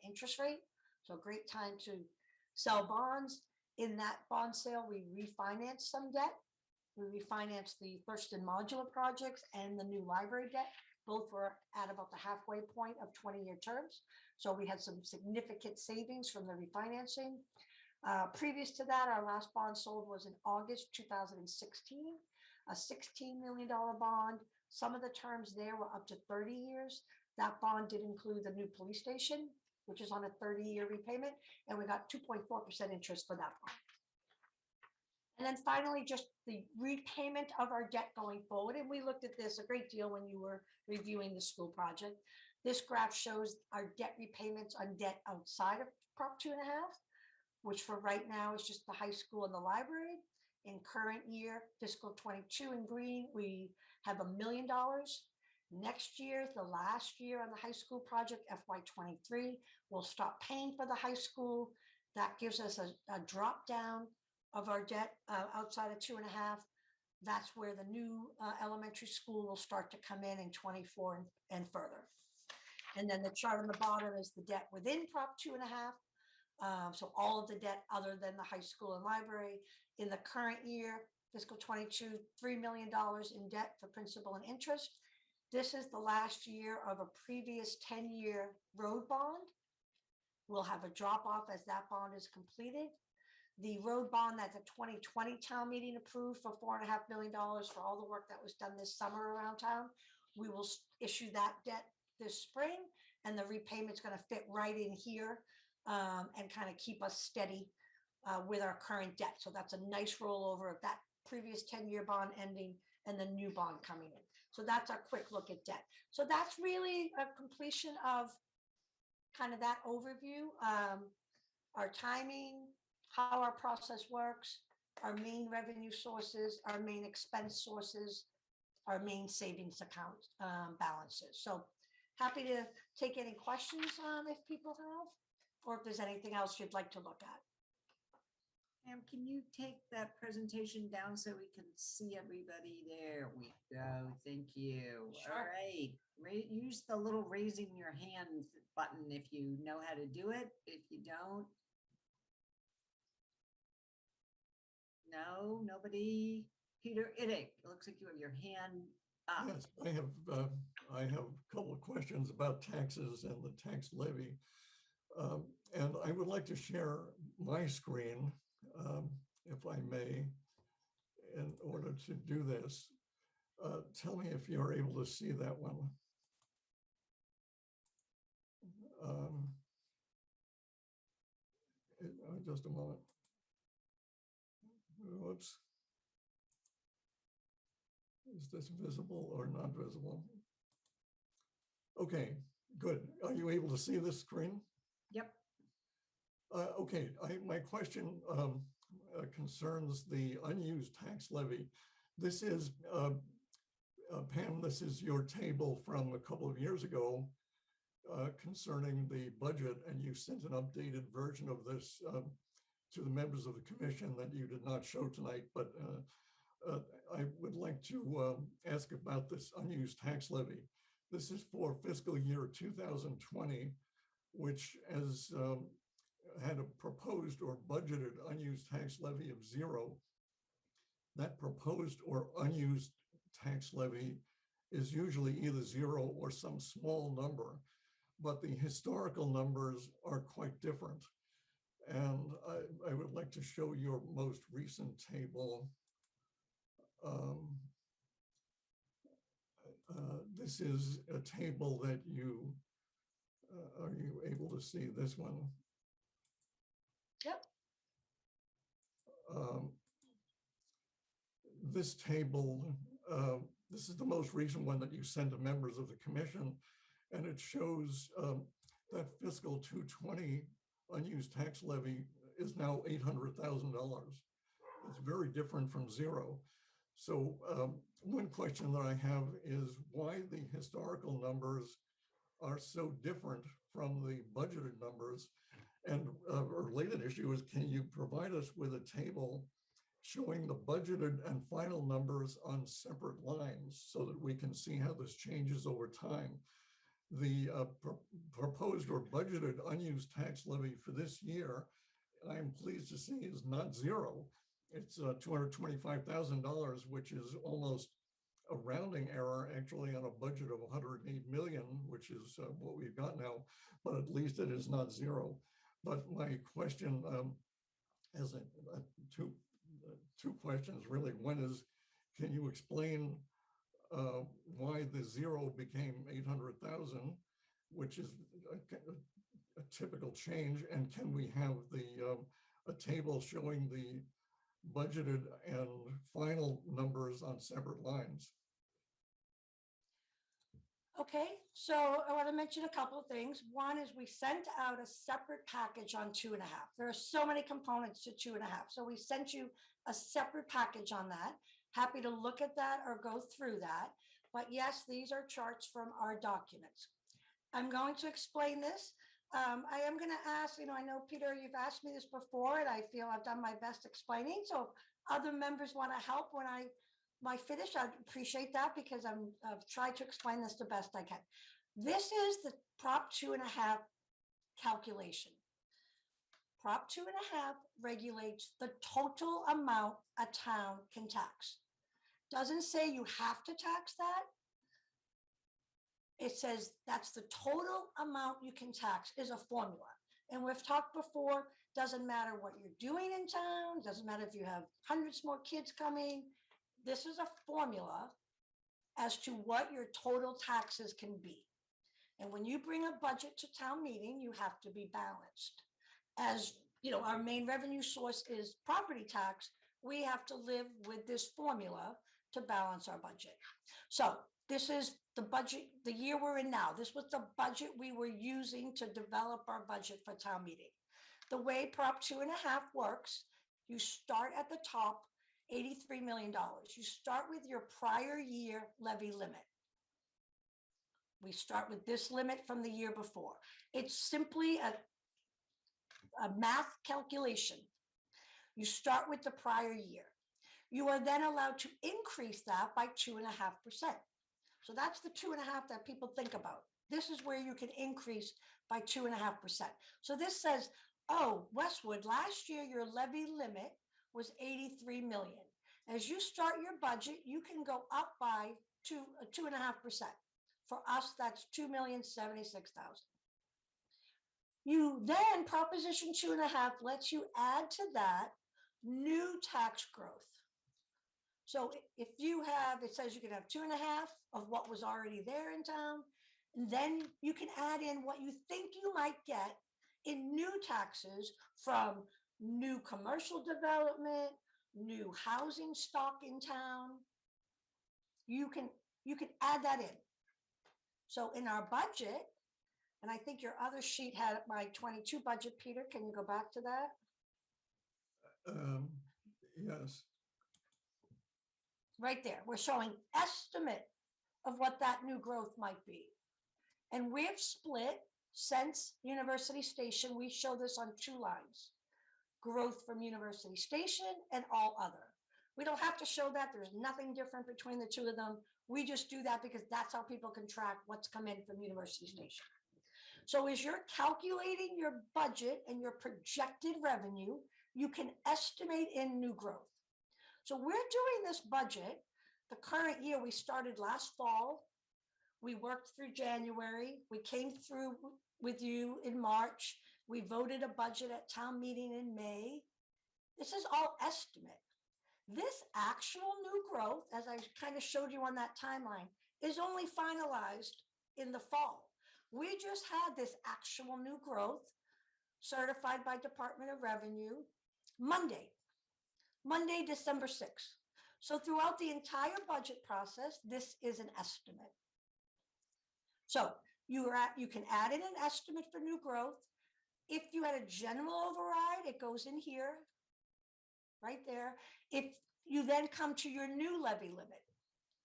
interest rate. So great time to sell bonds. In that bond sale, we refinanced some debt. We refinanced the Thurston modular projects and the new library debt. Both were at about the halfway point of 20-year terms. So we had some significant savings from the refinancing. Previous to that, our last bond sold was in August 2016, a $16 million bond. Some of the terms there were up to 30 years. That bond did include the new police station, which is on a 30-year repayment, and we got 2.4% interest for that bond. And then finally, just the repayment of our debt going forward. And we looked at this a great deal when you were reviewing the school project. This graph shows our debt repayments on debt outside of Prop 2.5, which for right now is just the high school and the library. In current year, fiscal 22 in green, we have $1 million. Next year, the last year on the high school project, FY23, we'll stop paying for the high school. That gives us a drop down of our debt outside of 2.5. That's where the new elementary school will start to come in 24 and further. And then the chart on the bottom is the debt within Prop 2.5. So all of the debt other than the high school and library. In the current year, fiscal 22, $3 million in debt for principal and interest. This is the last year of a previous 10-year road bond. We'll have a drop off as that bond is completed. The road bond that the 2020 town meeting approved for $4.5 million for all the work that was done this summer around town. We will issue that debt this spring, and the repayment's going to fit right in here and kind of keep us steady with our current debt. So that's a nice rollover of that previous 10-year bond ending and the new bond coming in. So that's our quick look at debt. So that's really a completion of kind of that overview. Our timing, how our process works, our main revenue sources, our main expense sources, our main savings account balances. So happy to take any questions if people have, or if there's anything else you'd like to look at. Pam, can you take that presentation down so we can see everybody? There we go. Thank you. Sure. All right. Use the little raising your hand button if you know how to do it. If you don't, no, nobody. Peter Iddick, it looks like you have your hand up. Yes, I have a couple of questions about taxes and the tax levy. And I would like to share my screen, if I may, in order to do this. Tell me if you're able to see that one. Just a moment. Whoops. Is this visible or not visible? Okay, good. Are you able to see this screen? Yep. Okay, my question concerns the unused tax levy. This is, Pam, this is your table from a couple of years ago concerning the budget, and you sent an updated version of this to the members of the commission that you did not show tonight, but I would like to ask about this unused tax levy. This is for fiscal year 2020, which has had a proposed or budgeted unused tax levy of 0. That proposed or unused tax levy is usually either 0 or some small number, but the historical numbers are quite different. And I would like to show your most recent table. This is a table that you, are you able to see this one? Yep. This table, this is the most recent one that you sent to members of the commission, and it shows that fiscal 220 unused tax levy is now $800,000. It's very different from 0. So one question that I have is why the historical numbers are so different from the budgeted numbers. And a related issue is, can you provide us with a table showing the budgeted and final numbers on separate lines so that we can see how this changes over time? The proposed or budgeted unused tax levy for this year, I am pleased to see, is not 0. It's $225,000, which is almost a rounding error, actually, on a budget of 108 million, which is what we've got now, but at least it is not 0. But my question has two questions, really. One is, can you explain why the 0 became 800,000, which is a typical change, and can we have a table showing the budgeted and final numbers on separate lines? Okay, so I want to mention a couple of things. One is we sent out a separate package on 2.5. There are so many components to 2.5. So we sent you a separate package on that. Happy to look at that or go through that. But yes, these are charts from our documents. I'm going to explain this. I am going to ask, I know, Peter, you've asked me this before, and I feel I've done my best explaining. So if other members want to help when I finish, I'd appreciate that, because I've tried to explain this the best I can. This is the Prop 2.5 calculation. Prop 2.5 regulates the total amount a town can tax. Doesn't say you have to tax that. It says that's the total amount you can tax, is a formula. And we've talked before, doesn't matter what you're doing in town, doesn't matter if you have hundreds more kids coming. This is a formula as to what your total taxes can be. And when you bring a budget to town meeting, you have to be balanced. As our main revenue source is property tax, we have to live with this formula to balance our budget. So this is the budget, the year we're in now. This was the budget we were using to develop our budget for town meeting. The way Prop 2.5 works, you start at the top, $83 million. You start with your prior year levy limit. We start with this limit from the year before. It's simply a math calculation. You start with the prior year. You are then allowed to increase that by 2.5%. So that's the 2.5 that people think about. This is where you can increase by 2.5%. So this says, oh, Westwood, last year your levy limit was 83 million. As you start your budget, you can go up by 2.5%. For us, that's 2,076,000. You then, Proposition 2.5 lets you add to that new tax growth. So if you have, it says you can have 2.5 of what was already there in town, and then you can add in what you think you might get in new taxes from new commercial development, new housing stock in town. You can add that in. So in our budget, and I think your other sheet had my 22 budget, Peter, can you go back to that? Yes. Right there, we're showing estimate of what that new growth might be. And we've split, since University Station, we show this on 2 lines. Growth from University Station and all other. We don't have to show that. There's nothing different between the 2 of them. We just do that because that's how people can track what's come in from University Station. So as you're calculating your budget and your projected revenue, you can estimate in new growth. So we're doing this budget, the current year, we started last fall. We worked through January. We came through with you in March. We voted a budget at town meeting in May. This is all estimate. This actual new growth, as I kind of showed you on that timeline, is only finalized in the fall. We just had this actual new growth certified by Department of Revenue Monday, December 6th. So throughout the entire budget process, this is an estimate. So you can add in an estimate for new growth. If you had a general override, it goes in here, right there. If you then come to your new levy limit.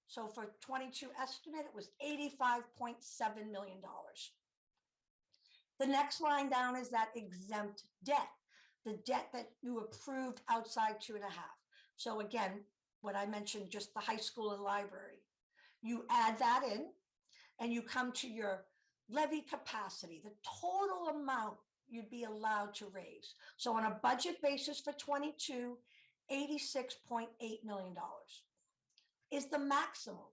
So for 22 estimate, it was $85.7 million. The next line down is that exempt debt, the debt that you approved outside 2.5. So again, what I mentioned, just the high school and library. You add that in and you come to your levy capacity, the total amount you'd be allowed to raise. So on a budget basis for 22, $86.8 million is the maximum.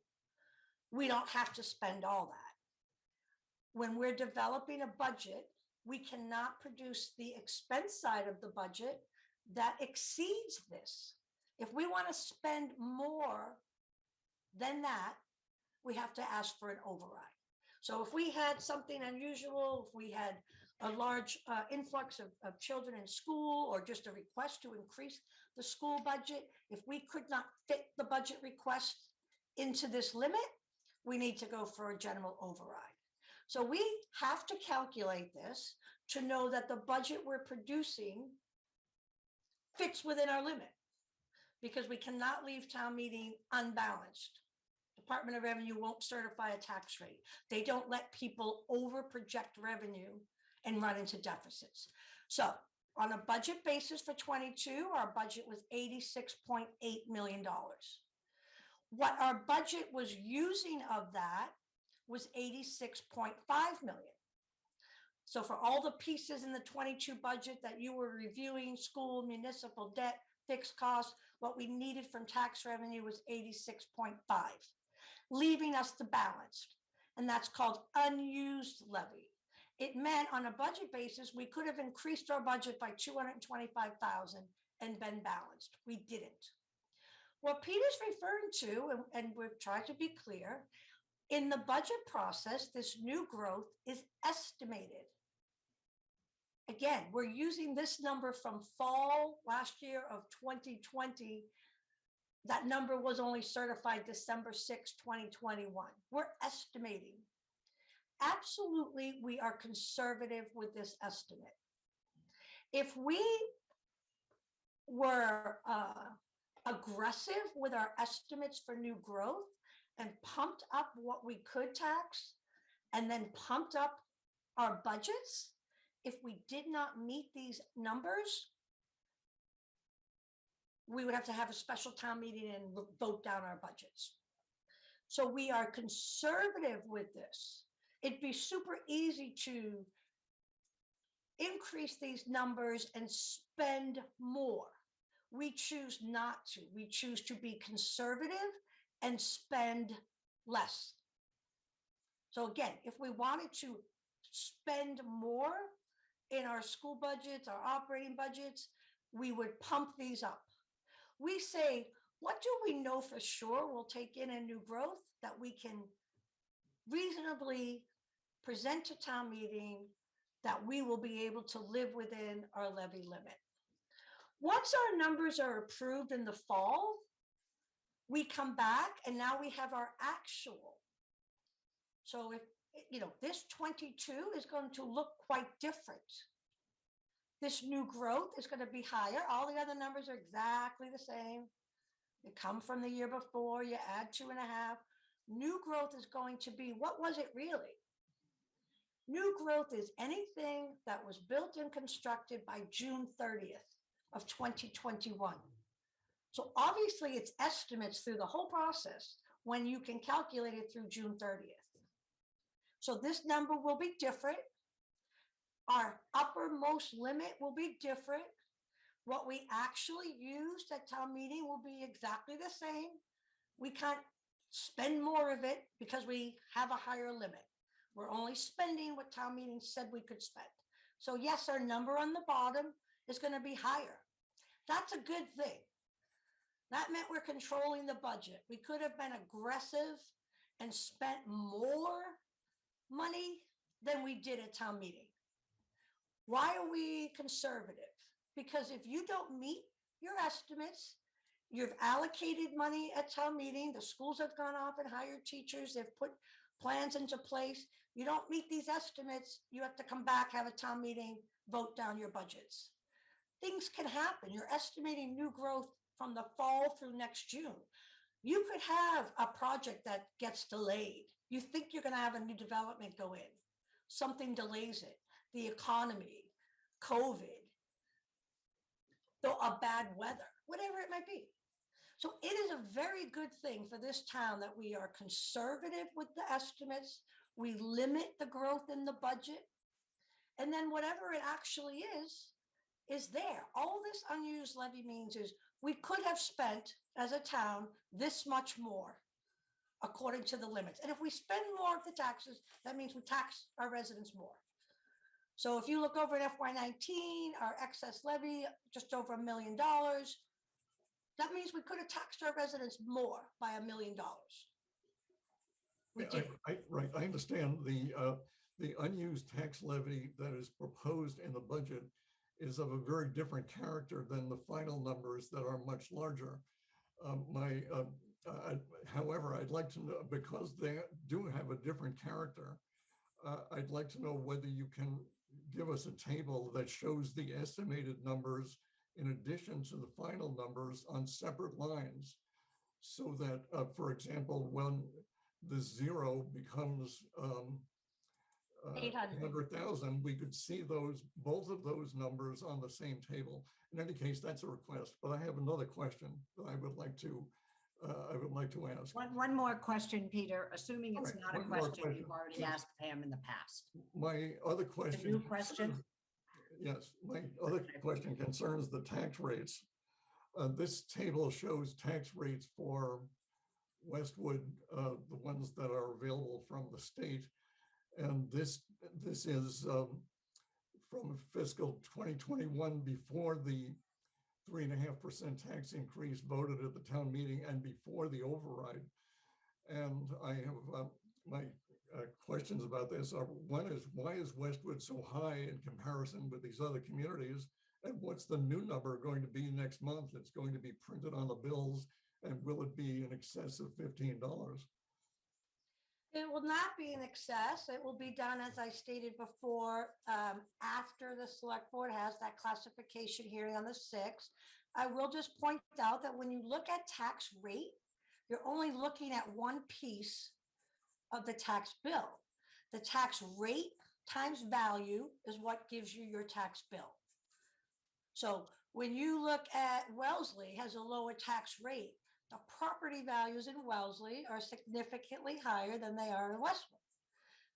We don't have to spend all that. When we're developing a budget, we cannot produce the expense side of the budget that exceeds this. If we want to spend more than that, we have to ask for an override. So if we had something unusual, if we had a large influx of children in school, or just a request to increase the school budget, if we could not fit the budget request into this limit, we need to go for a general override. So we have to calculate this to know that the budget we're producing fits within our limit, because we cannot leave town meeting unbalanced. Department of Revenue won't certify a tax rate. They don't let people over project revenue and run into deficits. So on a budget basis for 22, our budget was $86.8 million. What our budget was using of that was 86.5 million. So for all the pieces in the 22 budget that you were reviewing, school, municipal debt, fixed costs, what we needed from tax revenue was 86.5, leaving us the balanced. And that's called unused levy. It meant on a budget basis, we could have increased our budget by 225,000 and been balanced. We didn't. What Peter's referring to, and we've tried to be clear, in the budget process, this new growth is estimated. Again, we're using this number from fall last year of 2020. That number was only certified December 6, 2021. We're estimating. Absolutely, we are conservative with this estimate. If we were aggressive with our estimates for new growth and pumped up what we could tax and then pumped up our budgets, if we did not meet these numbers, we would have to have a special town meeting and vote down our budgets. So we are conservative with this. It'd be super easy to increase these numbers and spend more. We choose not to. We choose to be conservative and spend less. So again, if we wanted to spend more in our school budgets, our operating budgets, we would pump these up. We say, what do we know for sure will take in a new growth that we can reasonably present to town meeting that we will be able to live within our levy limit? Once our numbers are approved in the fall, we come back and now we have our actual. So if, this 22 is going to look quite different. This new growth is going to be higher. All the other numbers are exactly the same. You come from the year before, you add 2.5. New growth is going to be, what was it really? New growth is anything that was built and constructed by June 30th of 2021. So obviously it's estimates through the whole process when you can calculate it through June 30th. So this number will be different. Our uppermost limit will be different. What we actually used at town meeting will be exactly the same. We can't spend more of it because we have a higher limit. We're only spending what town meeting said we could spend. So yes, our number on the bottom is going to be higher. That's a good thing. That meant we're controlling the budget. We could have been aggressive and spent more money than we did at town meeting. Why are we conservative? Because if you don't meet your estimates, you've allocated money at town meeting, the schools have gone off and hired teachers, they've put plans into place. You don't meet these estimates, you have to come back, have a town meeting, vote down your budgets. Things can happen. You're estimating new growth from the fall through next June. You could have a project that gets delayed. You think you're going to have a new development go in. Something delays it. The economy, COVID, a bad weather, whatever it might be. So it is a very good thing for this town that we are conservative with the estimates. We limit the growth in the budget. And then whatever it actually is there. All this unused levy means is we could have spent as a town this much more according to the limits. And if we spend more of the taxes, that means we tax our residents more. So if you look over at FY19, our excess levy, just over $1 million, that means we could have taxed our residents more by $1 million. We did. Right, I understand the unused tax levy that is proposed in the budget is of a very different character than the final numbers that are much larger. My However, I'd like to know, because they do have a different character, I'd like to know whether you can give us a table that shows the estimated numbers in addition to the final numbers on separate lines, so that, for example, when the zero becomes 800,000, we could see both of those numbers on the same table. In any case, that's a request, but I have another question that I would like to ask. One more question, Peter, assuming it's All right, not a one more question question. you've already Yes. asked Pam in the past. My other A question. new question? Yes, my other question concerns the tax rates. This table shows tax rates for Westwood, the ones that are available from the state. And this is from fiscal 2021, before the 3.5% tax increase voted at the town meeting and before the override. And I have my questions about this are, one is, why is Westwood so high in comparison with these other communities? And what's the new number going to be next month? It's going to be printed on the bills, and will it be in excess of $15? It will not be in excess. It will be done, as I stated before, after the select board has that classification hearing on the 6th. I will just point out that when you look at tax rate, you're only looking at one piece of the tax bill. The tax rate times value is what gives you your tax bill. So when you look at Wellesley has a lower tax rate, the property values in Wellesley are significantly higher than they are in Westwood.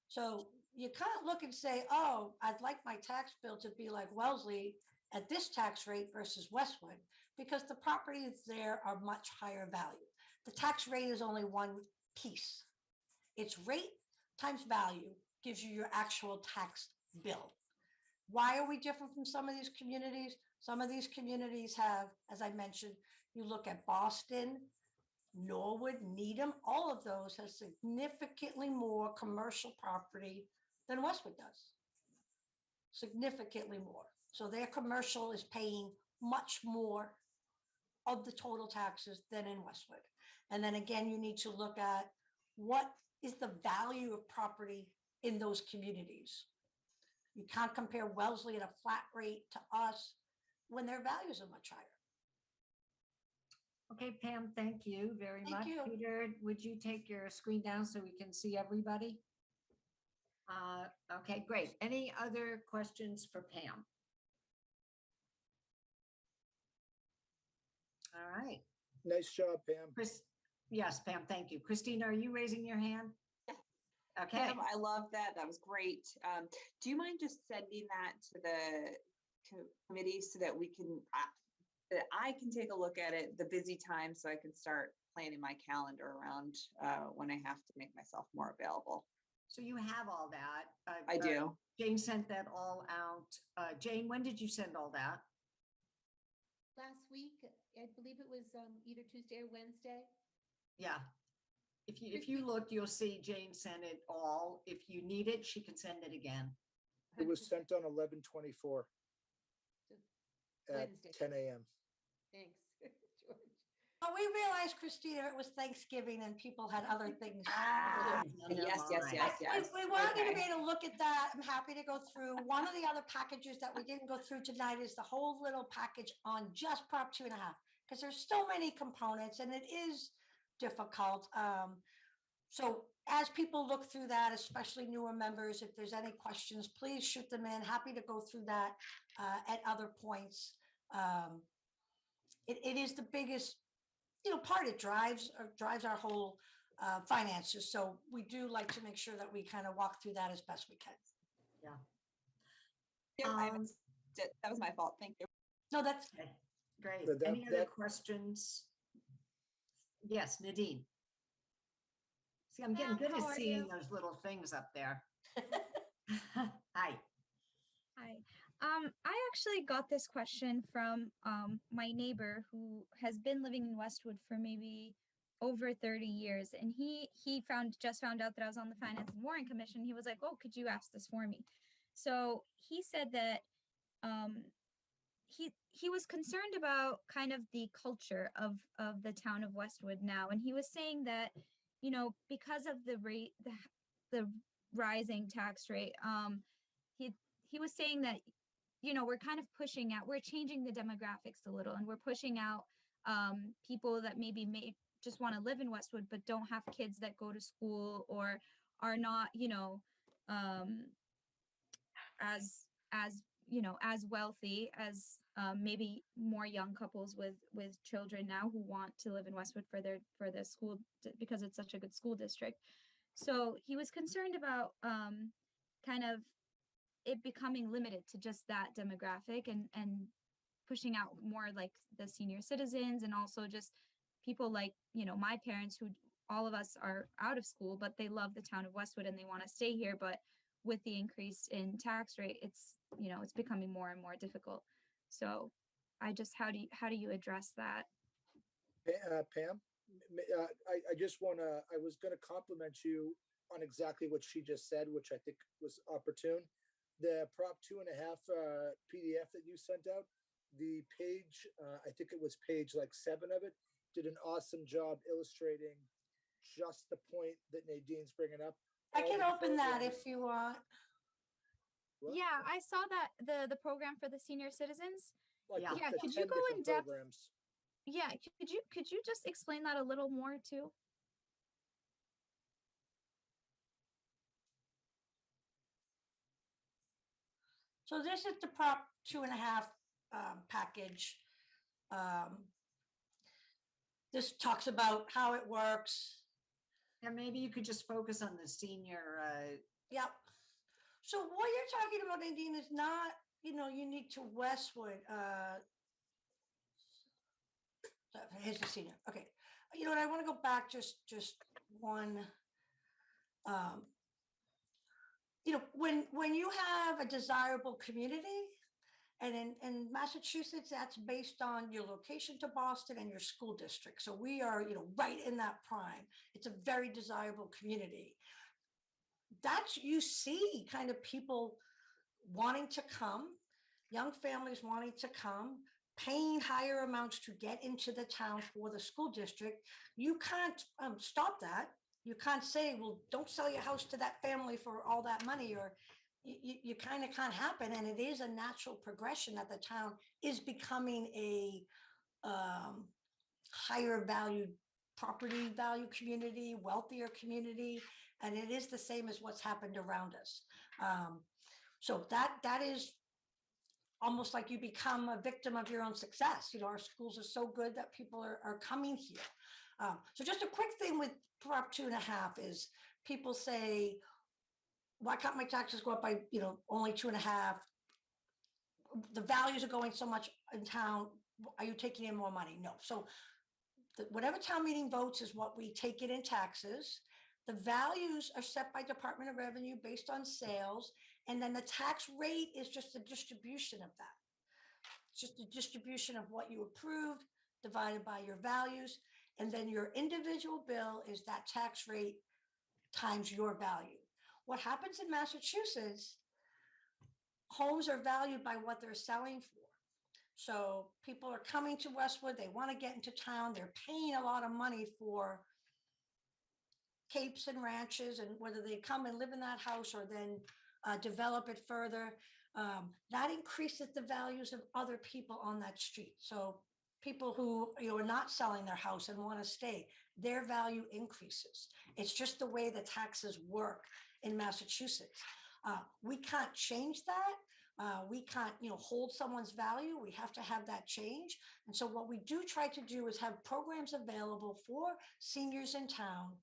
So you can't look and say, oh, I'd like my tax bill to be like Wellesley at this tax rate versus Westwood, because the properties there are much higher value. The tax rate is only one piece. It's rate times value gives you your actual tax bill. Why are we different from some of these communities? Some of these communities have, as I mentioned, you look at Boston, Norwood, Needham, all of those have significantly more commercial property than Westwood does. Significantly more. So their commercial is paying much more of the total taxes than in Westwood. And then again, you need to look at what is the value of property in those communities. You can't compare Wellesley at a flat rate to us when their values are much higher. Okay, Pam, thank you very Thank much. you. Peter, would you take your screen down so we can see everybody? Okay, great. Any other questions for Pam? All right. Nice job, Pam. Chris, yes, Pam, thank you. Christina, are you raising your hand? Okay. Pam, I love that. That was great. Do you mind just sending that to the committee so that we can, that I can take a look at it, the busy time, so I can start planning my calendar around when I have to make myself more available. So you have all that. I do. Jane sent that all out. Jane, when did you send all that? Last week, I believe it was either Tuesday or Wednesday. Yeah. If you look, you'll see Jane sent it all. If you need it, she can send it again. It was sent on 11/24 at Wednesday. 10 a.m. Thanks, George. Oh, we realized, Christina, it was Thanksgiving and people had other things. Yes. We were going to be able to look at that. I'm happy to go through. One of the other packages that we didn't go through tonight is the whole little package on just Prop 2.5, because there's so many components and it is difficult. So as people look through that, especially newer members, if there's any questions, please shoot them in. Happy to go through that at other points. It is the biggest, part it drives our whole finances. So we do like to make sure that we kind of walk through that as best we can. Yeah. Yeah, I missed it. That was my fault. Thank you. No, that's Okay, great. So Any other questions? Yes, Nadine. See, I'm getting good How at are seeing you? those little things up there. Hi. Hi. I actually got this question from my neighbor who has been living in Westwood for maybe over 30 years, and he just found out that I was on the Finance and Warrant Commission. He was like, "Oh, could you ask this for me?" So he said that he was concerned about kind of the culture of the town of Westwood now, and he was saying that, you know, because of the rate, the rising tax rate, he was saying that, you know, we're kind of pushing out, we're changing the demographics a little, and we're pushing out people that maybe may just want to live in Westwood but don't have kids that go to school or are not, you know, as you know, as wealthy as maybe more young couples with children now who want to live in Westwood for their school because it's such a good school district. So he was concerned about kind of it becoming limited to just that demographic and pushing out more like the senior citizens and also just people like, you know, my parents, who all of us are out of school, but they love the town of Westwood and they want to stay here. But with the increase in tax rate, it's, you know, it's becoming more and more difficult. So I just, how do you address that? Pam, I just want to, I was going to compliment you on exactly what she just said, which I think was opportune. The Prop 2.5 PDF that you sent out, the page, I think it was page like 7 of it, did an awesome job illustrating just the point that Nadine's bringing up. I can open that if you want. What? Yeah, I saw that the program for the senior citizens. Like Yeah, the could 10 you go in different depth? programs. Yeah, could you just explain that a little more too? So this is the Prop 2.5 package. This talks about how it works. And maybe you could just focus on the senior. Yep. So what you're talking about, Nadine, is not, you know, unique to Westwood. Here's the senior. Okay. You know what? I want to go back just one. You know, when you have a desirable community, and in Massachusetts, that's based on your location to Boston and your school district. So we are, you know, right in that prime. It's a very desirable community. That's, you see kind of people wanting to come, young families wanting to come, paying higher amounts to get into the town for the school district. You can't stop that. You can't say, well, don't sell your house to that family for all that money, or you kind of can't happen. And it is a natural progression that the town is becoming a higher valued property value community, wealthier community. And it is the same as what's happened around us. So that is almost like you become a victim of your own success. You know, our schools are so good that people are coming here. So just a quick thing with Prop 2.5 is people say, why can't my taxes go up by, you know, only 2.5? The values are going so much in town. Are you taking in more money? No. So whatever town meeting votes is what we take it in taxes. The values are set by Department of Revenue based on sales. And then the tax rate is just a distribution of that. It's just a distribution of what you approved divided by your values. And then your individual bill is that tax rate times your value. What happens in Massachusetts, homes are valued by what they're selling for. So people are coming to Westwood, they want to get into town, they're paying a lot of money for capes and ranches, and whether they come and live in that house or then develop it further, that increases the values of other people on that street. So people who, you know, are not selling their house and want to stay, their value increases. It's just the way the taxes work in Massachusetts. We can't change that. We can't, you know, hold someone's value. We have to have that change. And so what we do try to do is have programs available for seniors in town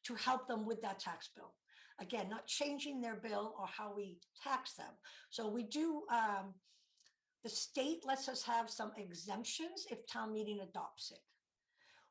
to help them with that tax bill. Again, not changing their bill or how we tax them. So we do, the state lets us have some exemptions if town meeting adopts it.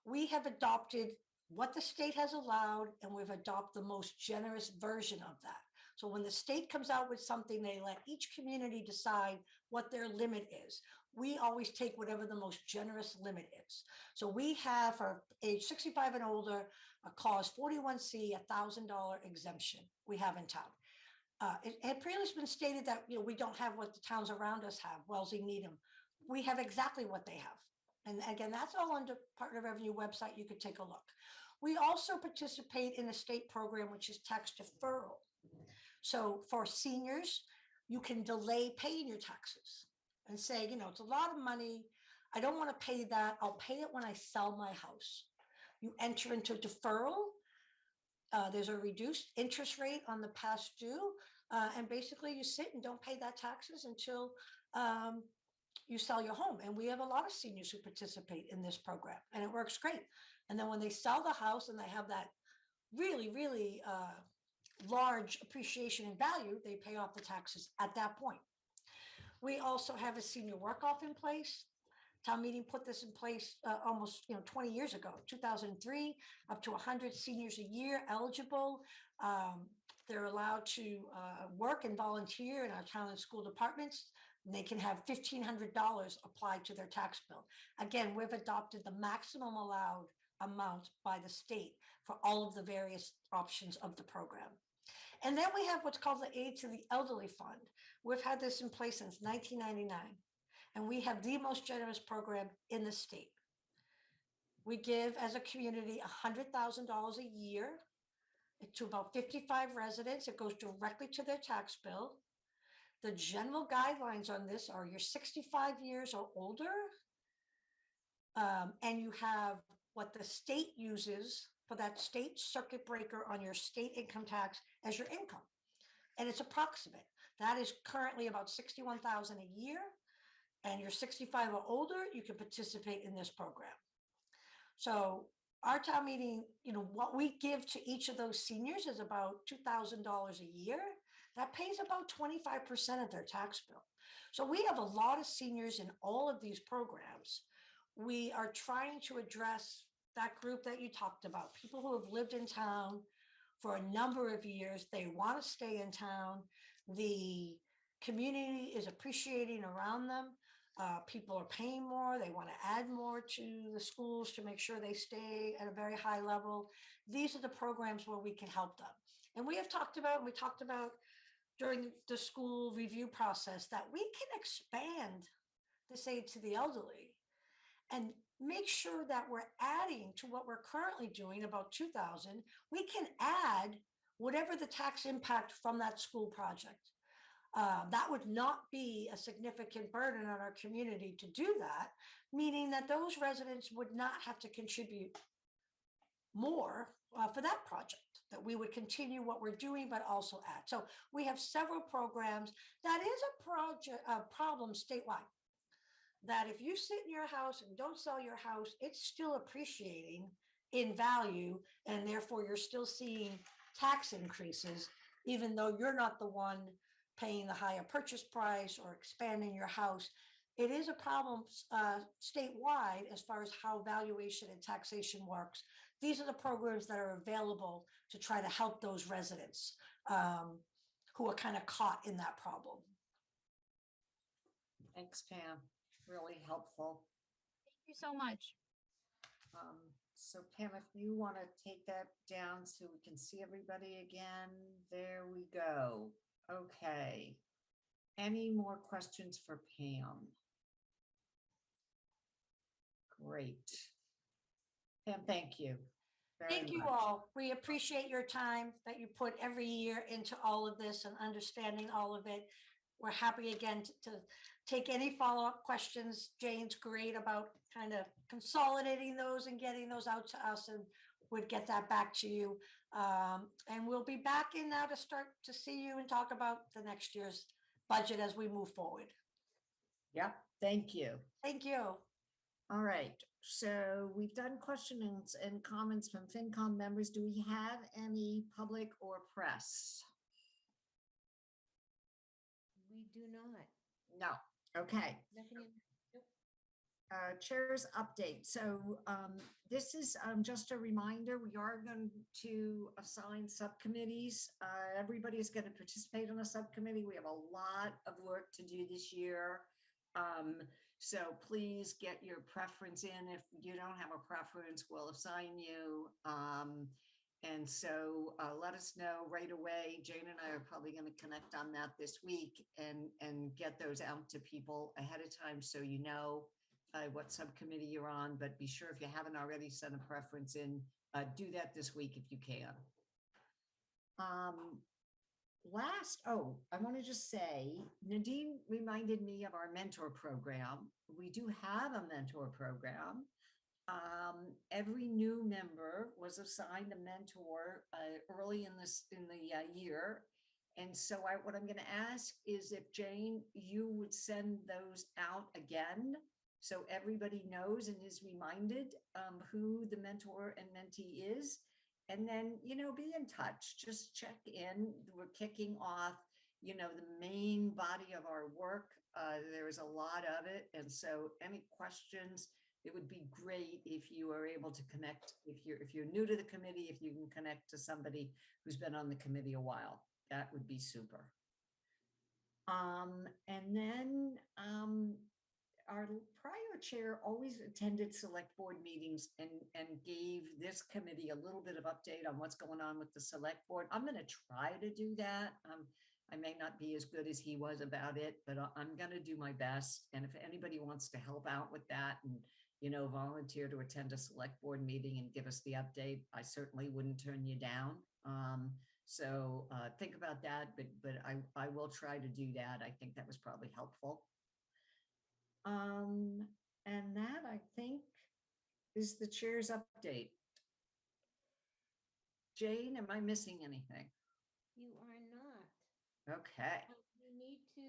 We have adopted what the state has allowed, and we've adopted the most generous version of that. So when the state comes out with something, they let each community decide what their limit is. We always take whatever the most generous limit is. So we have for age 65 and older, a cause 41C, $1,000 exemption we have in town. It had previously been stated that, you know, we don't have what the towns around us have, Wellesley, Needham. we have exactly what they have. And again, that's all on the Partner Revenue website. You could take a look. We also participate in a state program, which is tax deferral. So for seniors, you can delay paying your taxes and say, you know, it's a lot of money. I don't want to pay that. I'll pay it when I sell my house. You enter into deferral. There's a reduced interest rate on the past due. And basically you sit and don't pay that taxes until you sell your home. And we have a lot of seniors who participate in this program, and it works great. And then when they sell the house and they have that really, really large appreciation in value, they pay off the taxes at that point. We also have a senior work-off in place. Town meeting put this in place almost 20 years ago, 2003, up to 100 seniors a year eligible. They're allowed to work and volunteer in our town and school departments. And they can have $1,500 applied to their tax bill. Again, we've adopted the maximum allowed amount by the state for all of the various options of the program. And then we have what's called the Aid to the Elderly Fund. We've had this in place since 1999, and we have the most generous program in the state. We give, as a community, $100,000 a year to about 55 residents. It goes directly to their tax bill. The general guidelines on this are you're 65 years or older, and you have what the state uses for that state circuit breaker on your state income tax as your income. And it's approximate. That is currently about $61,000 a year, and you're 65 or older, you can participate in this program. So our town meeting, what we give to each of those seniors is about $2,000 a year. That pays about 25% of their tax bill. So we have a lot of seniors in all of these programs. We are trying to address that group that you talked about, people who have lived in town for a number of years. They want to stay in town. The community is appreciating around them. People are paying more. They want to add more to the schools to make sure they stay at a very high level. These are the programs where we can help them. And we talked about during the school review process that we can expand this aid to the elderly and make sure that we're adding to what we're currently doing, about 2,000. We can add whatever the tax impact from that school project. That would not be a significant burden on our community to do that, meaning that those residents would not have to contribute more for that project, that we would continue what we're doing, but also add. So we have several programs. That is a problem statewide, that if you sit in your house and don't sell your house, it's still appreciating in value, and therefore you're still seeing tax increases, even though you're not the one paying the higher purchase price or expanding your house. It is a problem statewide as far as how valuation and taxation works. These are the programs that are available to try to help those residents who are kind of caught in that problem. Thanks, Pam. Really helpful. Thank you so much. So Pam, if you want to take that down so we can see everybody again, there we go. Okay. Any more questions for Pam? Great. Pam, thank you. Thank you all. We appreciate your time that you put every year into all of this and understanding all of it. We're happy again to take any follow-up questions. Jane's great about kind of consolidating those and getting those out to us, and would get that back to you. And we'll be back in now to start to see you and talk about the next year's budget as we move forward. Yep. Thank you. Thank you. All right. So we've done questions and comments from FinCom members. Do we have any public or press? We do not. No. Okay. Nothing in, nope. Chair's update. So this is just a reminder, we are going to assign subcommittees. Everybody is going to participate in a subcommittee. We have a lot of work to do this year. So please get your preference in. If you don't have a preference, we'll assign you. And so let us know right away. Jane and I are probably going to connect on that this week and get those out to people ahead of time so you know what subcommittee you're on. But be sure if you haven't already sent a preference in, do that this week if you can. I want to just say, Nadine reminded me of our mentor program. We do have a mentor program. Every new member was assigned a mentor early in the year. And so what I'm going to ask is if Jane, you would send those out again so everybody knows and is reminded who the mentor and mentee is. And then, be in touch, just check in. We're kicking off, the main body of our work. There's a lot of it. And so any questions, it would be great if you are able to connect. If you're new to the committee, if you can connect to somebody who's been on the committee a while, that would be super. And then our prior chair always attended select board meetings and gave this committee a little bit of update on what's going on with the select board. I'm going to try to do that. I may not be as good as he was about it, but I'm going to do my best. And if anybody wants to help out with that and, volunteer to attend a select board meeting and give us the update, I certainly wouldn't turn you down. So think about that, but I will try to do that. I think that was probably helpful. And that, I think, is the chair's update. Jane, am I missing anything? You are not. Okay. You need to,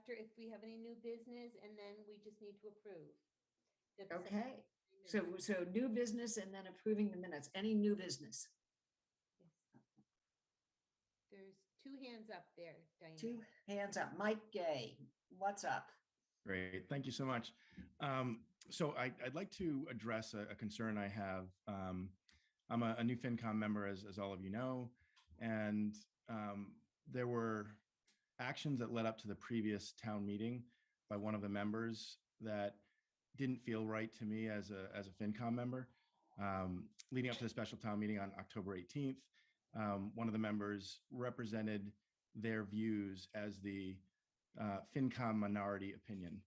if we have any new business, and then we just need to approve. That's Okay. So new business and then approving the minutes. Any new business? Yes. There's two hands up there, Diane. Two hands up. Mike Gay, what's up? Great. Thank you so much. So I'd like to address a concern I have. I'm a new FinCom member, as all of you know, and there were actions that led up to the previous town meeting by one of the members that didn't feel right to me as a FinCom member. Leading up to the special town meeting on October 18th, one of the members represented their views as the FinCom minority opinion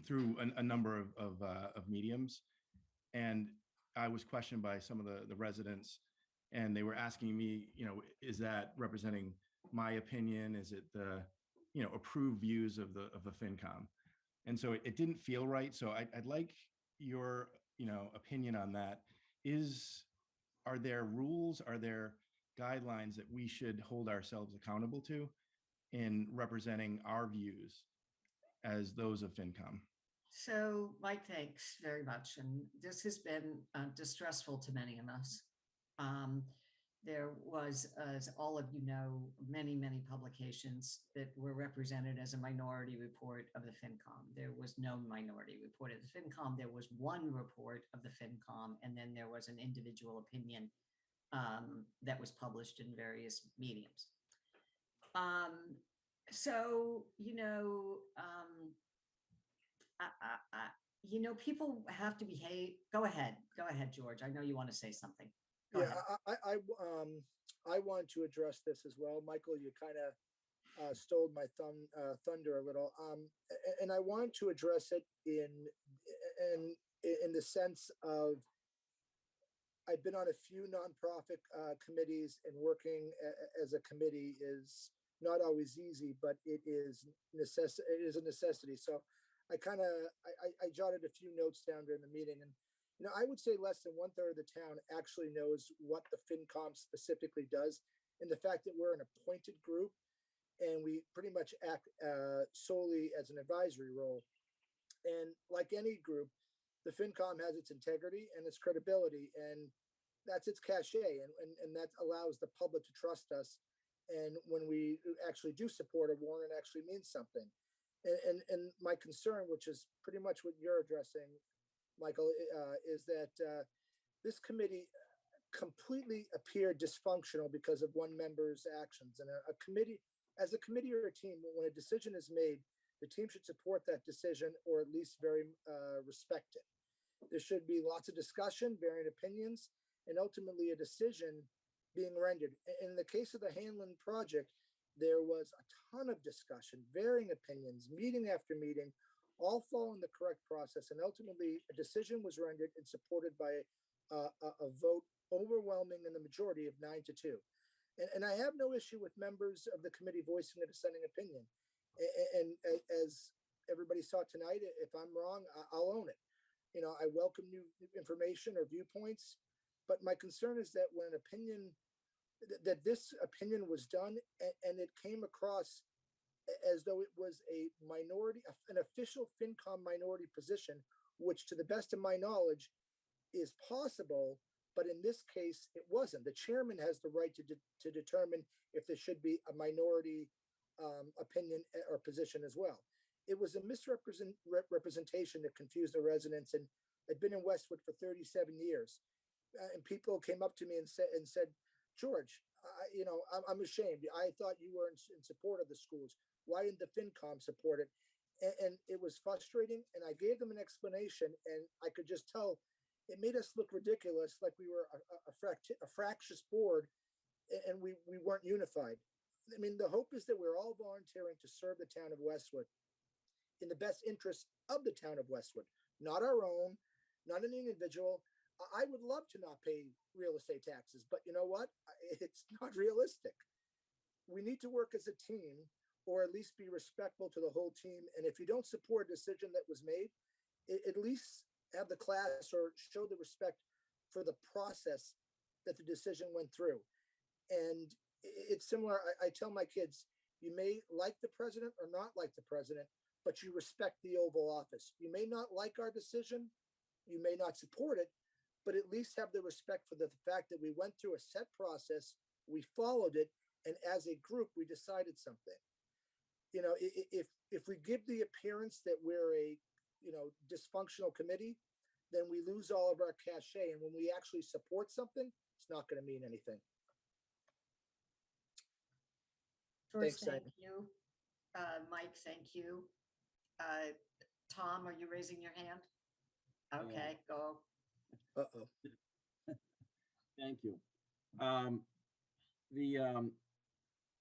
through a number of mediums. And I was questioned by some of the residents, and they were asking me, is that representing my opinion? Is it the, approved views of the FinCom? And so it didn't feel right. So I'd like your, opinion on that. Are there rules? Are there guidelines that we should hold ourselves accountable to in representing our views as those of FinCom? So, Mike, thanks very much. And this has been distressful to many of us. There was, as all of you know, many publications that were represented as a minority report of the FinCom. There was no minority report of the FinCom. There was one report of the FinCom, and then there was an individual opinion that was published in various mediums. People have to behave. Go ahead, George. I know you want to say something. Go ahead. I want to address this as well. Michael, you kind of stole my thunder a little. And I want to address it in the sense of, I've been on a few nonprofit committees, and working as a committee is not always easy, but it is a necessity. So I jotted a few notes down during the meeting, and I would say less than 1/3 of the town actually knows what the FinCom specifically does, and the fact that we're an appointed group and we pretty much act solely as an advisory role. And like any group, the FinCom has its integrity and its credibility, and that's its cachet, and that allows the public to trust us. And when we actually do support a warrant, it actually means something. And my concern, which is pretty much what you're addressing, Michael, is that this committee completely appeared dysfunctional because of one member's actions. And as a committee or a team, when a decision is made, the team should support that decision, or at least very respect it. There should be lots of discussion, varying opinions, and ultimately a decision being rendered. In the case of the Hanlon project, there was a ton of discussion, varying opinions, meeting after meeting, all following the correct process. And ultimately, a decision was rendered and supported by a vote overwhelming in the majority of 9-2. And I have no issue with members of the committee voicing a dissenting opinion. And as everybody saw tonight, if I'm wrong, I'll own it. You know, I welcome new information or viewpoints, but my concern is that when an opinion, that this opinion was done and it came across as though it was a minority, an official FinCom minority position, which to the best of my knowledge is possible, but in this case, it wasn't. The chairman has the right to determine if there should be a minority opinion or position as well. It was a misrepresentation that confused the residents, and I'd been in Westwood for 37 years. And people came up to me and said, George, I'm ashamed. I thought you were in support of the schools. Why didn't the FinCom support it? And it was frustrating. And I gave them an explanation, and I could just tell it made us look ridiculous, like we were a fractious board, and we weren't unified. I mean, the hope is that we're all volunteering to serve the town of Westwood in the best interest of the town of Westwood, not our own, not any individual. I would love to not pay real estate taxes, but you know what? It's not realistic. We need to work as a team, or at least be respectful to the whole team. And if you don't support a decision that was made, at least have the class or show the respect for the process that the decision went through. And it's similar. I tell my kids, you may like the president or not like the president, but you respect the Oval Office. You may not like our decision, you may not support it, but at least have the respect for the fact that we went through a set process, we followed it, and as a group, we decided something. You know, if we give the appearance that we're a dysfunctional committee, then we lose all of our cachet. And when we actually support something, it's not going to mean anything. George, Thanks, thank Simon. you. Mike, thank you. Tom, are you raising your hand? Okay, go. Uh-oh. Thank you.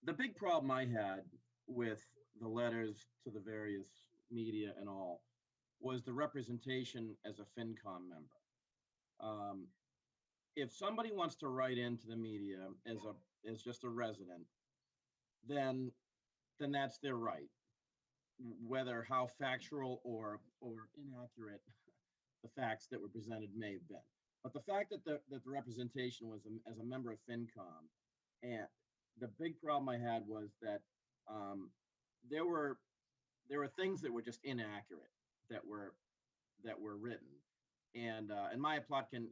The big problem I had with the letters to the various media and all was the representation as a FinCom member. If somebody wants to write into the media as just a resident, then that's their right, whether how factual or inaccurate the facts that were presented may have been. But the fact that the representation was as a member of FinCom, and the big problem I had was that there were things that were just inaccurate that were written. And Maya Plotkin,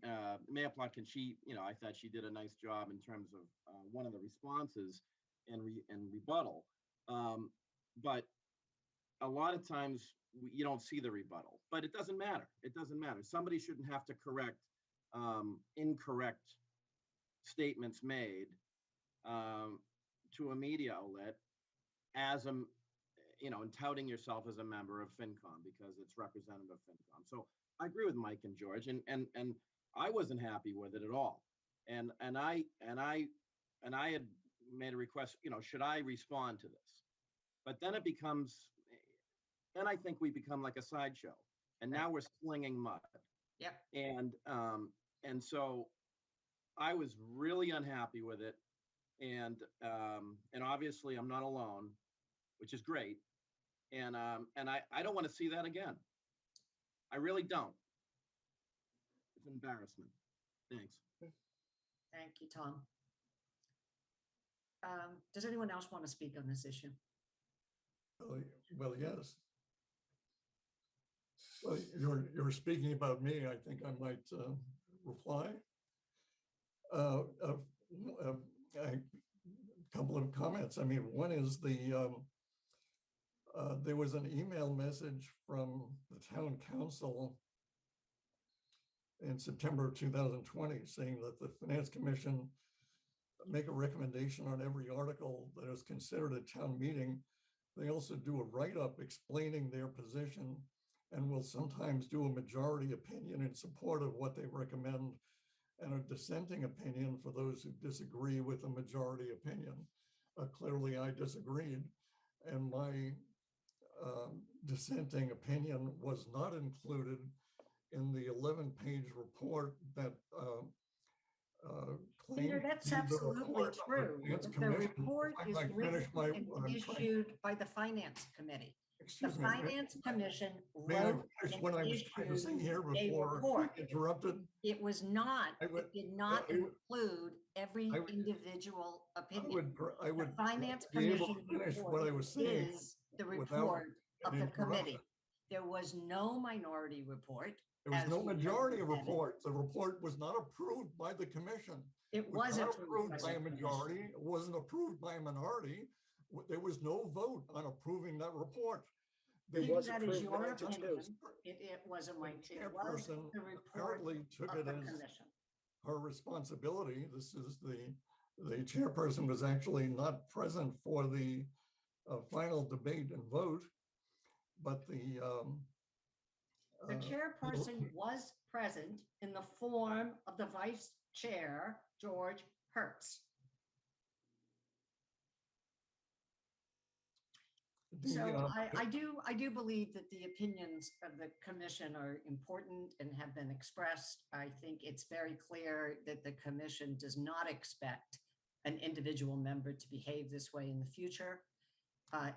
she, I thought she did a nice job in terms of one of the responses and rebuttal. But a lot of times you don't see the rebuttal, but it doesn't matter. It doesn't matter. Somebody shouldn't have to correct incorrect statements made to a media outlet as and touting yourself as a member of FinCom because it's representative of FinCom. So I agree with Mike and George, and I wasn't happy with it at all. And I had made a request, should I respond to this? But then then I think we become like a sideshow, and now we're slinging mud. Yep. And so I was really unhappy with it, and obviously I'm not alone, which is great. And I don't want to see that again. I really don't. It's an embarrassment. Thanks. Thank you, Tom. Does anyone else want to speak on this issue? Well, yes. Well, you're speaking about me. I think I might reply. A couple of comments. I mean, one is there was an email message from the town council in September of 2020 saying that the Finance Commission make a recommendation on every article that is considered a town meeting. They also do a write-up explaining their position and will sometimes do a majority opinion in support of what they recommend and a dissenting opinion for those who disagree with the majority opinion. Clearly, I disagreed, and my dissenting opinion was not included in the 11-page report that Peter, claimed that's to be the absolutely report of true. Finance The Commission. report If I is might written finish my- and what I'm trying- issued by the Finance Committee. The Excuse me. Finance Commission May I wrote finish and what I was trying to say issued here a before report. being interrupted? It was not, I would- it did not I would- include every I would- individual I opinion. I would The Finance be able to Commission finish what I report was saying is the without report of an the interruption. committee. There was no minority report. There was as no you majority represented. report. The report was not approved by the commission. It Was was not approved by by the a commission. majority. It wasn't approved by a minority. There was no vote on approving that report. It Peter, was that is approved your by inches opinion. too. It was a The minority. It was chairperson the report apparently took of it the as commission. her responsibility. This is the chairperson was actually not present for the final debate and vote, but The uh, chairperson was present in the form of the vice chair, George Hertz. So I do believe that the opinions of the commission are important and have been expressed. I think it's very clear that the commission does not expect an individual member to behave this way in the future.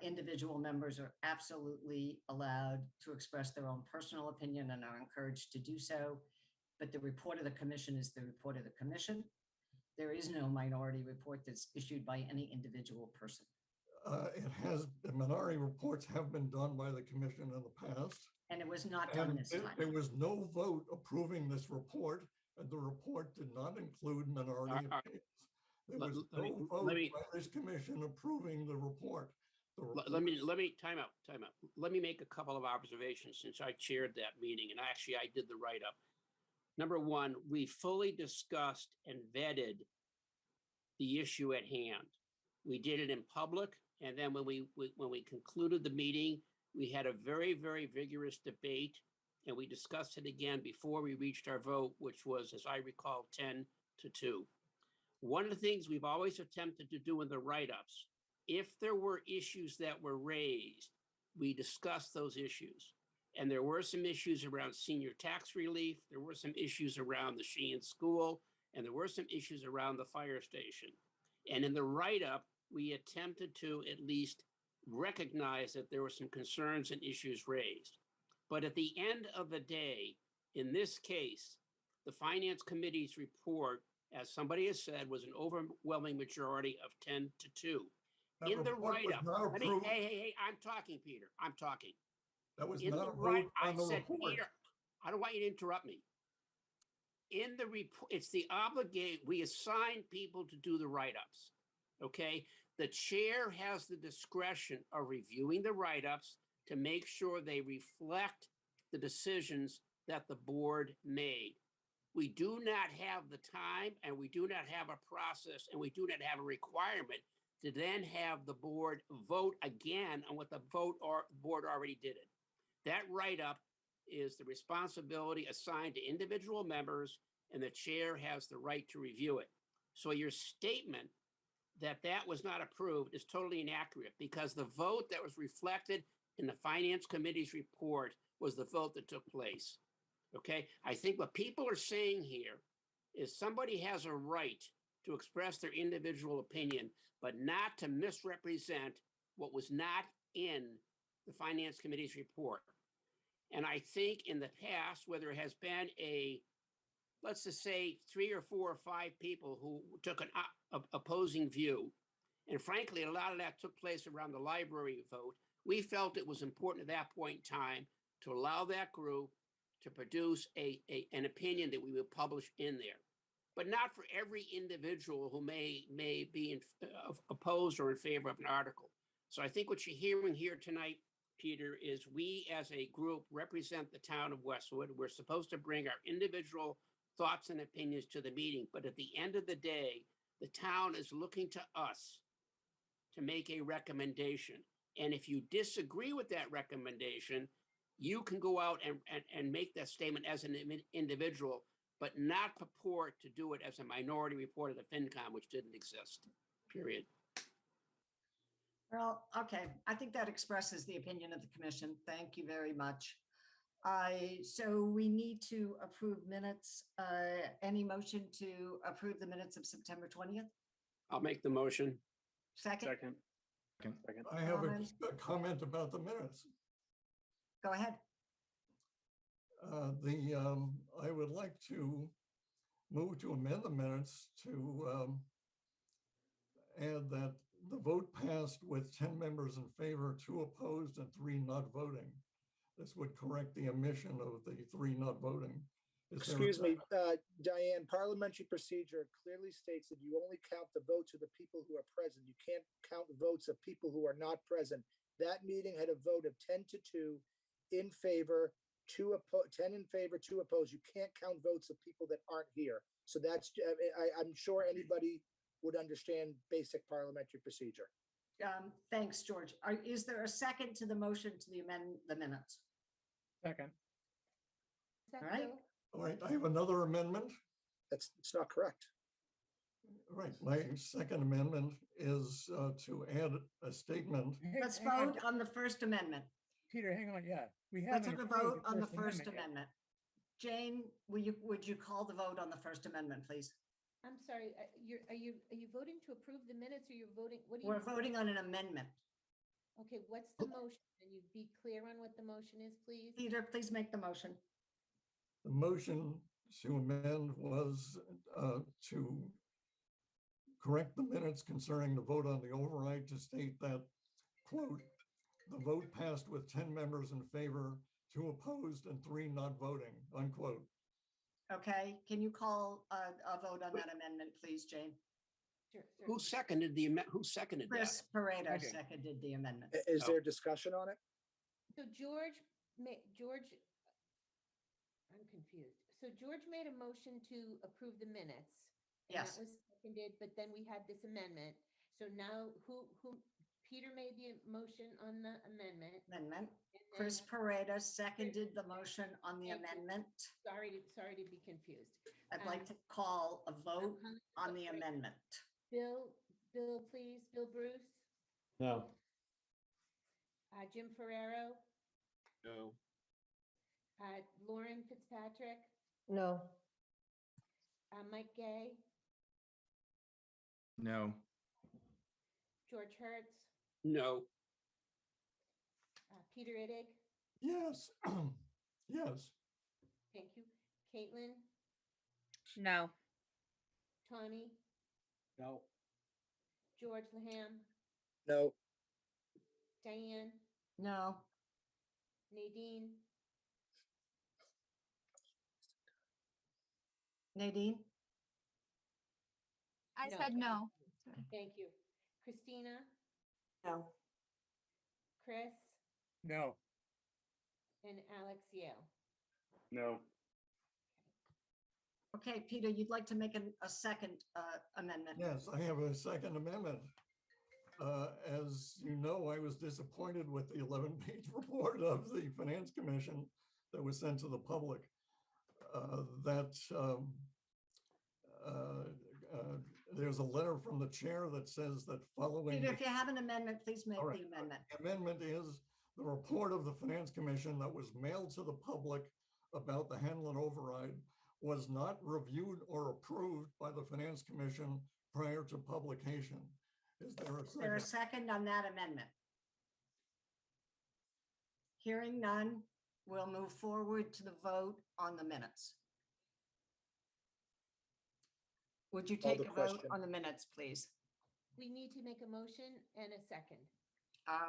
Individual members are absolutely allowed to express their own personal opinion and are encouraged to do so. But the report of the commission is the report of the commission. There is no minority report that's issued by any individual person. the minority reports have been done by the commission in the past. And it was not done And this there- time. there was no vote approving this report, and the report did not include minority opinions. There was no vote by this commission approving the report. Let me, time out. Let me make a couple of observations since I chaired that meeting and actually I did the write-up. Number one, we fully discussed and vetted the issue at hand. We did it in public, and then when we concluded the meeting, we had a very, very vigorous debate, and we discussed it again before we reached our vote, which was, as I recall, 10-2. One of the things we've always attempted to do in the write-ups, if there were issues that were raised, we discussed those issues. And there were some issues around senior tax relief, there were some issues around the Sheehan School, and there were some issues around the fire station. And in the write-up, we attempted to at least recognize that there were some concerns and issues raised. But at the end of the day, in this case, the Finance Committee's report, as somebody has said, was an overwhelming majority of 10-2. That In the report was write-up, not approved. hey, I'm talking, Peter, I'm talking. That was In not the approved I on the said, report. Peter, I don't want you to interrupt me. In the report, it's the obligate, we assign people to do the write-ups, okay? The chair has the discretion of reviewing the write-ups to make sure they reflect the decisions that the board made. We do not have the time and we do not have a process and we do not have a requirement to then have the board vote again on what the board already did it. That write-up is the responsibility assigned to individual members, and the chair has the right to review it. So your statement that was not approved is totally inaccurate, because the vote that was reflected in the Finance Committee's report was the vote that took place. Okay, I think what people are saying here is somebody has a right to express their individual opinion, but not to misrepresent what was not in the Finance Committee's report. And I think in the past, where there has been let's just say 3 or 4 or 5 people who took an opposing view, and frankly, a lot of that took place around the library vote, we felt it was important at that point in time to allow that group to produce an opinion that we would publish in there, but not for every individual who may be opposed or in favor of an article. So I think what you're hearing here tonight, Peter, is we as a group represent the town of Westwood. We're supposed to bring our individual thoughts and opinions to the meeting, but at the end of the day, the town is looking to us to make a recommendation. And if you disagree with that recommendation, you can go out and make that statement as an individual, but not purport to do it as a minority report of the FinCom, which didn't exist, period. Well, okay, I think that expresses the opinion of the commission. Thank you very much. So we need to approve minutes. Any motion to approve the minutes of September 20th? I'll make the motion. Second, Second. I have Comment. a comment about the minutes. go ahead. I would like to move to amend the minutes to add that the vote passed with 10 members in favor, 2 opposed, and 3 not voting. This would correct the omission of the 3 not voting. Is there a Excuse me, second? Diane, parliamentary procedure clearly states that you only count the votes of the people who are present. You can't count votes of people who are not present. That meeting had a vote of 10 to 2 in favor, 10 in favor, 2 opposed. You can't count votes of people that aren't here. So that's, I'm sure anybody would understand basic parliamentary procedure. Thanks, George. Is there a second to the motion to amend the minutes? Second. All right. All right, I have another amendment. It's not correct. Right, my second amendment is to add a statement. Let's Hang on, vote on the First Amendment. Peter, hang on, yeah. We Let's haven't have a approved vote on the First yet. Amendment. Jane, would you call the vote on the First Amendment, please? I'm sorry, are you voting to approve the minutes or you're voting, what are you? We're voting on an amendment. Okay, what's the motion? Can you be clear on what the motion is, please? Peter, please make the motion. The motion to amend was to correct the minutes concerning the vote on the override to state that, quote, the vote passed with 10 members in favor, 2 opposed, and 3 not voting, unquote. Okay, can you call a vote on that amendment, please, Jane? Sure. Who seconded who seconded that? Chris Pareto Okay. seconded the amendment. Is there discussion on it? So I'm confused. So George made a motion to approve the minutes. And Yes. that was seconded, but then we had this amendment. So now Peter made the motion on the amendment. Amendment. and Chris then- Pareto seconded the motion on the Thank you. amendment. Sorry to be confused. I'd like to call a vote on the amendment. Bill, please, Bill Bruce, No. Jim Ferrero, No. Lauren Fitzpatrick, No. Mike Gay, No. George Hertz, No. Peter Ittig, Yes, yes, thank you, Caitlin, No. Tawny, No. George Laham, No. Diane, No. Nadine, Nadine? I No. said no. Sorry. thank you, Christina, No. Chris, No. and Alex Yale. No. Okay, Peter, you'd like to make a second amendment? yes, I have a second amendment. As you know, I was disappointed with the 11-page report of the Finance Commission that was sent to the public. There's a letter from the chair that says that following. Peter, if you have an amendment, please make All right. the amendment. The amendment is the report of the Finance Commission that was mailed to the public about the Hanlon override was not reviewed or approved by the Finance Commission prior to publication. Is there a Is there a second? second on that amendment? Hearing none, we'll move forward to the vote on the minutes. Would you Call take the a vote question. on the minutes, please? We need to make a motion and a second.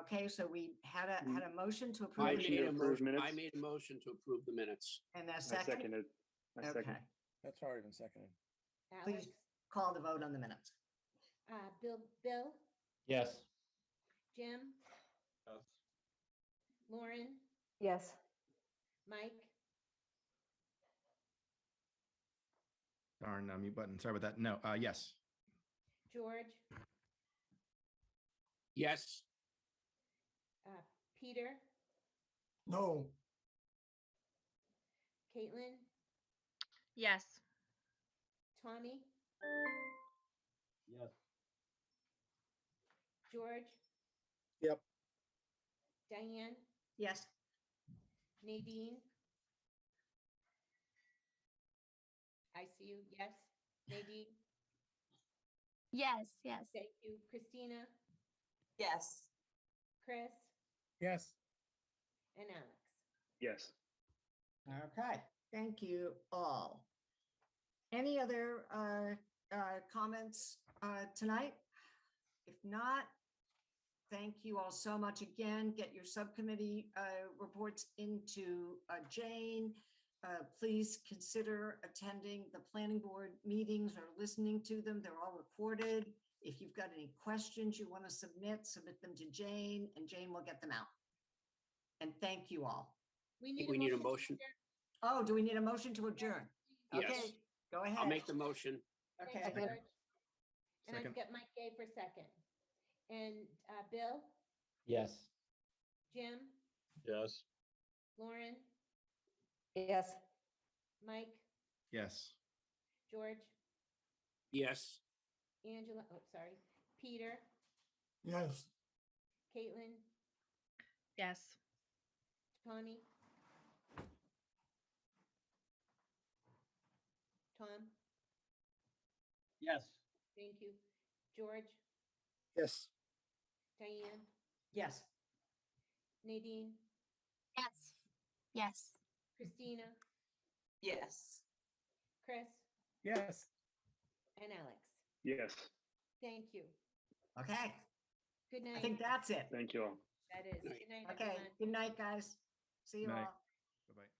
Okay, so we had a motion to I approve. Motion the to made a minutes, approve motion, minutes. I made a motion to approve the minutes. And a I second? seconded. I Okay, second. That's already been seconded. Alex, please call the vote on the minutes. Bill, Yes. Jim, Yes. Lauren, Yes. Mike, Darn, mute button. Sorry about that. No, yes. George, Yes. Peter, No, Caitlin, Yes. Tommy, Yes. George, Yep. Diane, Yes. Nadine. I see you. Yes. Nadine. Yes, yes. Thank you. Christina, Yes. Chris, Yes. and Alex. Yes. Okay, thank you all. Any other comments tonight? If not, thank you all so much again. Get your subcommittee reports into Jane. Please consider attending the planning board meetings or listening to them. They're all recorded. If you've got any questions you want to submit them to Jane, and Jane will get them out. And thank you all. We think we need a motion. Oh, do we need a motion to adjourn? Yes. Okay, go ahead. I'll make the motion. Okay. Thanks, George. And Second. I've got McCabe for second. And Bill, Yes. Jim, Yes. Lauren, Yes. Mike, Yes. George, Yes. Angela, oh, sorry, Peter, Yes. Caitlin, Yes. Tommy, Tom, Yes. thank you. George, Yes. Diane, Yes. Nadine, Yes. Yes. Christina, Yes. Chris, Yes. and Alex. Yes. Thank you. Okay, Good I night. think that's it. Thank you all. That is. Night. Good night, Okay, everyone. good night, guys. See you Night. all. Bye-bye.